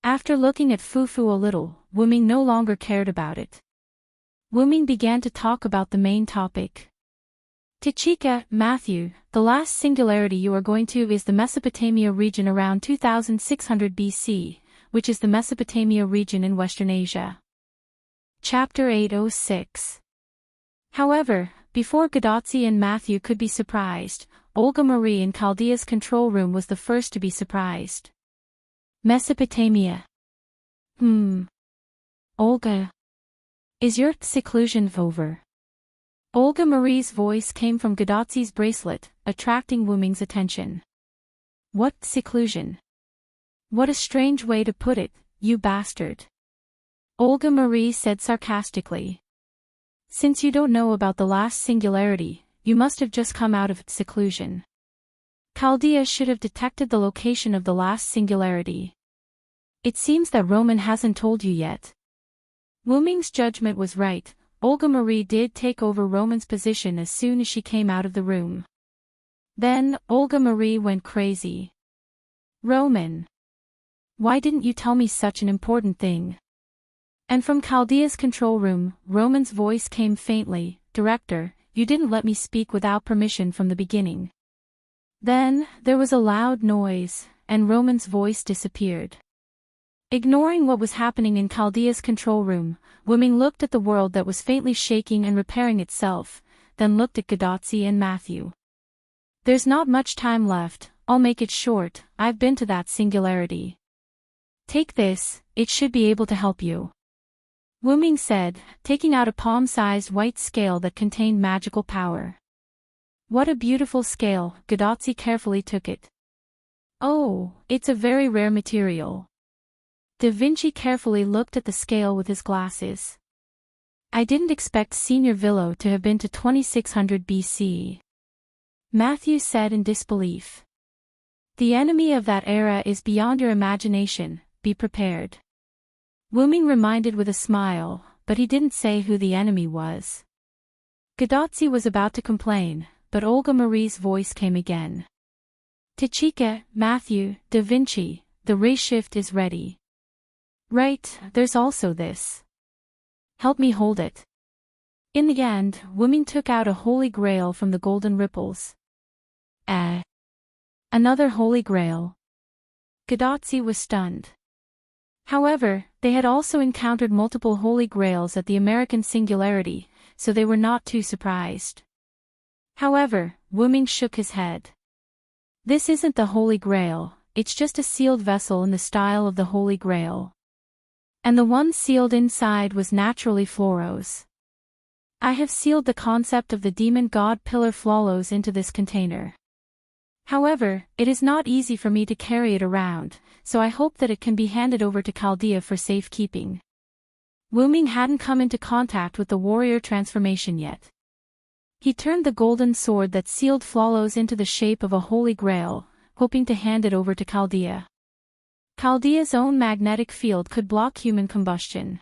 A: After looking at Fufu a little, Wu-Ming no longer cared about it. Wu-Ming began to talk about the main topic. "Tachika, Matthew, the last singularity you are going to is the Mesopotamia region around 2600 BC, which is the Mesopotamia region in Western Asia." Chapter 806. However, before Gadotsi and Matthew could be surprised, Olga Marie in Chaldea's control room was the first to be surprised. "Mesopotamia. Olga. Is your seclusion over?" Olga Marie's voice came from Gadotsi's bracelet, attracting Wu-Ming's attention. "What seclusion? What a strange way to put it, you bastard," Olga Marie said sarcastically. "Since you don't know about the last singularity, you must have just come out of seclusion. Chaldea should have detected the location of the last singularity. It seems that Roman hasn't told you yet." Wu-Ming's judgment was right. Olga Marie did take over Roman's position as soon as she came out of the room. Then, Olga Marie went crazy. "Roman! Why didn't you tell me such an important thing?" And from Chaldea's control room, Roman's voice came faintly, "Director, you didn't let me speak without permission from the beginning." Then, there was a loud noise, and Roman's voice disappeared. Ignoring what was happening in Chaldea's control room, Wu-Ming looked at the world that was faintly shaking and repairing itself, then looked at Gadotsi and Matthew. "There's not much time left, I'll make it short. I've been to that singularity. Take this, it should be able to help you." Wu Ming said, taking out a palm-sized white scale that contained magical power. What a beautiful scale, Gadotsi carefully took it. Oh, it's a very rare material. Da Vinci carefully looked at the scale with his glasses. I didn't expect Senior Villo to have been to 2600 BC. Matthew said in disbelief. The enemy of that era is beyond your imagination, be prepared. Wu Ming reminded with a smile, but he didn't say who the enemy was. Gadotsi was about to complain, but Olga Marie's voice came again. Tachika, Matthew, Da Vinci, the ray shift is ready. Right, there's also this. Help me hold it. In the end, Wu Ming took out a holy grail from the golden ripples. Another holy grail. Gadotsi was stunned. However, they had also encountered multiple holy grails at the American Singularity, so they were not too surprised. However, Wu Ming shook his head. This isn't the Holy Grail, it's just a sealed vessel in the style of the Holy Grail. And the one sealed inside was naturally Floros. I have sealed the concept of the demon god pillar Floros into this container. However, it is not easy for me to carry it around, so I hope that it can be handed over to Chaldea for safekeeping. Wu Ming hadn't come into contact with the warrior transformation yet. He turned the golden sword that sealed Floros into the shape of a holy grail, hoping to hand it over to Chaldea. Chaldea's own magnetic field could block human combustion.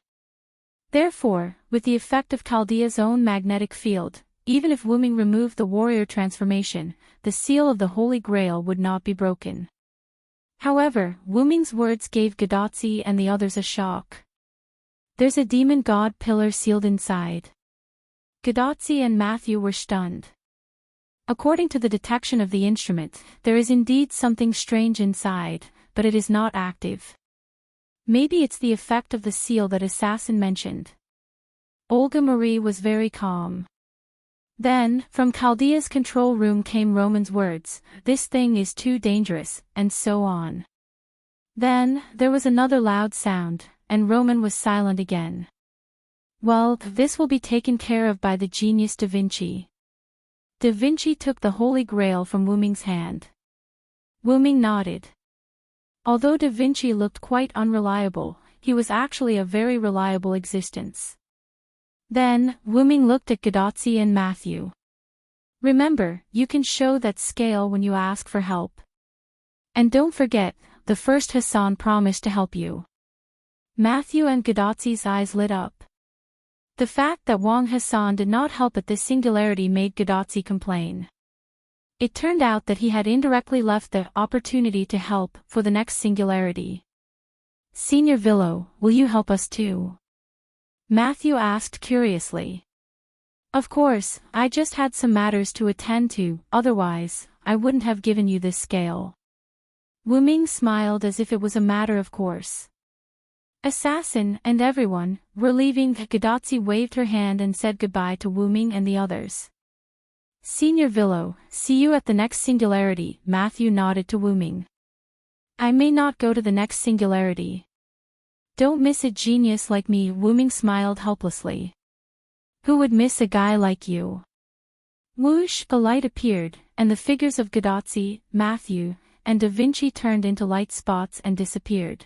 A: Therefore, with the effect of Chaldea's own magnetic field, even if Wu Ming removed the warrior transformation, the seal of the Holy Grail would not be broken. However, Wu Ming's words gave Gadotsi and the others a shock. There's a demon god pillar sealed inside. Gadotsi and Matthew were stunned. According to the detection of the instrument, there is indeed something strange inside, but it is not active. Maybe it's the effect of the seal that assassin mentioned. Olga Marie was very calm. Then, from Chaldea's control room came Roman's words, this thing is too dangerous, and so on. Then, there was another loud sound, and Roman was silent again. Well, this will be taken care of by the genius Da Vinci. Da Vinci took the Holy Grail from Wu Ming's hand. Wu Ming nodded. Although Da Vinci looked quite unreliable, he was actually a very reliable existence. Then, Wu Ming looked at Gadotsi and Matthew. Remember, you can show that scale when you ask for help. And don't forget, the first Hassan promised to help you. Matthew and Gadotsi's eyes lit up. The fact that Wang Hassan did not help at this singularity made Gadotsi complain. It turned out that he had indirectly left the opportunity to help for the next singularity. Senior Villo, will you help us too? Matthew asked curiously. Of course, I just had some matters to attend to, otherwise, I wouldn't have given you this scale. Wu Ming smiled as if it was a matter of course. Assassin and everyone were leaving. Gadotsi waved her hand and said goodbye to Wu Ming and the others. Senior Villo, see you at the next singularity, Matthew nodded to Wu Ming. I may not go to the next singularity. Don't miss a genius like me, Wu Ming smiled helplessly. Who would miss a guy like you? Whoosh, a light appeared, and the figures of Gadotsi, Matthew, and Da Vinci turned into light spots and disappeared.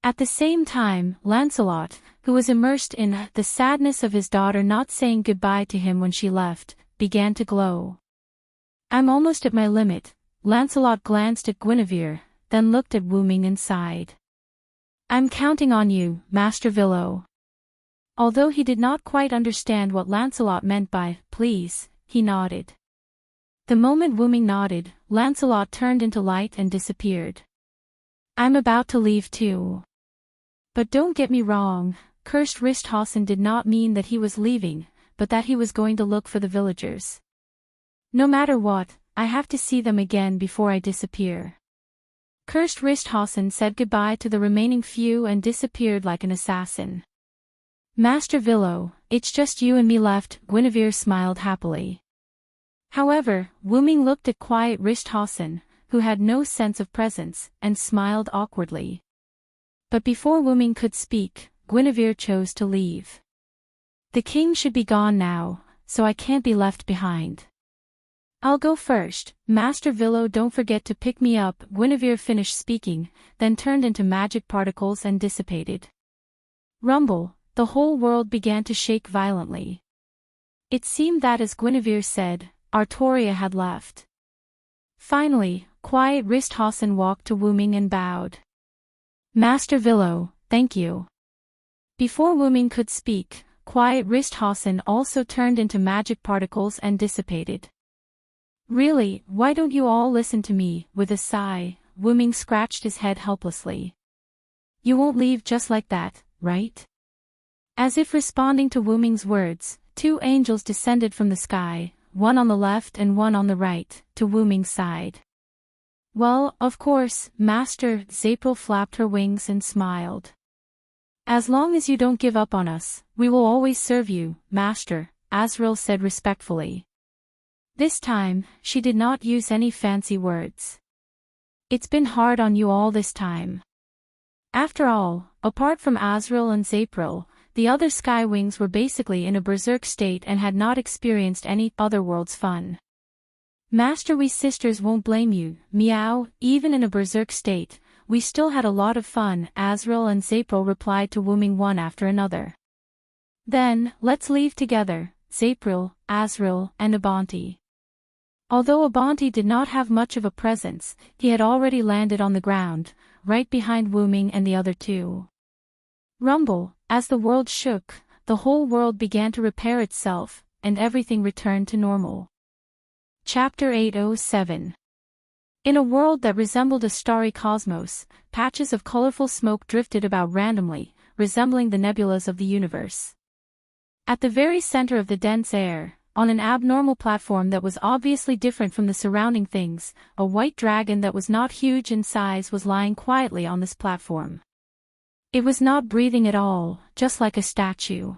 A: At the same time, Lancelot, who was immersed in the sadness of his daughter not saying goodbye to him when she left, began to glow. I'm almost at my limit. Lancelot glanced at Guinevere, then looked at Wu Ming and sighed. I'm counting on you, Master Villo. Although he did not quite understand what Lancelot meant by, please, he nodded. The moment Wu Ming nodded, Lancelot turned into light and disappeared. I'm about to leave too. But don't get me wrong, Cursed Risthausen did not mean that he was leaving, but that he was going to look for the villagers. No matter what, I have to see them again before I disappear. Cursed Risthausen said goodbye to the remaining few and disappeared like an assassin. Master Villo, it's just you and me left, Guinevere smiled happily. However, Wu Ming looked at quiet Risthausen, who had no sense of presence, and smiled awkwardly. But before Wu Ming could speak, Guinevere chose to leave. The king should be gone now, so I can't be left behind. I'll go first, Master Villo, don't forget to pick me up. Guinevere finished speaking, then turned into magic particles and dissipated. Rumble, the whole world began to shake violently. It seemed that as Guinevere said, Artoria had left. Finally, quiet Risthausen walked to Wu Ming and bowed. Master Villo, thank you. Before Wu Ming could speak, quiet Risthausen also turned into magic particles and dissipated. Really, why don't you all listen to me? With a sigh, Wu Ming scratched his head helplessly. You won't leave just like that, right? As if responding to Wu Ming's words, two angels descended from the sky, one on the left and one on the right, to Wu Ming's side. Well, of course, Master. April flapped her wings and smiled. As long as you don't give up on us, we will always serve you, Master, Azrael said respectfully. This time, she did not use any fancy words. It's been hard on you all this time. After all, apart from Azrael and April, the other Skywings were basically in a berserk state and had not experienced any otherworld's fun. Master, we sisters won't blame you, meow, even in a berserk state, we still had a lot of fun, Azrael and April replied to Wu Ming one after another. Then, let's leave together, April, Azrael, and Abanti. Although Abanti did not have much of a presence, he had already landed on the ground, right behind Wu Ming and the other two. Rumble, as the world shook, the whole world began to repair itself, and everything returned to normal. Chapter 807. In a world that resembled a starry cosmos, patches of colorful smoke drifted about randomly, resembling the nebulas of the universe. At the very center of the dense air, on an abnormal platform that was obviously different from the surrounding things, a white dragon that was not huge in size was lying quietly on this platform. It was not breathing at all, just like a statue.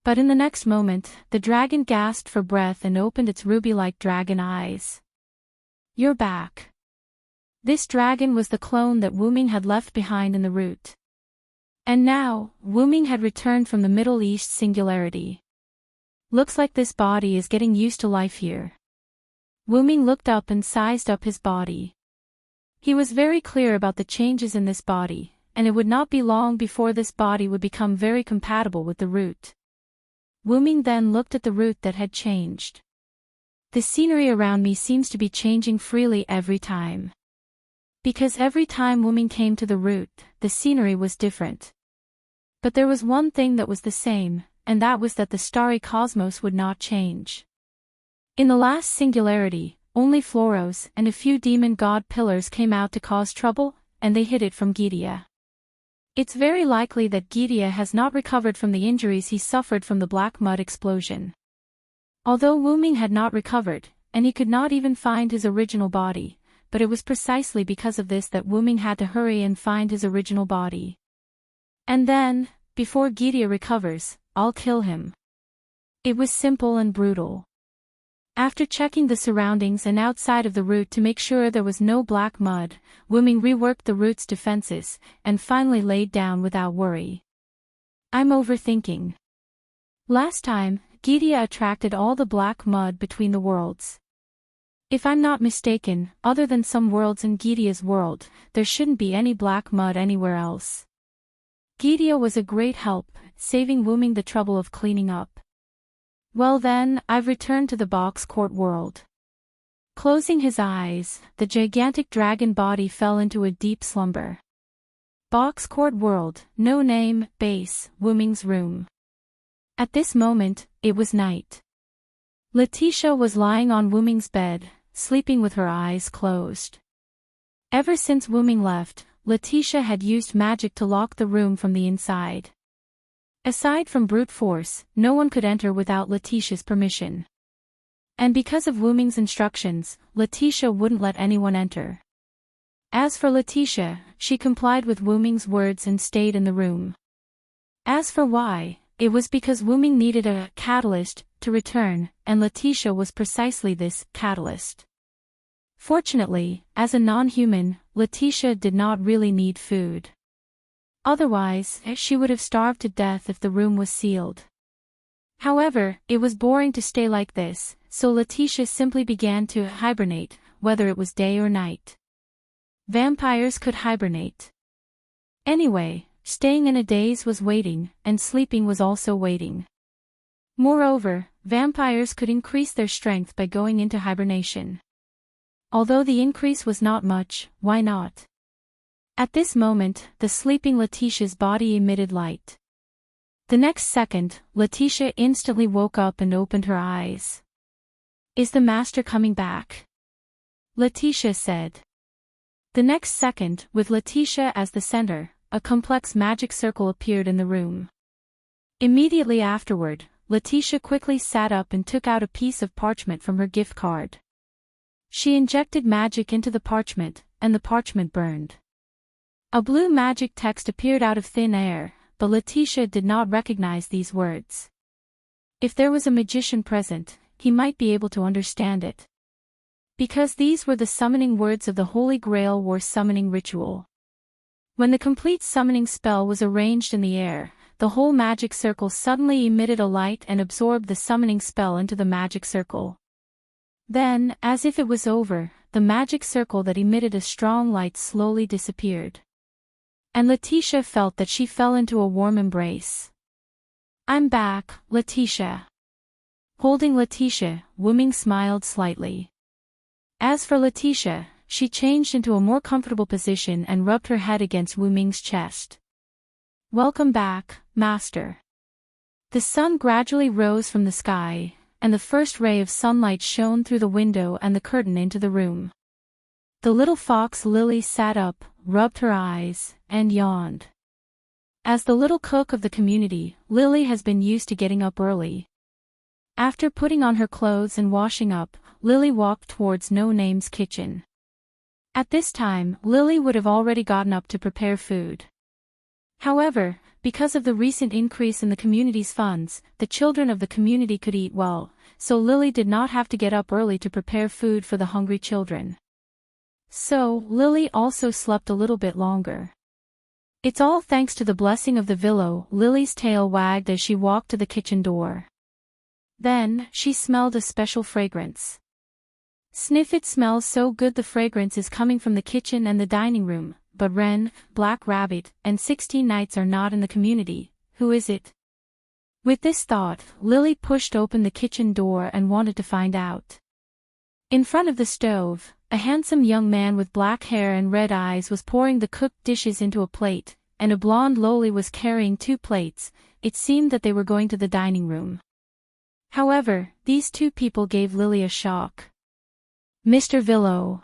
A: But in the next moment, the dragon gasped for breath and opened its ruby-like dragon eyes. You're back. This dragon was the clone that Wu Ming had left behind in the route. And now, Wu Ming had returned from the Middle East singularity. Looks like this body is getting used to life here. Wu Ming looked up and sized up his body. He was very clear about the changes in this body, and it would not be long before this body would become very compatible with the root. Wu Ming then looked at the root that had changed. The scenery around me seems to be changing freely every time. Because every time Wu Ming came to the root, the scenery was different. But there was one thing that was the same, and that was that the starry cosmos would not change. In the last singularity, only Floros and a few demon god pillars came out to cause trouble, and they hid it from Gidia. It's very likely that Gidia has not recovered from the injuries he suffered from the black mud explosion. Although Wu Ming had not recovered, and he could not even find his original body, but it was precisely because of this that Wu Ming had to hurry and find his original body. And then, before Gidia recovers, I'll kill him. It was simple and brutal. After checking the surroundings and outside of the root to make sure there was no black mud, Wu Ming reworked the root's defenses, and finally laid down without worry. I'm overthinking. Last time, Gidia attracted all the black mud between the worlds. If I'm not mistaken, other than some worlds in Gidia's world, there shouldn't be any black mud anywhere else. Gidia was a great help, saving Wu Ming the trouble of cleaning up. Well then, I've returned to the box court world. Closing his eyes, the gigantic dragon body fell into a deep slumber. Box court world, no name, base, Wu Ming's room. At this moment, it was night. Letitia was lying on Wu Ming's bed, sleeping with her eyes closed. Ever since Wu Ming left, Letitia had used magic to lock the room from the inside. Aside from brute force, no one could enter without Letitia's permission. And because of Wu Ming's instructions, Letitia wouldn't let anyone enter. As for Letitia, she complied with Wu Ming's words and stayed in the room. As for why, it was because Wu Ming needed a catalyst to return, and Letitia was precisely this catalyst. Fortunately, as a non-human, Letitia did not really need food. Otherwise, she would have starved to death if the room was sealed. However, it was boring to stay like this, so Letitia simply began to hibernate, whether it was day or night. Vampires could hibernate. Anyway, staying in a daze was waiting, and sleeping was also waiting. Moreover, vampires could increase their strength by going into hibernation. Although the increase was not much, why not? At this moment, the sleeping Letitia's body emitted light. The next second, Letitia instantly woke up and opened her eyes. "Is the master coming back?" Letitia said. The next second, with Letitia as the center, a complex magic circle appeared in the room. Immediately afterward, Letitia quickly sat up and took out a piece of parchment from her gift card. She injected magic into the parchment, and the parchment burned. A blue magic text appeared out of thin air, but Letitia did not recognize these words. If there was a magician present, he might be able to understand it. Because these were the summoning words of the Holy Grail War summoning ritual. When the complete summoning spell was arranged in the air, the whole magic circle suddenly emitted a light and absorbed the summoning spell into the magic circle. Then, as if it was over, the magic circle that emitted a strong light slowly disappeared. And Letitia felt that she fell into a warm embrace. "I'm back, Letitia." Holding Letitia, Wu-Ming smiled slightly. As for Letitia, she changed into a more comfortable position and rubbed her head against Wu-Ming's chest. "Welcome back, Master." The sun gradually rose from the sky, and the first ray of sunlight shone through the window and the curtain into the room. The little fox Lily sat up, rubbed her eyes, and yawned. As the little cook of the community, Lily has been used to getting up early. After putting on her clothes and washing up, Lily walked towards No Name's kitchen. At this time, Lily would have already gotten up to prepare food. However, because of the recent increase in the community's funds, the children of the community could eat well, so Lily did not have to get up early to prepare food for the hungry children. So, Lily also slept a little bit longer. "It's all thanks to the blessing of the Villo," Lily's tail wagged as she walked to the kitchen door. Then, she smelled a special fragrance. "Sniff, it smells so good. The fragrance is coming from the kitchen and the dining room, but Wren, Black Rabbit, and 16 Knights are not in the community. Who is it?" With this thought, Lily pushed open the kitchen door and wanted to find out. In front of the stove, a handsome young man with black hair and red eyes was pouring the cooked dishes into a plate, and a blonde loli was carrying 2 plates. It seemed that they were going to the dining room. However, these 2 people gave Lily a shock. "Mr. Villo.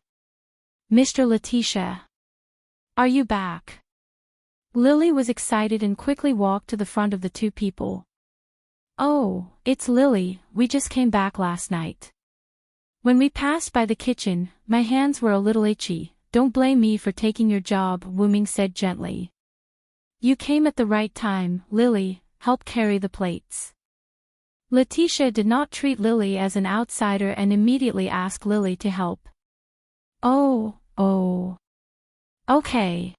A: Mr. Letitia. Are you back?" Lily was excited and quickly walked to the front of the 2 people. "Oh, it's Lily, we just came back last night. When we passed by the kitchen, my hands were a little itchy. Don't blame me for taking your job," Wu-Ming said gently. "You came at the right time, Lily. Help carry the plates." Letitia did not treat Lily as an outsider and immediately asked Lily to help. Oh. Okay."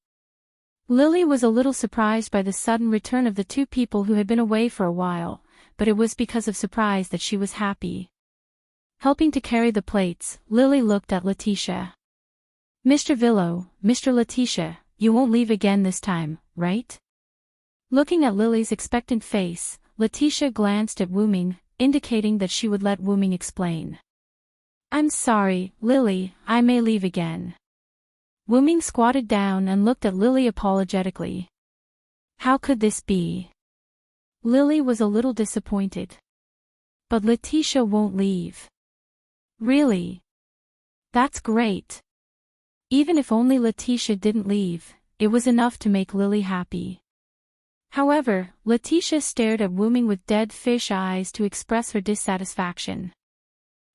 A: Lily was a little surprised by the sudden return of the 2 people who had been away for a while, but it was because of surprise that she was happy. Helping to carry the plates, Lily looked at Letitia. "Mr. Villo, Mr. Letitia, you won't leave again this time, right?" Looking at Lily's expectant face, Letitia glanced at Wu-Ming, indicating that she would let Wu-Ming explain. "I'm sorry, Lily, I may leave again." Wu-Ming squatted down and looked at Lily apologetically. How could this be? Lily was a little disappointed. But Letitia won't leave. Really? That's great. Even if only Letitia didn't leave, it was enough to make Lily happy. However, Letitia stared at Wu-Ming with dead fish eyes to express her dissatisfaction.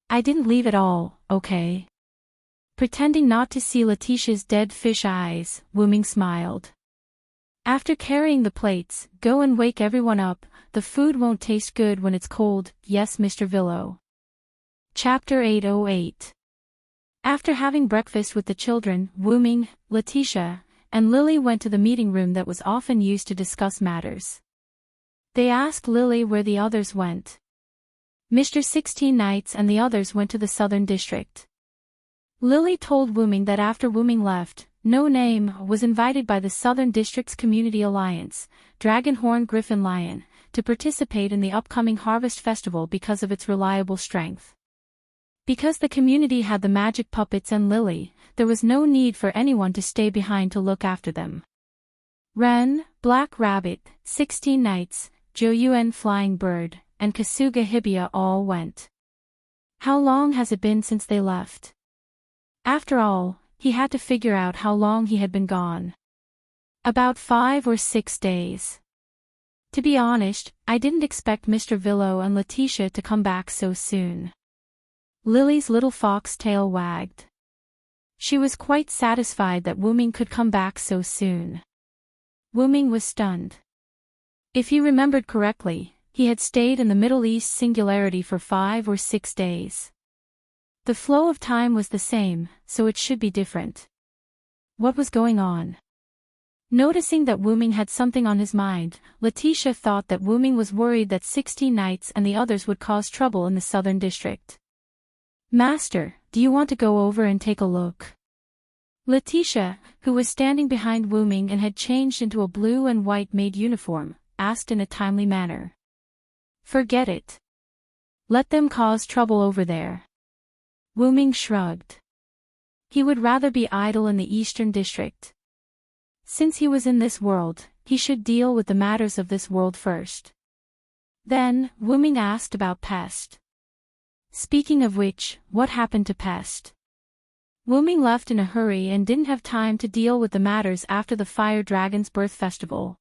A: "I didn't leave at all, okay?" Pretending not to see Letitia's dead fish eyes, Wu-Ming smiled. "After carrying the plates, go and wake everyone up. The food won't taste good when it's cold, yes, Mr. Villo." Chapter 808. After having breakfast with the children, Wu-Ming, Letitia, and Lily went to the meeting room that was often used to discuss matters. They asked Lily where the others went. Mr. 16 Knights and the others went to the Southern District. Lily told Wu-Ming that after Wu-Ming left, No Name was invited by the Southern District's Community Alliance, Dragonhorn Griffin Lion, to participate in the upcoming Harvest Festival because of its reliable strength. Because the community had the magic puppets and Lily, there was no need for anyone to stay behind to look after them. Ren, Black Rabbit, 16 Knights, Joyuan Flying Bird, and Kasuga Hibiya all went. How long has it been since they left? After all, he had to figure out how long he had been gone. About 5 or 6 days. To be honest, I didn't expect Mr. Villo and Letitia to come back so soon. Lily's little fox tail wagged. She was quite satisfied that Wu-Ming could come back so soon. Wu-Ming was stunned. If he remembered correctly, he had stayed in the Middle East Singularity for 5 or 6 days. The flow of time was the same, so it should be different. What was going on? Noticing that Wu-Ming had something on his mind, Letitia thought that Wu-Ming was worried that 16 Knights and the others would cause trouble in the Southern District. Master, do you want to go over and take a look? Letitia, who was standing behind Wu-Ming and had changed into a blue and white maid uniform, asked in a timely manner. Forget it. Let them cause trouble over there. Wu-Ming shrugged. He would rather be idle in the Eastern District. Since he was in this world, he should deal with the matters of this world first. Then, Wu-Ming asked about Pest. Speaking of which, what happened to Pest? Wu-Ming left in a hurry and didn't have time to deal with the matters after the Fire Dragon's birth festival.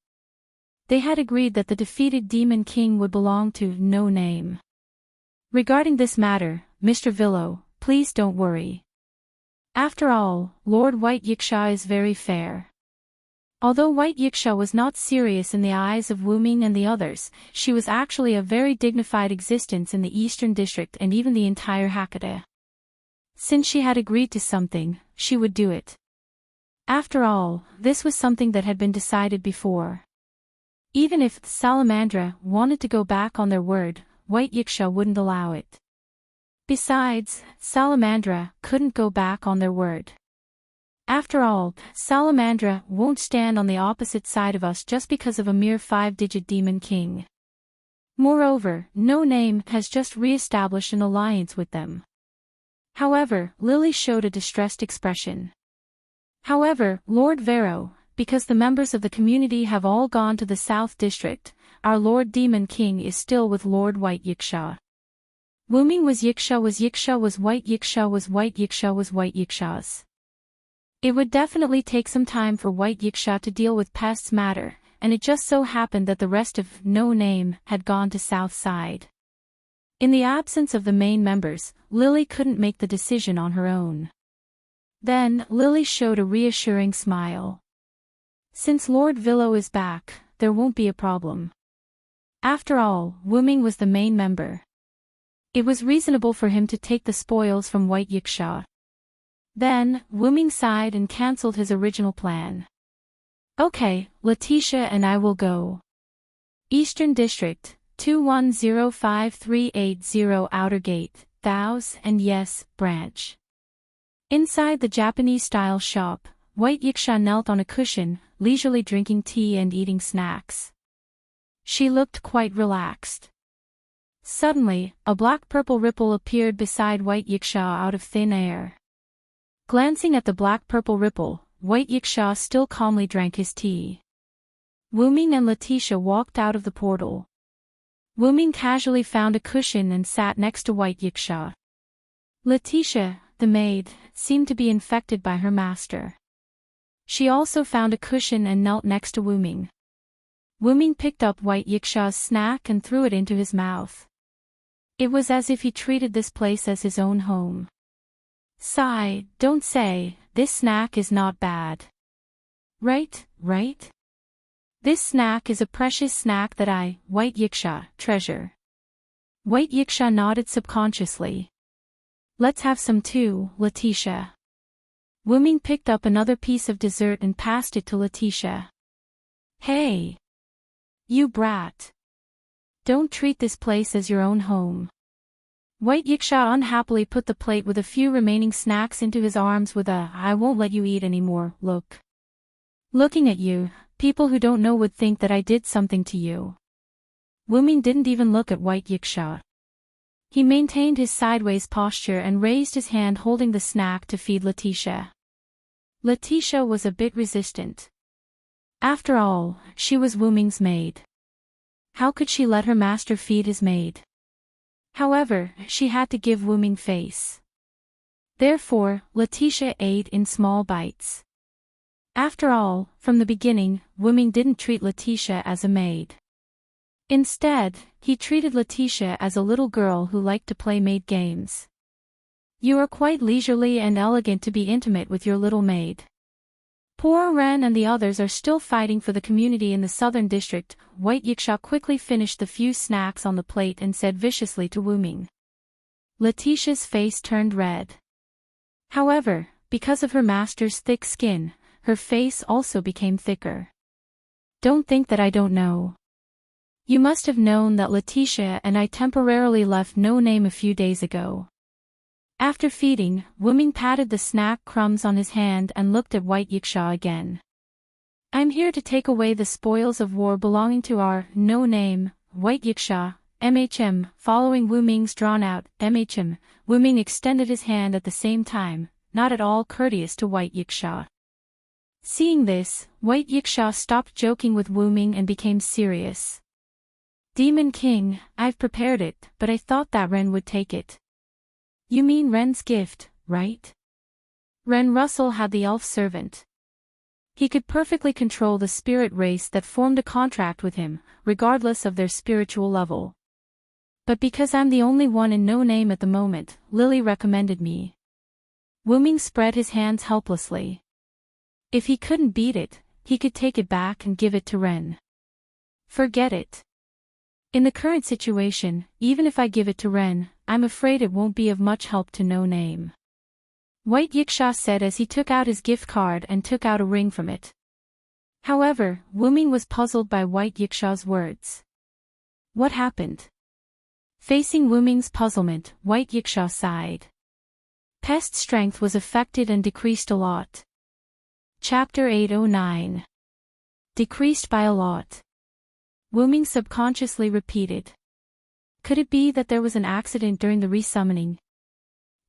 A: They had agreed that the defeated Demon King would belong to No Name. Regarding this matter, Mr. Villo, please don't worry. After all, Lord White Yiksha is very fair. Although White Yiksha was not serious in the eyes of Wu-Ming and the others, she was actually a very dignified existence in the Eastern District and even the entire Hakata. Since she had agreed to something, she would do it. After all, this was something that had been decided before. Even if Salamandra wanted to go back on their word, White Yiksha wouldn't allow it. Besides, Salamandra couldn't go back on their word. After all, Salamandra won't stand on the opposite side of us just because of a mere 5-digit Demon King. Moreover, No Name has just re-established an alliance with them. However, Lily showed a distressed expression. However, Lord Vero, because the members of the community have all gone to the South District, our Lord Demon King is still with Lord White Yiksha. Wu-Ming was Yiksha was Yiksha was White Yiksha was White Yiksha was White Yiksha's. It would definitely take some time for White Yiksha to deal with Pest's matter, and it just so happened that the rest of No Name had gone to South Side. In the absence of the main members, Lily couldn't make the decision on her own. Then, Lily showed a reassuring smile. Since Lord Villo is back, there won't be a problem. After all, Wu-Ming was the main member. It was reasonable for him to take the spoils from White Yiksha. Then, Wu-Ming sighed and cancelled his original plan. Okay, Letitia and I will go. Eastern District, 2105380 Outer Gate, Thous and Yes, Branch. Inside the Japanese-style shop, White Yiksha knelt on a cushion, leisurely drinking tea and eating snacks. She looked quite relaxed. Suddenly, a black-purple ripple appeared beside White Yiksha out of thin air. Glancing at the black-purple ripple, White Yiksha still calmly drank his tea. Wu-Ming and Letitia walked out of the portal. Wu-Ming casually found a cushion and sat next to White Yiksha. Letitia, the maid, seemed to be infected by her master. She also found a cushion and knelt next to Wu-Ming. Wu-Ming picked up White Yiksha's snack and threw it into his mouth. It was as if he treated this place as his own home. Sigh, don't say, this snack is not bad. Right? This snack is a precious snack that I, White Yiksha, treasure. White Yiksha nodded subconsciously. Let's have some too, Letitia. Wu Ming picked up another piece of dessert and passed it to Letitia. Hey! You brat! Don't treat this place as your own home. White Yiksha unhappily put the plate with a few remaining snacks into his arms with a "I won't let you eat anymore" look. Looking at you, people who don't know would think that I did something to you. Wu Ming didn't even look at White Yiksha. He maintained his sideways posture and raised his hand holding the snack to feed Letitia. Letitia was a bit resistant. After all, she was Wu Ming's maid. How could she let her master feed his maid? However, she had to give Wu Ming face. Therefore, Letitia ate in small bites. After all, from the beginning, Wu Ming didn't treat Letitia as a maid. Instead, he treated Letitia as a little girl who liked to play maid games. You are quite leisurely and elegant to be intimate with your little maid. Poor Ren and the others are still fighting for the community in the southern district. White Yiksha quickly finished the few snacks on the plate and said viciously to Wu Ming. Letitia's face turned red. However, because of her master's thick skin, her face also became thicker. Don't think that I don't know. You must have known that Letitia and I temporarily left No Name a few days ago. After feeding, Wu Ming patted the snack crumbs on his hand and looked at White Yiksha again. I'm here to take away the spoils of war belonging to our No Name, White Yiksha, MHM. Following Wu Ming's drawn-out MHM, Wu Ming extended his hand at the same time, not at all courteous to White Yiksha. Seeing this, White Yiksha stopped joking with Wu Ming and became serious. Demon King, I've prepared it, but I thought that Ren would take it. You mean Ren's gift, right? Ren Russell had the elf servant. He could perfectly control the spirit race that formed a contract with him, regardless of their spiritual level. But because I'm the only one in No Name at the moment, Lily recommended me. Wu Ming spread his hands helplessly. If he couldn't beat it, he could take it back and give it to Ren. Forget it. In the current situation, even if I give it to Ren, I'm afraid it won't be of much help to No Name. White Yiksha said as he took out his gift card and took out a ring from it. However, Wu Ming was puzzled by White Yiksha's words. What happened? Facing Wu Ming's puzzlement, White Yiksha sighed. Pest's strength was affected and decreased a lot. Chapter 809. Decreased by a lot. Wu Ming subconsciously repeated. Could it be that there was an accident during the resummoning?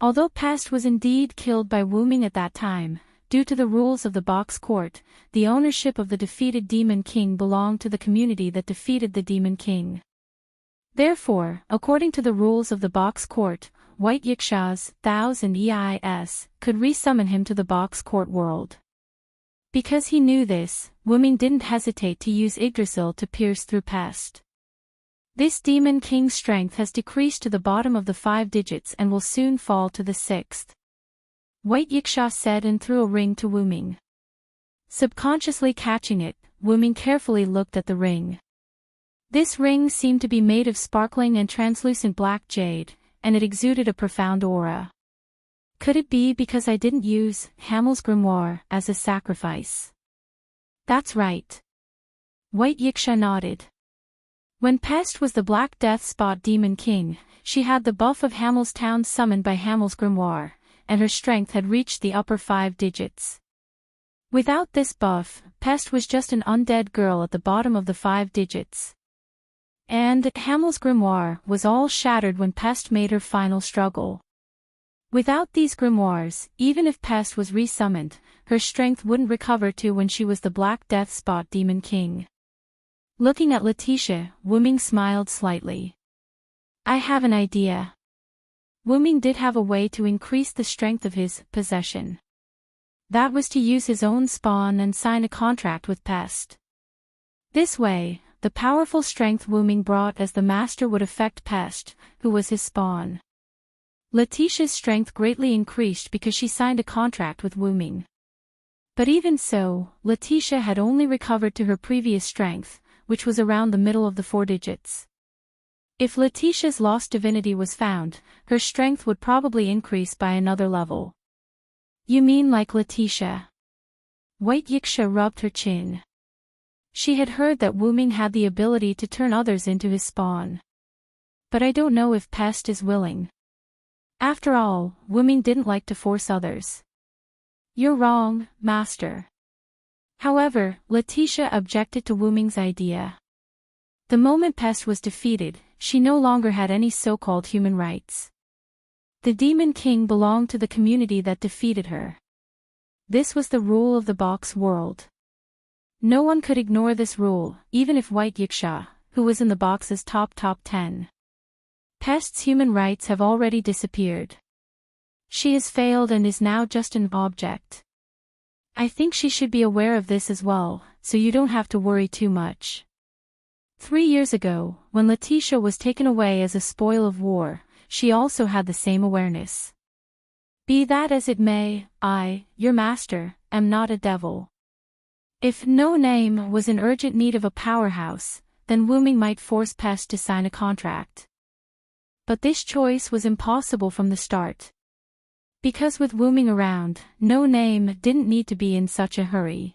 A: Although Pest was indeed killed by Wu Ming at that time, due to the rules of the Box Court, the ownership of the defeated Demon King belonged to the community that defeated the Demon King. Therefore, according to the rules of the Box Court, White Yiksha's 1000 EIS could resummon him to the Box Court world. Because he knew this, Wu Ming didn't hesitate to use Yggdrasil to pierce through Pest. This Demon King's strength has decreased to the bottom of the 5 digits and will soon fall to the 6th. White Yiksha said and threw a ring to Wu Ming. Subconsciously catching it, Wu Ming carefully looked at the ring. This ring seemed to be made of sparkling and translucent black jade, and it exuded a profound aura. Could it be because I didn't use Hamel's grimoire as a sacrifice? That's right. White Yiksha nodded. When Pest was the Black Death Spot Demon King, she had the buff of Hamel's Town summoned by Hamel's grimoire, and her strength had reached the upper 5 digits. Without this buff, Pest was just an undead girl at the bottom of the 5 digits. And Hamel's grimoire was all shattered when Pest made her final struggle. Without these grimoires, even if Pest was resummoned, her strength wouldn't recover to when she was the Black Death Spot Demon King. Looking at Letitia, Wu Ming smiled slightly. I have an idea. Wu Ming did have a way to increase the strength of his possession. That was to use his own spawn and sign a contract with Pest. This way, the powerful strength Wu Ming brought as the master would affect Pest, who was his spawn. Letitia's strength greatly increased because she signed a contract with Wu Ming. But even so, Letitia had only recovered to her previous strength, which was around the middle of the 4 digits. If Letitia's lost divinity was found, her strength would probably increase by another level. You mean like Letitia? White Yiksha rubbed her chin. She had heard that Wu Ming had the ability to turn others into his spawn. But I don't know if Pest is willing. After all, Wu Ming didn't like to force others. You're wrong, Master. However, Letitia objected to Wu Ming's idea. The moment Pest was defeated, she no longer had any so-called human rights. The Demon King belonged to the community that defeated her. This was the rule of the box world. No one could ignore this rule, even if White Yiksha, who was in the box's top 10. Pest's human rights have already disappeared. She has failed and is now just an object. I think she should be aware of this as well, so you don't have to worry too much. 3 years ago, when Letitia was taken away as a spoil of war, she also had the same awareness. Be that as it may, I, your master, am not a devil. If No Name was in urgent need of a powerhouse, then Wu Ming might force Pest to sign a contract. But this choice was impossible from the start. Because with Wu Ming around, No Name didn't need to be in such a hurry.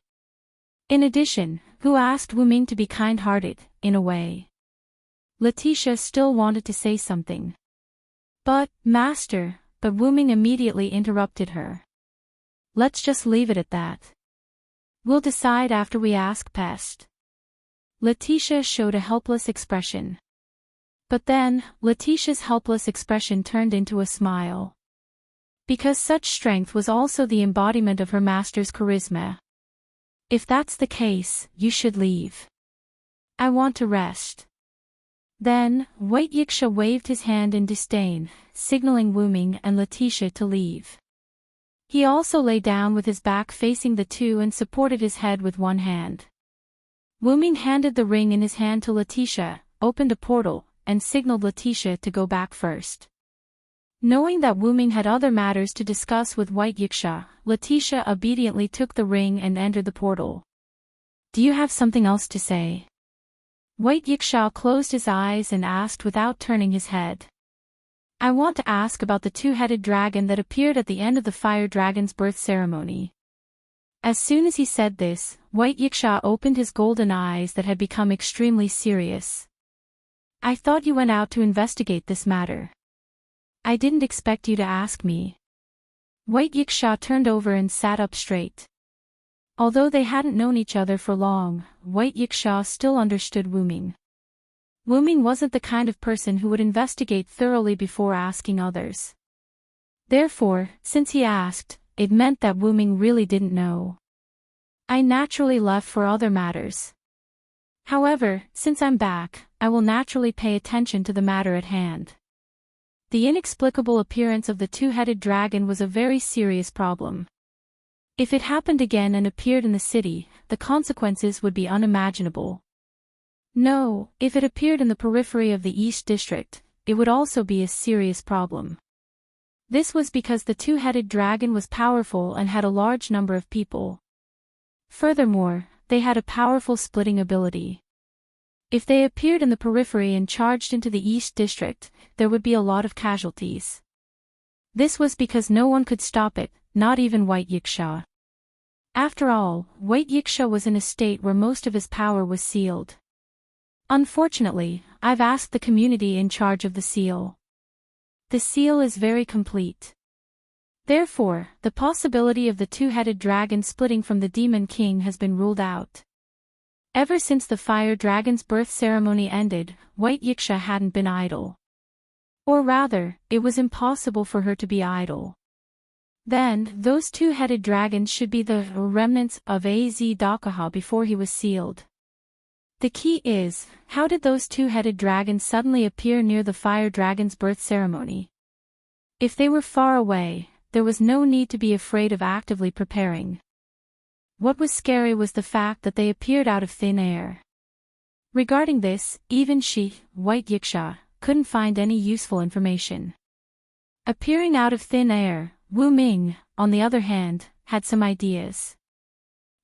A: In addition, who asked Wu Ming to be kind-hearted, in a way? Letitia still wanted to say something. But Wu Ming immediately interrupted her. Let's just leave it at that. We'll decide after we ask Pest. Letitia showed a helpless expression. But then, Letitia's helpless expression turned into a smile. Because such strength was also the embodiment of her master's charisma. If that's the case, you should leave. I want to rest. Then, White Yiksha waved his hand in disdain, signaling Wu Ming and Letitia to leave. He also lay down with his back facing the two and supported his head with one hand. Wu Ming handed the ring in his hand to Letitia, opened a portal, and signaled Letitia to go back first. Knowing that Wu Ming had other matters to discuss with White Yiksha, Letitia obediently took the ring and entered the portal. Do you have something else to say? White Yiksha closed his eyes and asked without turning his head. I want to ask about the two-headed dragon that appeared at the end of the fire dragon's birth ceremony. As soon as he said this, White Yiksha opened his golden eyes that had become extremely serious. I thought you went out to investigate this matter. I didn't expect you to ask me. White Yiksha turned over and sat up straight. Although they hadn't known each other for long, White Yiksha still understood Wu Ming. Wu Ming wasn't the kind of person who would investigate thoroughly before asking others. Therefore, since he asked, it meant that Wu Ming really didn't know. I naturally left for other matters. However, since I'm back, I will naturally pay attention to the matter at hand. The inexplicable appearance of the two-headed dragon was a very serious problem. If it happened again and appeared in the city, the consequences would be unimaginable. No, if it appeared in the periphery of the East District, it would also be a serious problem. This was because the two-headed dragon was powerful and had a large number of people. Furthermore, they had a powerful splitting ability. If they appeared in the periphery and charged into the East District, there would be a lot of casualties. This was because no one could stop it, not even White Yiksha. After all, White Yiksha was in a state where most of his power was sealed. Unfortunately, I've asked the community in charge of the seal. The seal is very complete. Therefore, the possibility of the two-headed dragon splitting from the Demon King has been ruled out. Ever since the fire dragon's birth ceremony ended, White Yiksha hadn't been idle. Or rather, it was impossible for her to be idle. Then, those two-headed dragons should be the remnants of Az Dakaha before he was sealed. The key is, how did those two-headed dragons suddenly appear near the fire dragon's birth ceremony? If they were far away, there was no need to be afraid of actively preparing. What was scary was the fact that they appeared out of thin air. Regarding this, even she, White Yiksha, couldn't find any useful information. Appearing out of thin air, Wu Ming, on the other hand, had some ideas.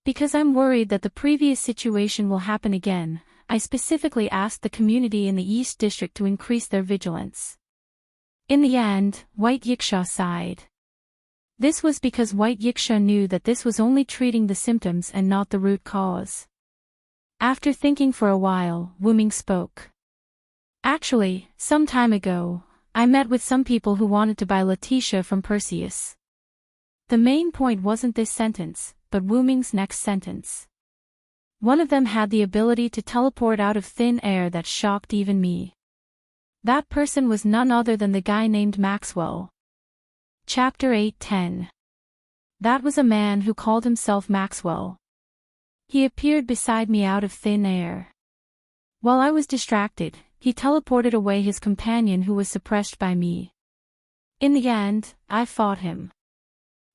A: Because I'm worried that the previous situation will happen again, I specifically asked the community in the East District to increase their vigilance. In the end, White Yiksha sighed. This was because White Yiksha knew that this was only treating the symptoms and not the root cause. After thinking for a while, Wu Ming spoke. Actually, some time ago, I met with some people who wanted to buy Letitia from Perseus. The main point wasn't this sentence, but Wu Ming's next sentence. One of them had the ability to teleport out of thin air that shocked even me. That person was none other than the guy named Maxwell. Chapter 8:10. That was a man who called himself Maxwell. He appeared beside me out of thin air. While I was distracted, he teleported away his companion who was suppressed by me. In the end, I fought him.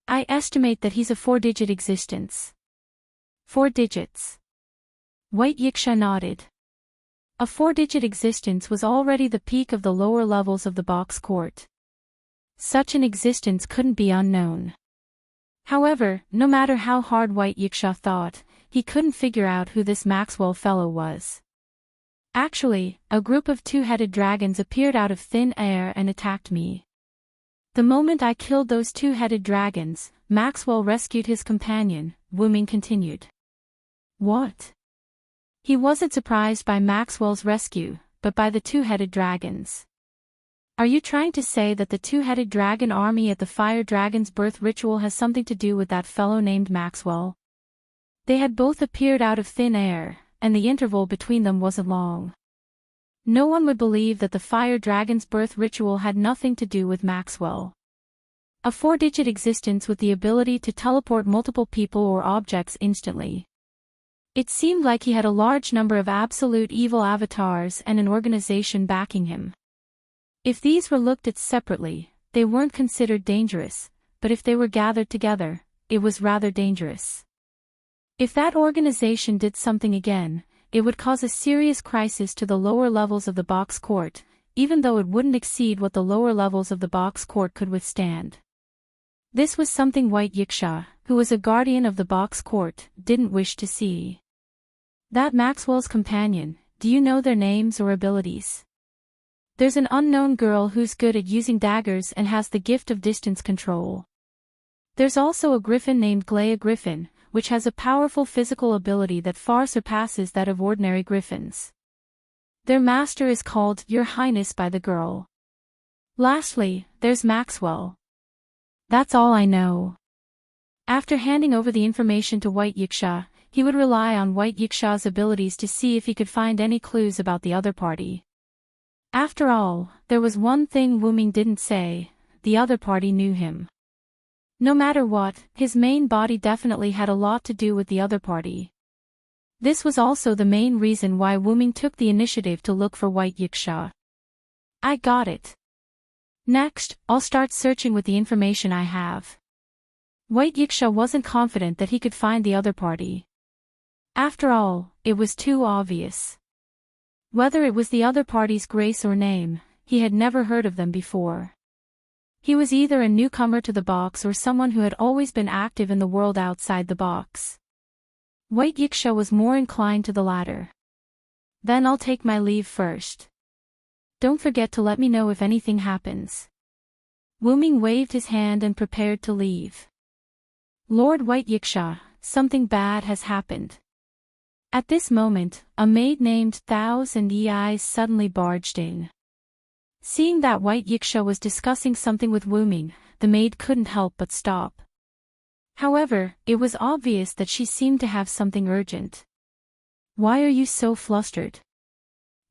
A: I estimate that he's a 4-digit existence. 4 digits. White Yiksha nodded. A 4-digit existence was already the peak of the lower levels of the box court. Such an existence couldn't be unknown. However, no matter how hard White Yiksha thought, he couldn't figure out who this Maxwell fellow was. Actually, a group of 2-headed dragons appeared out of thin air and attacked me. The moment I killed those 2-headed dragons, Maxwell rescued his companion, Wu Ming continued. What? He wasn't surprised by Maxwell's rescue, but by the 2-headed dragons. Are you trying to say that the 2-headed dragon army at the fire dragon's birth ritual has something to do with that fellow named Maxwell? They had both appeared out of thin air, and the interval between them wasn't long. No one would believe that the fire dragon's birth ritual had nothing to do with Maxwell. A 4-digit existence with the ability to teleport multiple people or objects instantly. It seemed like he had a large number of absolute evil avatars and an organization backing him. If these were looked at separately, they weren't considered dangerous, but if they were gathered together, it was rather dangerous. If that organization did something again, it would cause a serious crisis to the lower levels of the box court, even though it wouldn't exceed what the lower levels of the box court could withstand. This was something White Yiksha, who was a guardian of the box court, didn't wish to see. That Maxwell's companion, do you know their names or abilities? There's an unknown girl who's good at using daggers and has the gift of distance control. There's also a griffin named Glea Griffin, which has a powerful physical ability that far surpasses that of ordinary griffins. Their master is called Your Highness by the girl. Lastly, there's Maxwell. That's all I know. After handing over the information to White Yiksha, he would rely on White Yiksha's abilities to see if he could find any clues about the other party. After all, there was one thing Wu Ming didn't say: the other party knew him. No matter what, his main body definitely had a lot to do with the other party. This was also the main reason why Wu Ming took the initiative to look for White Yiksha. I got it. Next, I'll start searching with the information I have. White Yiksha wasn't confident that he could find the other party. After all, it was too obvious. Whether it was the other party's grace or name, he had never heard of them before. He was either a newcomer to the box or someone who had always been active in the world outside the box. White Yiksha was more inclined to the latter. Then I'll take my leave first. Don't forget to let me know if anything happens. Wu Ming waved his hand and prepared to leave. Lord White Yiksha, something bad has happened. At this moment, a maid named Thousand Eyes suddenly barged in. Seeing that White Yiksha was discussing something with Wu Ming, the maid couldn't help but stop. However, it was obvious that she seemed to have something urgent. Why are you so flustered?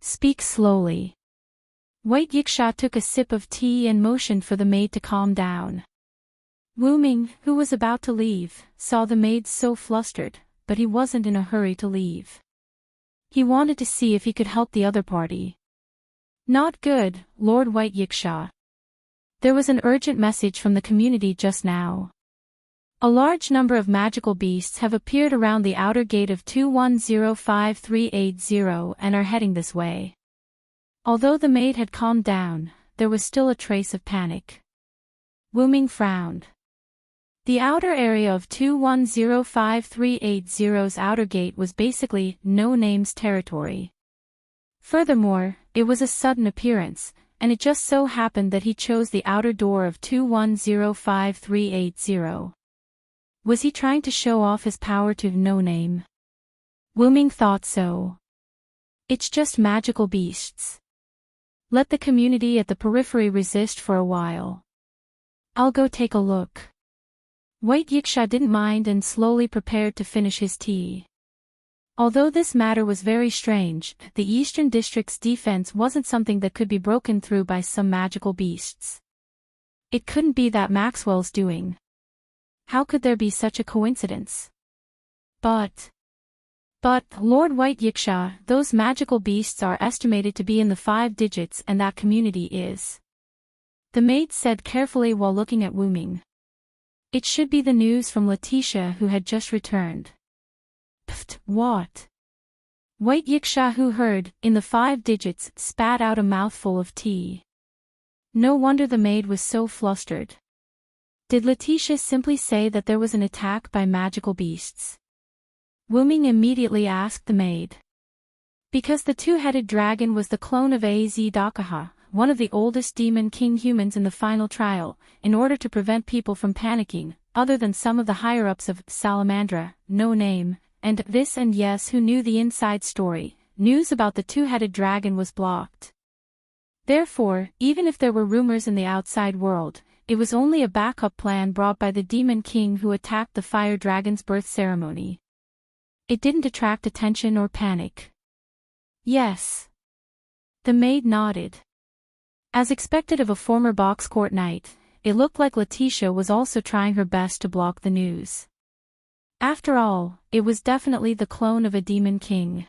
A: Speak slowly. White Yiksha took a sip of tea and motioned for the maid to calm down. Wu Ming, who was about to leave, saw the maid so flustered, but he wasn't in a hurry to leave. He wanted to see if he could help the other party. Not good, Lord White Yiksha. There was an urgent message from the community just now. A large number of magical beasts have appeared around the outer gate of 2105380 and are heading this way. Although the maid had calmed down, there was still a trace of panic. Wu Ming frowned. The outer area of 2105380's outer gate was basically no-names territory. Furthermore, it was a sudden appearance, and it just so happened that he chose the outer door of 2105380. Was he trying to show off his power to No Name? Wu Ming thought so. It's just magical beasts. Let the community at the periphery resist for a while. I'll go take a look. White Yiksha didn't mind and slowly prepared to finish his tea. Although this matter was very strange, the Eastern District's defense wasn't something that could be broken through by some magical beasts. It couldn't be that Maxwell's doing. How could there be such a coincidence? But, Lord White Yiksha, those magical beasts are estimated to be in the 5 digits and that community is. The maid said carefully while looking at Wu Ming. It should be the news from Letitia who had just returned. Pfft, what? White Yiksha, who heard, in the 5 digits, spat out a mouthful of tea. No wonder the maid was so flustered. Did Letitia simply say that there was an attack by magical beasts? Wu Ming immediately asked the maid. Because the two-headed dragon was the clone of Az Dakaha, one of the oldest demon king humans in the final trial, in order to prevent people from panicking, other than some of the higher-ups of Salamandra, No Name, and This and Yes who knew the inside story, news about the two-headed dragon was blocked. Therefore, even if there were rumors in the outside world, it was only a backup plan brought by the demon king who attacked the fire dragon's birth ceremony. It didn't attract attention or panic. Yes. The maid nodded. As expected of a former box court knight, it looked like Letitia was also trying her best to block the news. After all, it was definitely the clone of a demon king.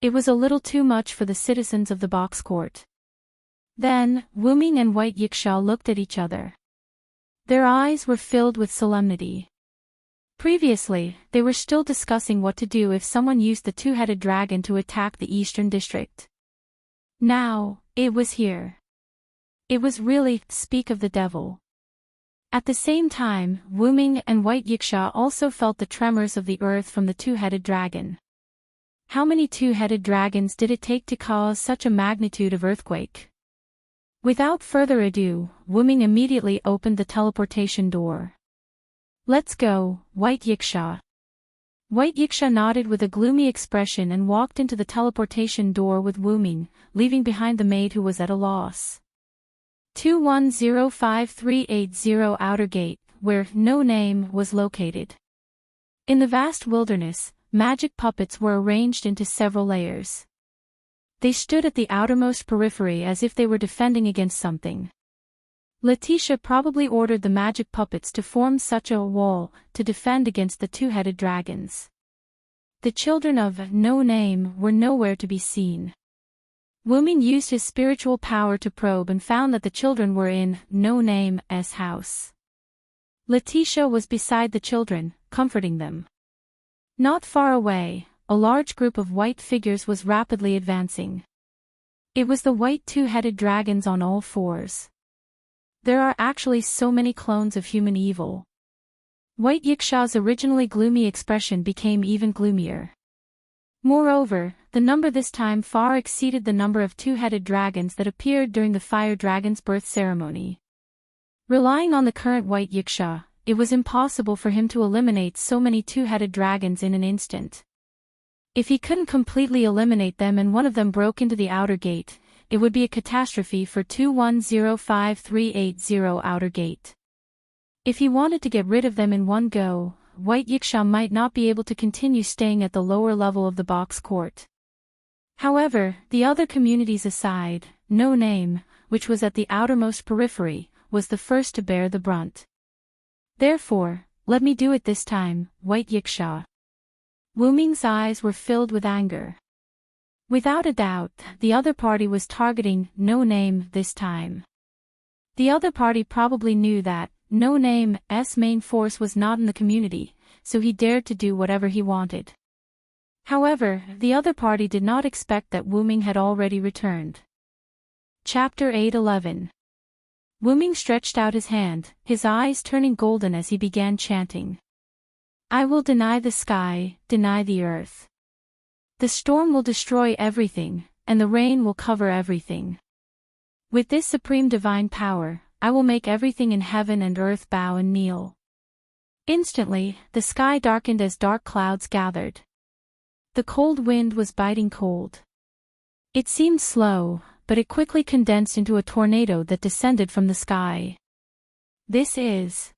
A: It was a little too much for the citizens of the box court. Then, Wu Ming and White Yiksha looked at each other. Their eyes were filled with solemnity. Previously, they were still discussing what to do if someone used the two-headed dragon to attack the Eastern District. Now, it was here. It was really, speak of the devil. At the same time, Wu Ming and White Yiksha also felt the tremors of the earth from the two-headed dragon. How many two-headed dragons did it take to cause such a magnitude of earthquake? Without further ado, Wu Ming immediately opened the teleportation door. Let's go, White Yiksha. White Yiksha nodded with a gloomy expression and walked into the teleportation door with Wu Ming, leaving behind the maid who was at a loss. 2105380 Outer Gate, where No Name was located. In the vast wilderness, magic puppets were arranged into several layers. They stood at the outermost periphery as if they were defending against something. Letitia probably ordered the magic puppets to form such a wall to defend against the two-headed dragons. The children of No Name were nowhere to be seen. Wu Ming used his spiritual power to probe and found that the children were in No Name's house. Letitia was beside the children, comforting them. Not far away, a large group of white figures was rapidly advancing. It was the white two-headed dragons on all fours. There are actually so many clones of human evil. White Yiksha's originally gloomy expression became even gloomier. Moreover, the number this time far exceeded the number of two-headed dragons that appeared during the fire dragon's birth ceremony. Relying on the current White Yiksha, it was impossible for him to eliminate so many two-headed dragons in an instant. If he couldn't completely eliminate them and one of them broke into the outer gate, it would be a catastrophe for 2105380 Outer Gate. If he wanted to get rid of them in one go, White Yiksha might not be able to continue staying at the lower level of the box court. However, the other communities aside, No Name, which was at the outermost periphery, was the first to bear the brunt. Therefore, let me do it this time, White Yiksha. Wu Ming's eyes were filled with anger. Without a doubt, the other party was targeting No Name this time. The other party probably knew that No Name's main force was not in the community, so he dared to do whatever he wanted. However, the other party did not expect that Wu Ming had already returned. Chapter 8:11. Wu Ming stretched out his hand, his eyes turning golden as he began chanting. I will deny the sky, deny the earth. The storm will destroy everything, and the rain will cover everything. With this supreme divine power, I will make everything in heaven and earth bow and kneel. Instantly, the sky darkened as dark clouds gathered. The cold wind was biting cold. It seemed slow, but it quickly condensed into a tornado that descended from the sky. This is.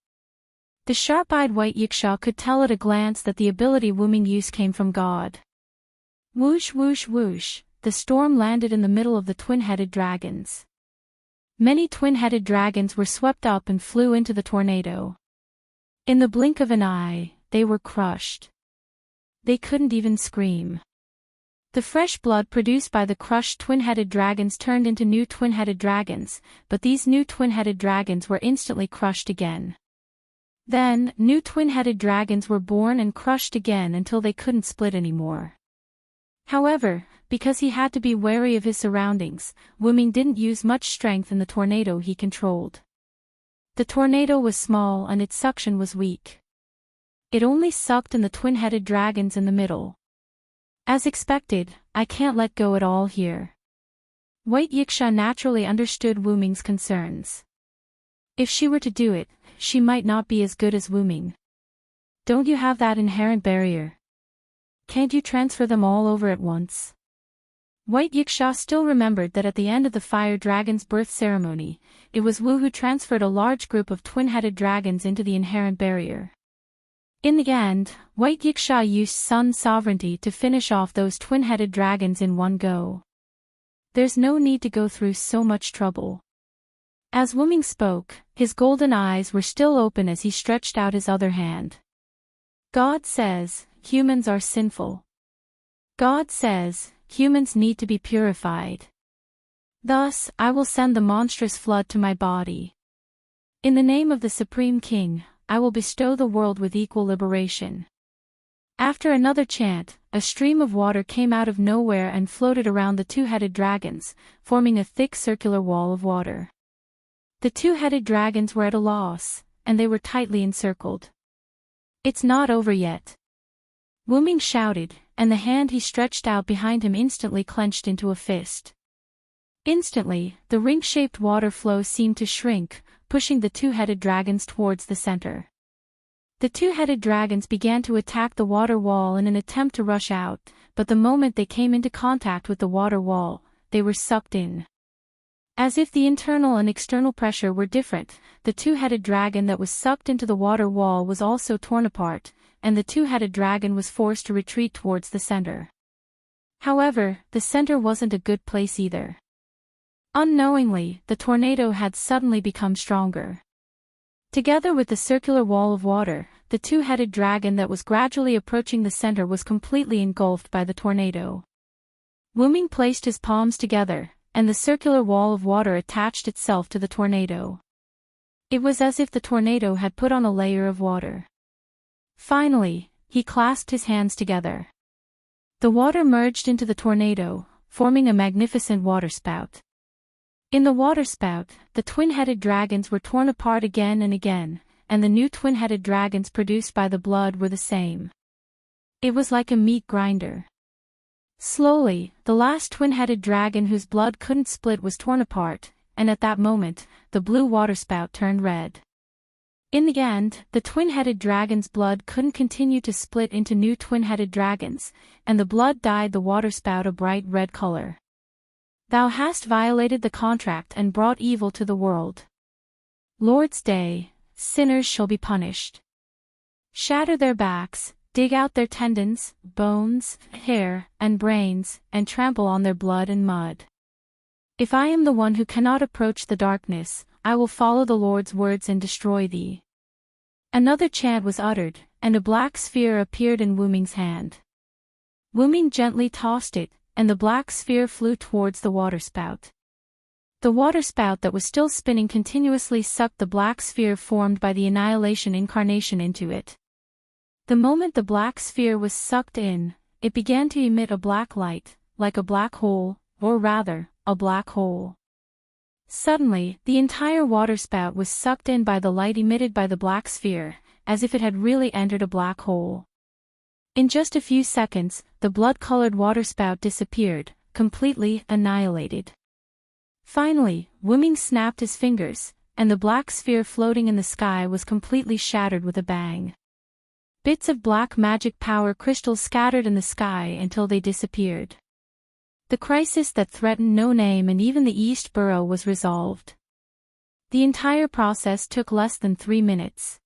A: The sharp-eyed white yiksha could tell at a glance that the ability Wuming used came from God. Whoosh whoosh whoosh, the storm landed in the middle of the twin-headed dragons. Many twin-headed dragons were swept up and flew into the tornado. In the blink of an eye, they were crushed. They couldn't even scream. The fresh blood produced by the crushed twin-headed dragons turned into new twin-headed dragons, but these new twin-headed dragons were instantly crushed again. Then, new twin-headed dragons were born and crushed again until they couldn't split anymore. However, because he had to be wary of his surroundings, Wuming didn't use much strength in the tornado he controlled. The tornado was small and its suction was weak. It only sucked in the twin-headed dragons in the middle. As expected, I can't let go at all here. White Yiksha naturally understood Wuming's concerns. If she were to do it, she might not be as good as Wuming. Don't you have that inherent barrier? Can't you transfer them all over at once? White Yiksha still remembered that at the end of the fire dragon's birth ceremony, it was Wu who transferred a large group of twin-headed dragons into the inherent barrier. In the end, White Yiksha used Sun sovereignty to finish off those twin-headed dragons in one go. There's no need to go through so much trouble. As Wuming spoke, his golden eyes were still open as he stretched out his other hand. God says, humans are sinful. God says, humans need to be purified. Thus, I will send the monstrous flood to my body. In the name of the Supreme King, I will bestow the world with equal liberation. After another chant, a stream of water came out of nowhere and floated around the two-headed dragons, forming a thick circular wall of water. The two-headed dragons were at a loss, and they were tightly encircled. It's not over yet. Wuming shouted, and the hand he stretched out behind him instantly clenched into a fist. Instantly, the ring-shaped water flow seemed to shrink, pushing the two-headed dragons towards the center. The two-headed dragons began to attack the water wall in an attempt to rush out, but the moment they came into contact with the water wall, they were sucked in. As if the internal and external pressure were different, the two-headed dragon that was sucked into the water wall was also torn apart, and the two-headed dragon was forced to retreat towards the center. However, the center wasn't a good place either. Unknowingly, the tornado had suddenly become stronger. Together with the circular wall of water, the two-headed dragon that was gradually approaching the center was completely engulfed by the tornado. Wuming placed his palms together, and the circular wall of water attached itself to the tornado. It was as if the tornado had put on a layer of water. Finally, he clasped his hands together. The water merged into the tornado, forming a magnificent waterspout. In the waterspout, the twin-headed dragons were torn apart again and again, and the new twin-headed dragons produced by the blood were the same. It was like a meat grinder. Slowly, the last twin-headed dragon whose blood couldn't split was torn apart, and at that moment, the blue waterspout turned red. In the end, the twin-headed dragon's blood couldn't continue to split into new twin-headed dragons, and the blood dyed the waterspout a bright red color. Thou hast violated the contract and brought evil to the world. Lord's Day, sinners shall be punished. Shatter their backs, dig out their tendons, bones, hair, and brains, and trample on their blood and mud. If I am the one who cannot approach the darkness, I will follow the Lord's words and destroy thee. Another chant was uttered, and a black sphere appeared in Wuming's hand. Wuming gently tossed it, and the black sphere flew towards the waterspout. The waterspout that was still spinning continuously sucked the black sphere formed by the annihilation incarnation into it. The moment the black sphere was sucked in, it began to emit a black light, like a black hole, or rather, a black hole. Suddenly, the entire waterspout was sucked in by the light emitted by the black sphere, as if it had really entered a black hole. In just a few seconds, the blood-colored waterspout disappeared, completely annihilated. Finally, Wuming snapped his fingers, and the black sphere floating in the sky was completely shattered with a bang. Bits of black magic power crystals scattered in the sky until they disappeared. The crisis that threatened No Name and even the East Borough was resolved. The entire process took less than 3 minutes.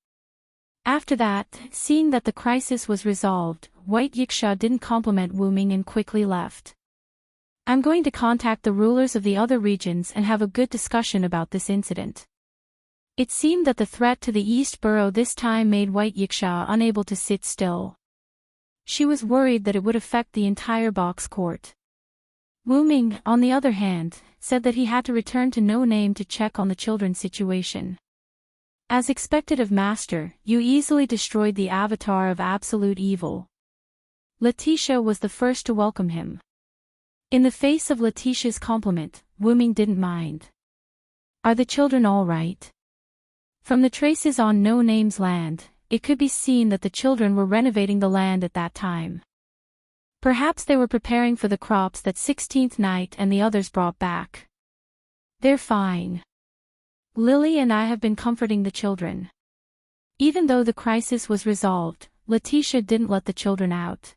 A: After that, seeing that the crisis was resolved, White Yiksha didn't compliment Wuming and quickly left. I'm going to contact the rulers of the other regions and have a good discussion about this incident. It seemed that the threat to the East Borough this time made White Yiksha unable to sit still. She was worried that it would affect the entire box court. Wuming, on the other hand, said that he had to return to No Name to check on the children's situation. As expected of Master, you easily destroyed the avatar of absolute evil. Letitia was the first to welcome him. In the face of Letitia's compliment, Wuming didn't mind. Are the children all right? From the traces on No Name's land, it could be seen that the children were renovating the land at that time. Perhaps they were preparing for the crops that 16th night and the others brought back. They're fine. Lily and I have been comforting the children. Even though the crisis was resolved, Letitia didn't let the children out.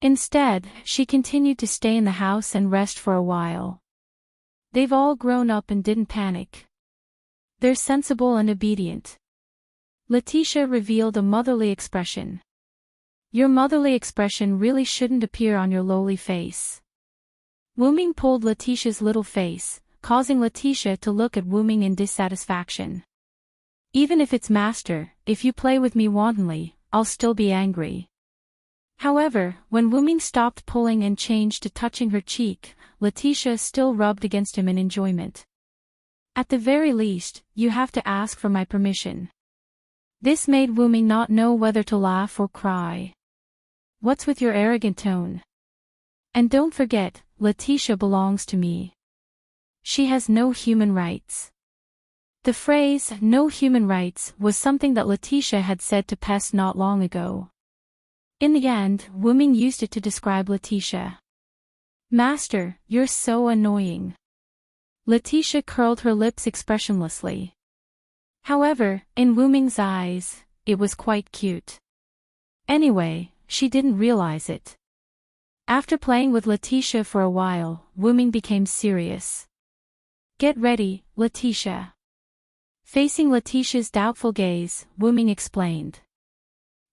A: Instead, she continued to stay in the house and rest for a while. They've all grown up and didn't panic. They're sensible and obedient. Letitia revealed a motherly expression. Your motherly expression really shouldn't appear on your lowly face. Wuming pulled Letitia's little face, causing Letitia to look at Wuming in dissatisfaction. Even if it's Master, if you play with me wantonly, I'll still be angry. However, when Wuming stopped pulling and changed to touching her cheek, Letitia still rubbed against him in enjoyment. At the very least, you have to ask for my permission. This made Wuming not know whether to laugh or cry. What's with your arrogant tone? And don't forget, Letitia belongs to me. She has no human rights. The phrase, no human rights, was something that Letitia had said to Pest not long ago. In the end, Wuming used it to describe Letitia. Master, you're so annoying. Letitia curled her lips expressionlessly. However, in Wuming's eyes, it was quite cute. Anyway, she didn't realize it. After playing with Letitia for a while, Wuming became serious. Get ready, Letitia. Facing Letitia's doubtful gaze, Wuming explained.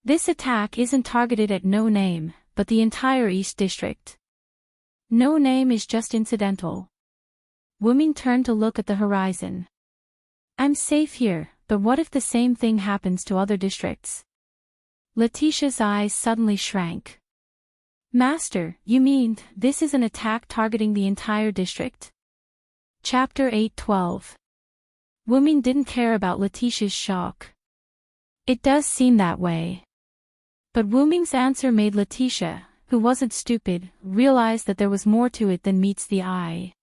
A: This attack isn't targeted at No Name, but the entire East District. No Name is just incidental. Wuming turned to look at the horizon. I'm safe here, but what if the same thing happens to other districts? Letitia's eyes suddenly shrank. Master, you mean, this is an attack targeting the entire district? Chapter 8:12. Wuming didn't care about Letitia's shock. It does seem that way. But Wuming's answer made Letitia, who wasn't stupid, realize that there was more to it than meets the eye.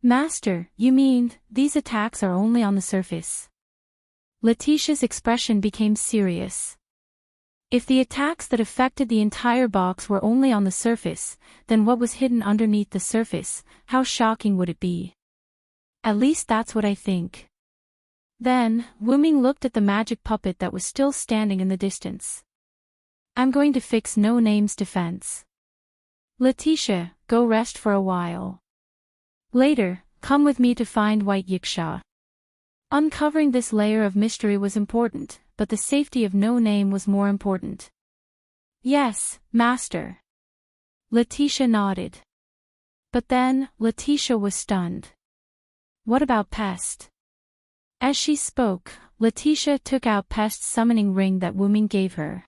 A: Master, you mean, these attacks are only on the surface? Letitia's expression became serious. If the attacks that affected the entire box were only on the surface, then what was hidden underneath the surface, how shocking would it be? At least that's what I think. Then, Wuming looked at the magic puppet that was still standing in the distance. I'm going to fix No Name's defense. Letitia, go rest for a while. Later, come with me to find White Yiksha. Uncovering this layer of mystery was important, but the safety of No Name was more important. Yes, Master. Letitia nodded. But then, Letitia was stunned. What about Pest? As she spoke, Letitia took out Pest's summoning ring that Wuming gave her.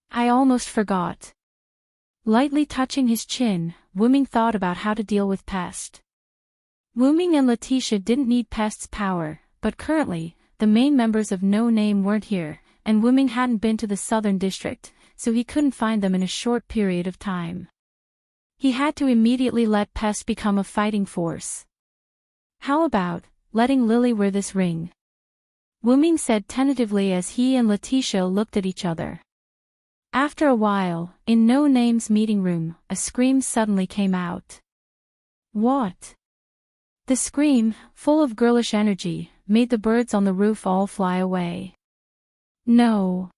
A: I almost forgot. Lightly touching his chin, Wuming thought about how to deal with Pest. Wuming and Letitia didn't need Pest's power, but currently, the main members of No Name weren't here, and Wuming hadn't been to the southern district, so he couldn't find them in a short period of time. He had to immediately let Pest become a fighting force. How about letting Lily wear this ring? Wuming said tentatively as he and Letitia looked at each other. After a while, in No Name's meeting room, a scream suddenly came out. What? The scream, full of girlish energy, made the birds on the roof all fly away. No.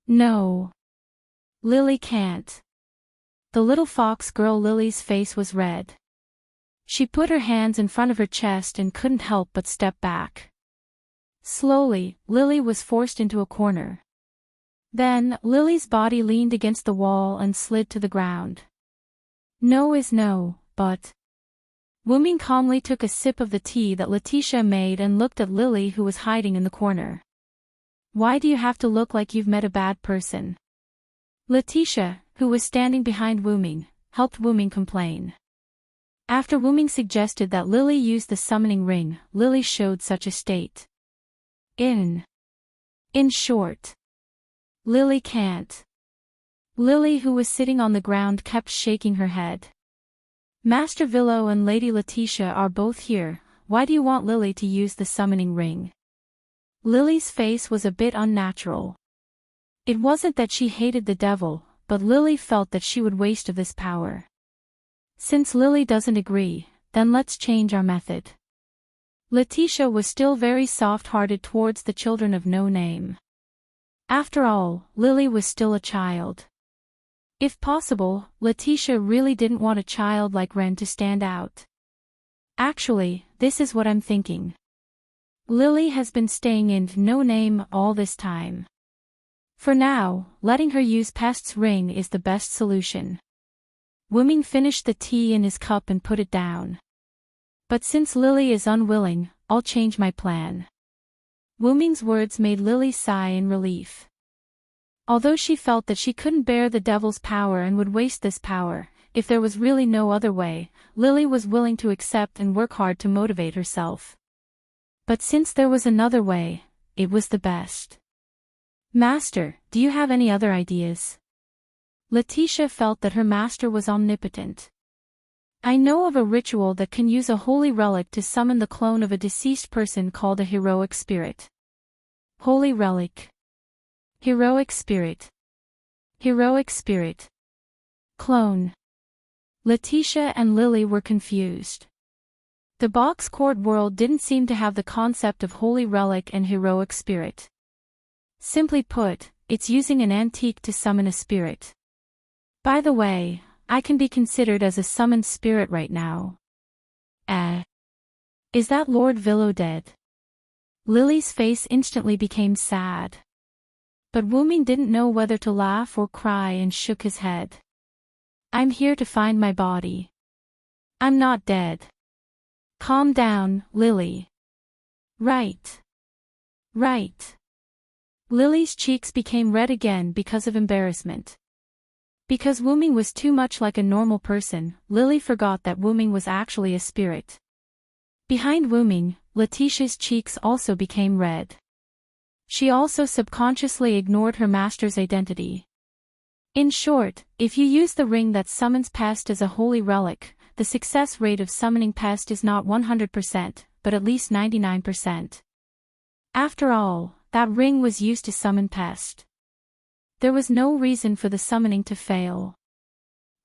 A: No. Lily can't. The little fox girl Lily's face was red. She put her hands in front of her chest and couldn't help but step back. Slowly, Lily was forced into a corner. Then, Lily's body leaned against the wall and slid to the ground. No is no, but... Wuming calmly took a sip of the tea that Letitia made and looked at Lily, who was hiding in the corner. Why do you have to look like you've met a bad person? Letitia, who was standing behind Wuming, helped Wuming complain. After Wuming suggested that Lily use the summoning ring, Lily showed such a state. In short, Lily can't. Lily, who was sitting on the ground, kept shaking her head. Master Villo and Lady Letitia are both here, why do you want Lily to use the summoning ring? Lily's face was a bit unnatural. It wasn't that she hated the devil, but Lily felt that she would waste of this power. Since Lily doesn't agree, then let's change our method. Letitia was still very soft-hearted towards the children of no name. After all, Lily was still a child. If possible, Letitia really didn't want a child like Ren to stand out. Actually, this is what I'm thinking. Lily has been staying in no name all this time. For now, letting her use Pest's ring is the best solution. Wuming finished the tea in his cup and put it down. But since Lily is unwilling, I'll change my plan. Wuming's words made Lily sigh in relief. Although she felt that she couldn't bear the devil's power and would waste this power, if there was really no other way, Lily was willing to accept and work hard to motivate herself. But since there was another way, it was the best. Master, do you have any other ideas? Letitia felt that her master was omnipotent. I know of a ritual that can use a holy relic to summon the clone of a deceased person called a heroic spirit. Holy relic. Heroic spirit. Heroic spirit. Clone. Letitia and Lily were confused. The box court world didn't seem to have the concept of holy relic and heroic spirit. Simply put, it's using an antique to summon a spirit. By the way, I can be considered as a summoned spirit right now. Is that Lord Villo dead? Lily's face instantly became sad. But Wuming didn't know whether to laugh or cry and shook his head. I'm here to find my body. I'm not dead. Calm down, Lily. Right. Right. Lily's cheeks became red again because of embarrassment. Because Wuming was too much like a normal person, Lily forgot that Wuming was actually a spirit. Behind Wuming, Letitia's cheeks also became red. She also subconsciously ignored her master's identity. In short, if you use the ring that summons Pest as a holy relic, the success rate of summoning Pest is not 100%, but at least 99%. After all, that ring was used to summon Pest. There was no reason for the summoning to fail.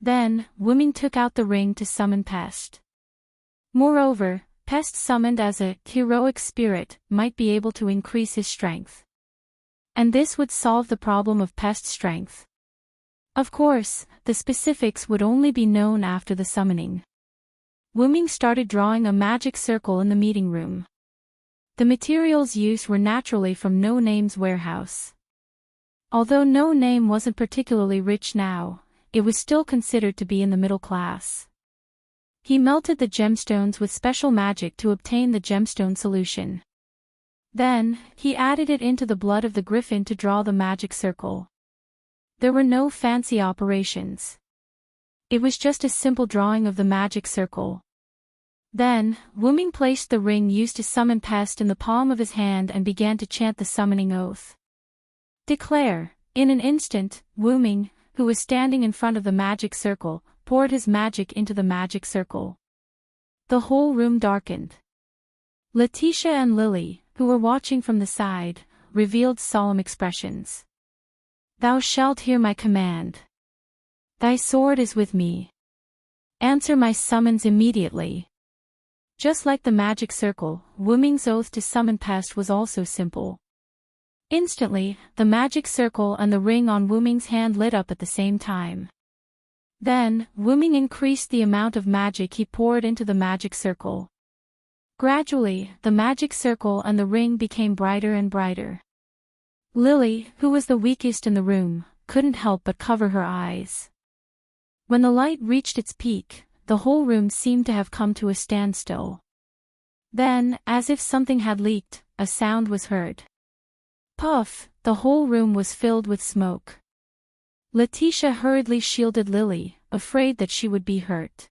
A: Then, Wuming took out the ring to summon Pest. Moreover, Pest summoned as a heroic spirit might be able to increase his strength. And this would solve the problem of Pest's strength. Of course, the specifics would only be known after the summoning. Wuming started drawing a magic circle in the meeting room. The materials used were naturally from No Name's warehouse. Although No Name wasn't particularly rich now, it was still considered to be in the middle class. He melted the gemstones with special magic to obtain the gemstone solution. Then, he added it into the blood of the griffin to draw the magic circle. There were no fancy operations. It was just a simple drawing of the magic circle. Then, Wuming placed the ring used to summon Pest in the palm of his hand and began to chant the summoning oath. Declare. In an instant, Wuming, who was standing in front of the magic circle, poured his magic into the magic circle. The whole room darkened. Letitia and Lily, who were watching from the side, revealed solemn expressions. Thou shalt hear my command. Thy sword is with me. Answer my summons immediately. Just like the magic circle, Wu Ming's oath to summon pest was also simple. Instantly, the magic circle and the ring on Wu Ming's hand lit up at the same time. Then, Wu Ming increased the amount of magic he poured into the magic circle. Gradually, the magic circle and the ring became brighter and brighter. Lily, who was the weakest in the room, couldn't help but cover her eyes. When the light reached its peak, the whole room seemed to have come to a standstill. Then, as if something had leaked, a sound was heard. Puff! The whole room was filled with smoke. Letitia hurriedly shielded Lily, afraid that she would be hurt.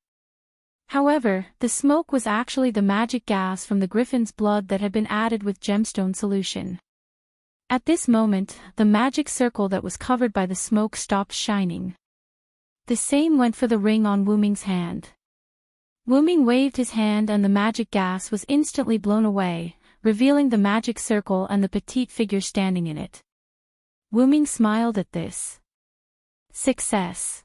A: However, the smoke was actually the magic gas from the griffin's blood that had been added with gemstone solution. At this moment, the magic circle that was covered by the smoke stopped shining. The same went for the ring on Wu Ming's hand. Wu Ming waved his hand and the magic gas was instantly blown away, revealing the magic circle and the petite figure standing in it. Wu Ming smiled at this. Success.